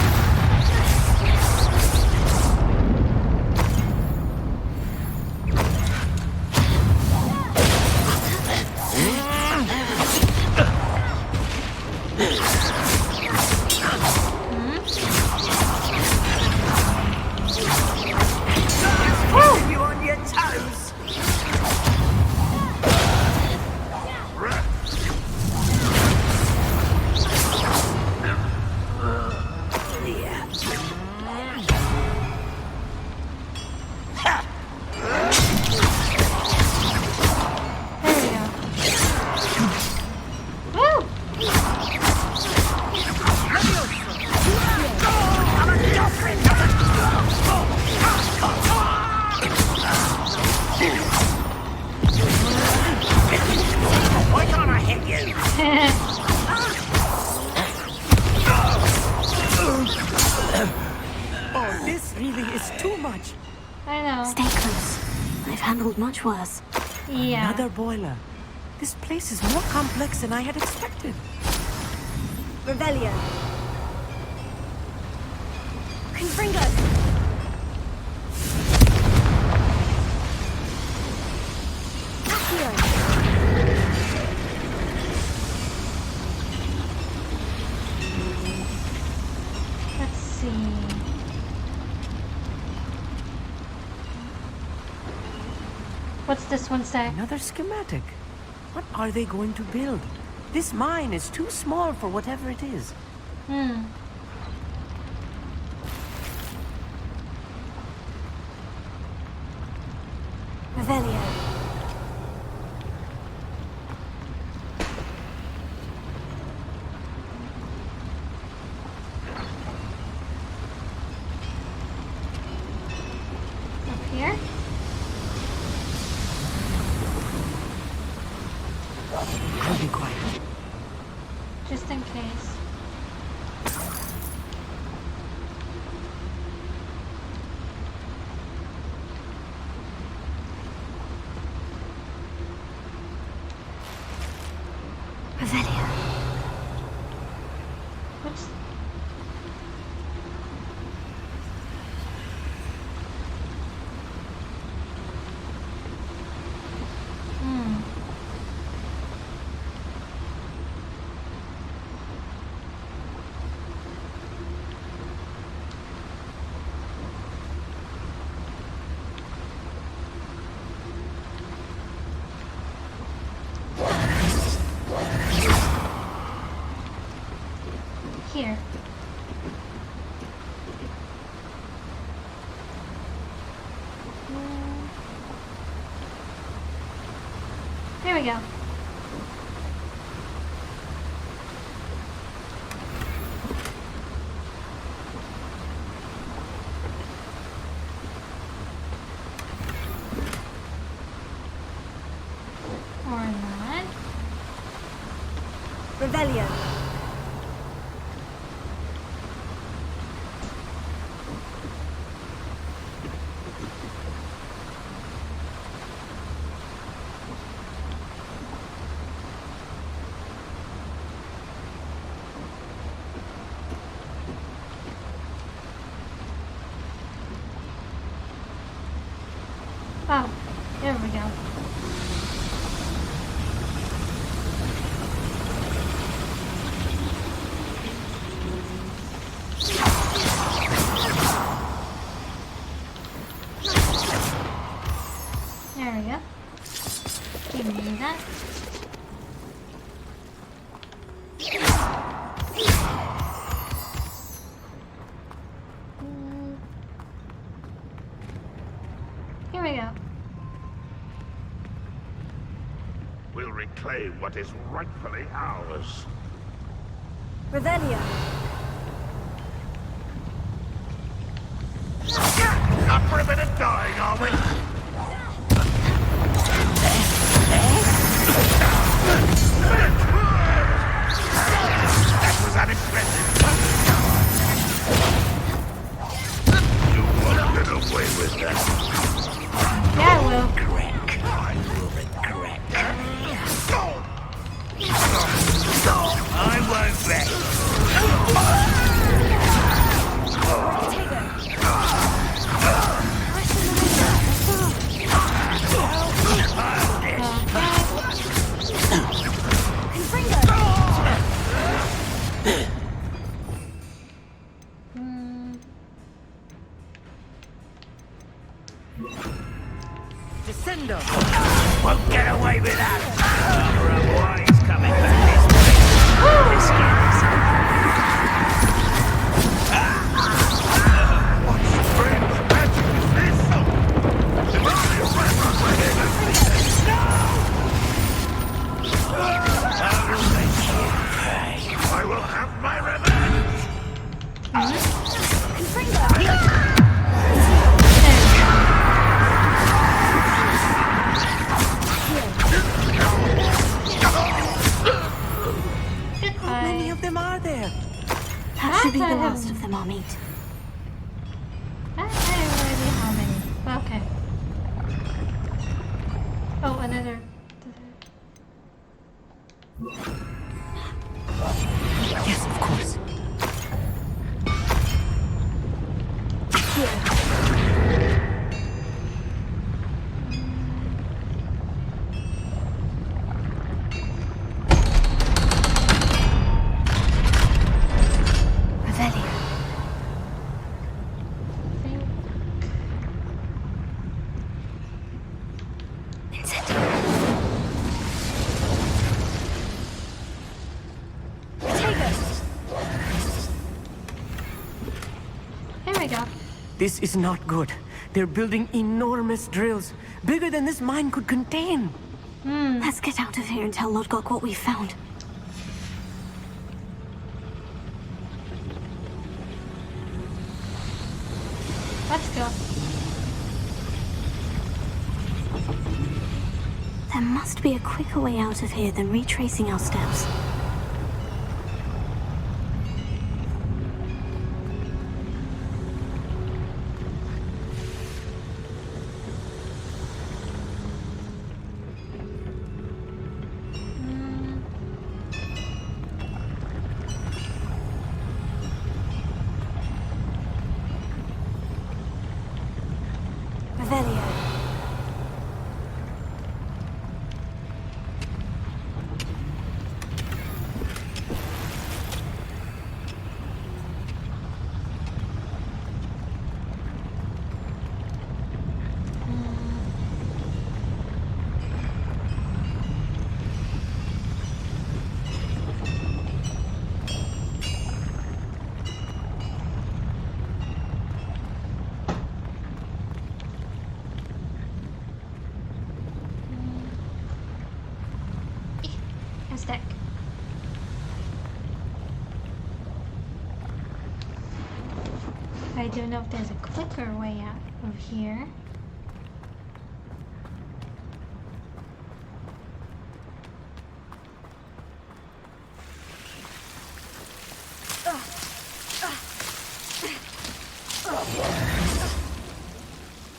You on your toes? Why can't I hit you? Oh, this really is too much. I know. Stay close. I've handled much worse. Yeah. Another boiler. This place is more complex than I had expected. Revelio. Confringo. Let's see. What's this one say? Another schematic. What are they going to build? This mine is too small for whatever it is. Revelio. Up here? I'll be quiet. Just in case. Revelio. What's... Here. Here we go. Or not. Revelio. Oh, there we go. There we go. Give me that. Here we go. We'll reclaim what is rightfully ours. Revelio. Not for a bit of dying, are we? That was unimpressive. You won't get away with that. Yeah, I will. I will regret. I won't bet. Descendo! Won't get away with that. Otherwise, coming back this way. This what strange magic is this? If only a Ranrock were here to see this. No! I will make you pay. I will have my revenge. How many of them are there? That should be the last of them I'll meet. I have no idea how many. Okay. Oh, another. Yes, of course. This is not good. They're building enormous drills, bigger than this mine could contain. Let's get out of here and tell Lodgok what we found. Let's go. There must be a quicker way out of here than retracing our steps. I don't know if there's a quicker way out of here.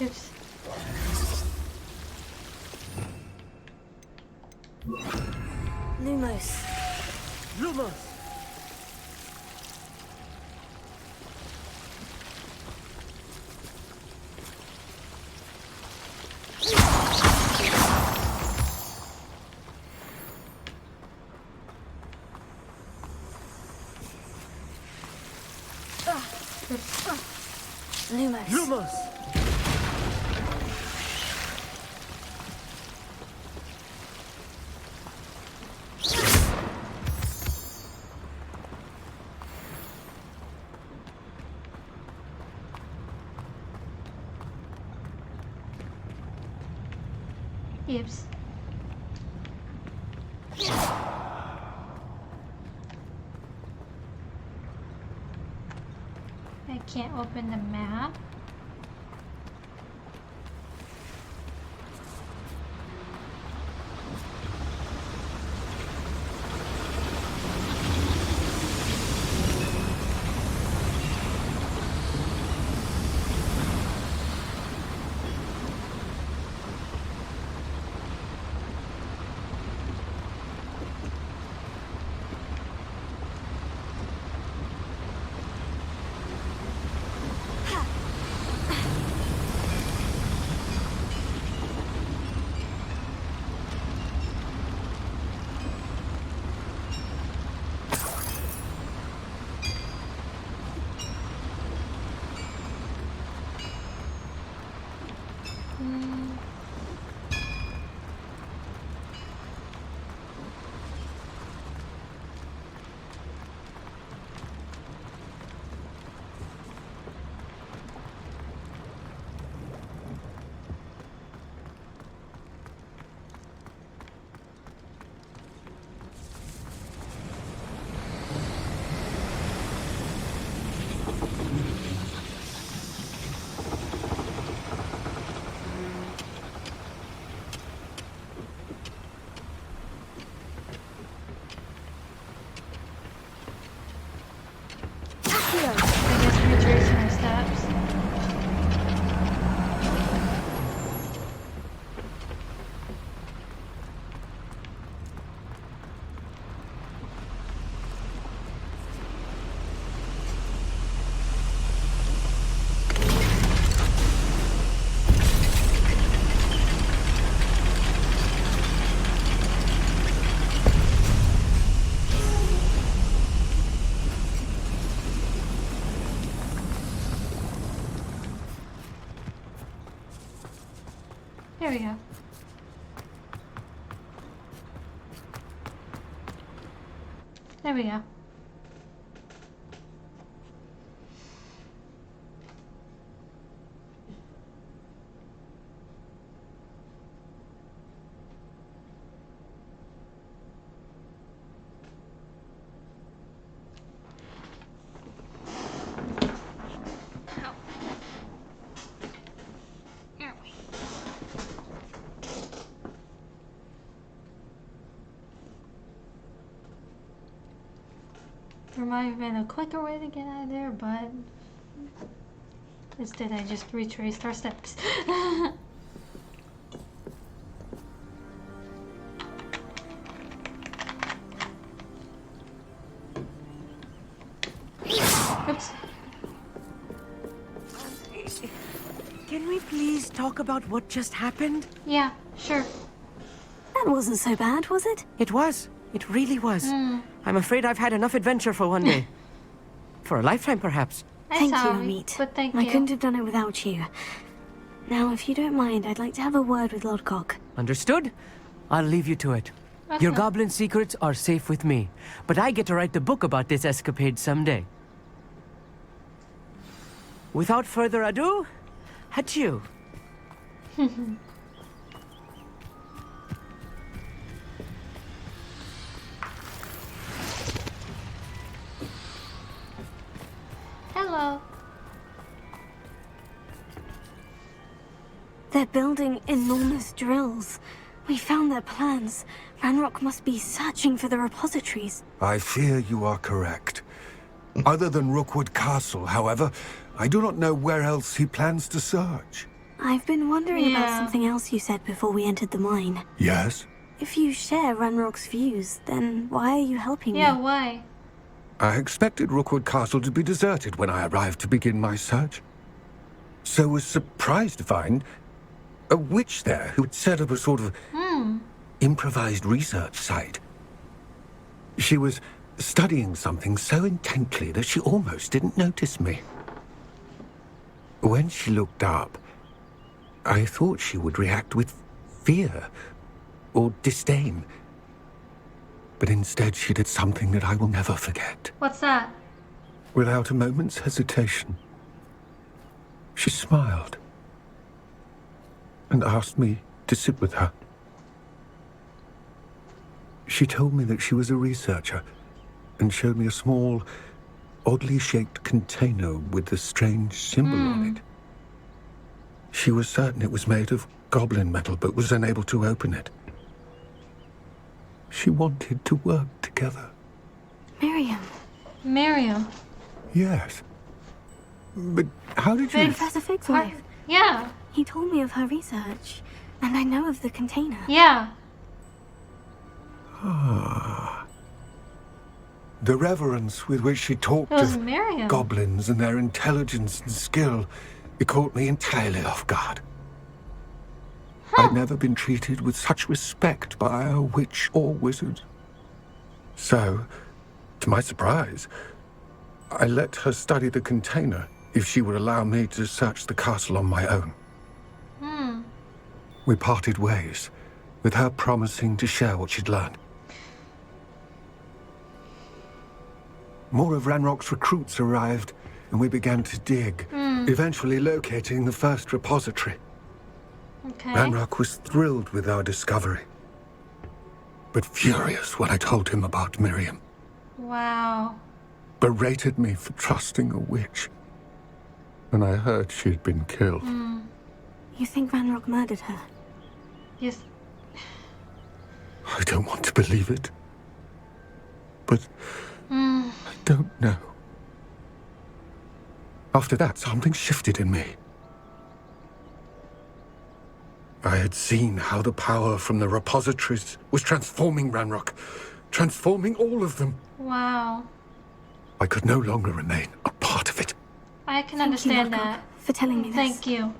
Oops. Lumos. Lumos! Lumos. Lumos! Oops. I can't open the map. I guess retracing our steps. There we go. There we go. There might have been a quicker way to get out of there, but instead I just retraced our steps. Oops. Can we please talk about what just happened? Yeah, sure. That wasn't so bad, was it? It was. It really was. I'm afraid I've had enough adventure for one day. For a lifetime, perhaps. Thank you, Amit. But thank I you. couldn't have done it without you. Now, if you don't mind, I'd like to have a word with Lodcock. Understood? I'll leave you to it. Your goblin secrets are safe with me, but I get to write the book about this escapade someday. Without further ado, adieu. Hello. They're building enormous drills. We found their plans. Ranrock must be searching for the repositories. I fear you are correct. Other than Rookwood Castle, however, I do not know where else he plans to search. I've been wondering about something else you said before we entered the mine. Yes? If you share Ranrock's views, then why are you helping me? Yeah, why? I expected Rookwood Castle to be deserted when I arrived to begin my search. So was surprised to find a witch there who had set up a sort of improvised research site. She was studying something so intently that she almost didn't notice me. When she looked up, I thought she would react with fear or disdain. But instead she did something that I will never forget. What's that? Without a moment's hesitation, she smiled and asked me to sit with her. She told me that she was a researcher and showed me a small, oddly shaped container with a strange symbol on it. She was certain it was made of goblin metal, but was unable to open it. She wanted to work together. Miriam. Miriam. Yes. But how did you... Professor Fig's wife. Yeah. He told me of her research, and I know of the container. Yeah. Ah. The reverence with which she talked It was of Miriam. goblins and their intelligence and skill, it caught me entirely off guard. I'd never been treated with such respect by a witch or wizard. So, to my surprise, I let her study the container if she would allow me to search the castle on my own. We parted ways, with her promising to share what she'd learned. More of Ranrock's recruits arrived, and we began to dig, eventually locating the first repository. Okay. Ranrock was thrilled with our discovery, but furious when I told him about Miriam. Wow. Berated me for trusting a witch, and I heard she had been killed. You think Ranrock murdered her? Yes. I don't want to believe it, but I don't know. After that, something shifted in me. I had seen how the power from the repositories was transforming Ranrock, transforming all of them. Wow. I could no longer remain a part of it. I can understand that. For telling me this. Thank you.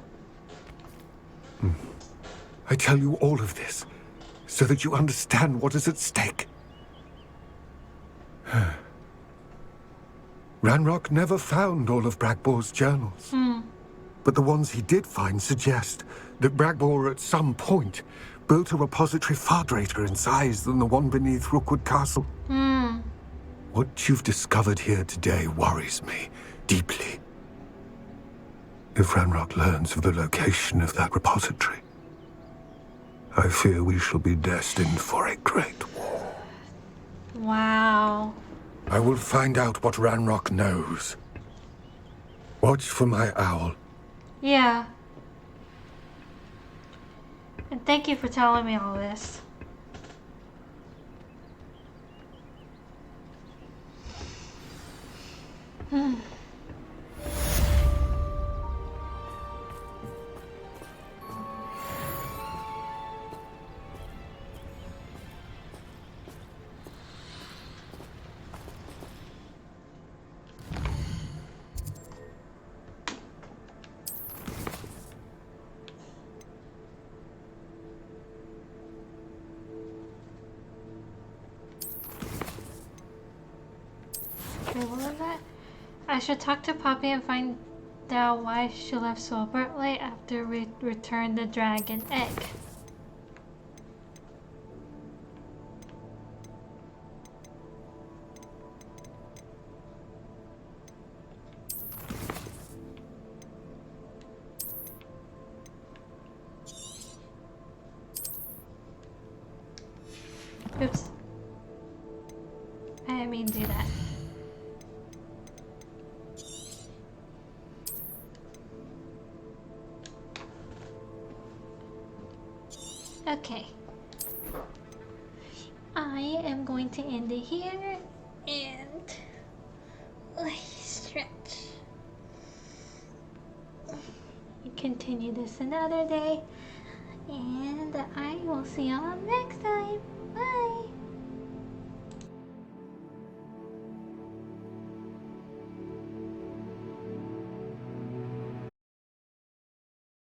I tell you all of this so that you understand what is at stake. Ranrock never found all of Bragbor's journals. But the ones he did find suggest that Bragbor at some point built a repository far greater in size than the one beneath Rookwood Castle. What you've discovered here today worries me deeply. If Ranrock learns of the location of that repository, I fear we shall be destined for a great war. Wow. I will find out what Ranrock knows. Watch for my owl. Yeah. And thank you for telling me all this. Wait, what was that? I should talk to Poppy and find out why she left so abruptly after we returned the dragon egg. Oops. I didn't mean to do that. Okay. I am going to end it here and stretch. Continue this another day, and I will see y'all next time. Bye.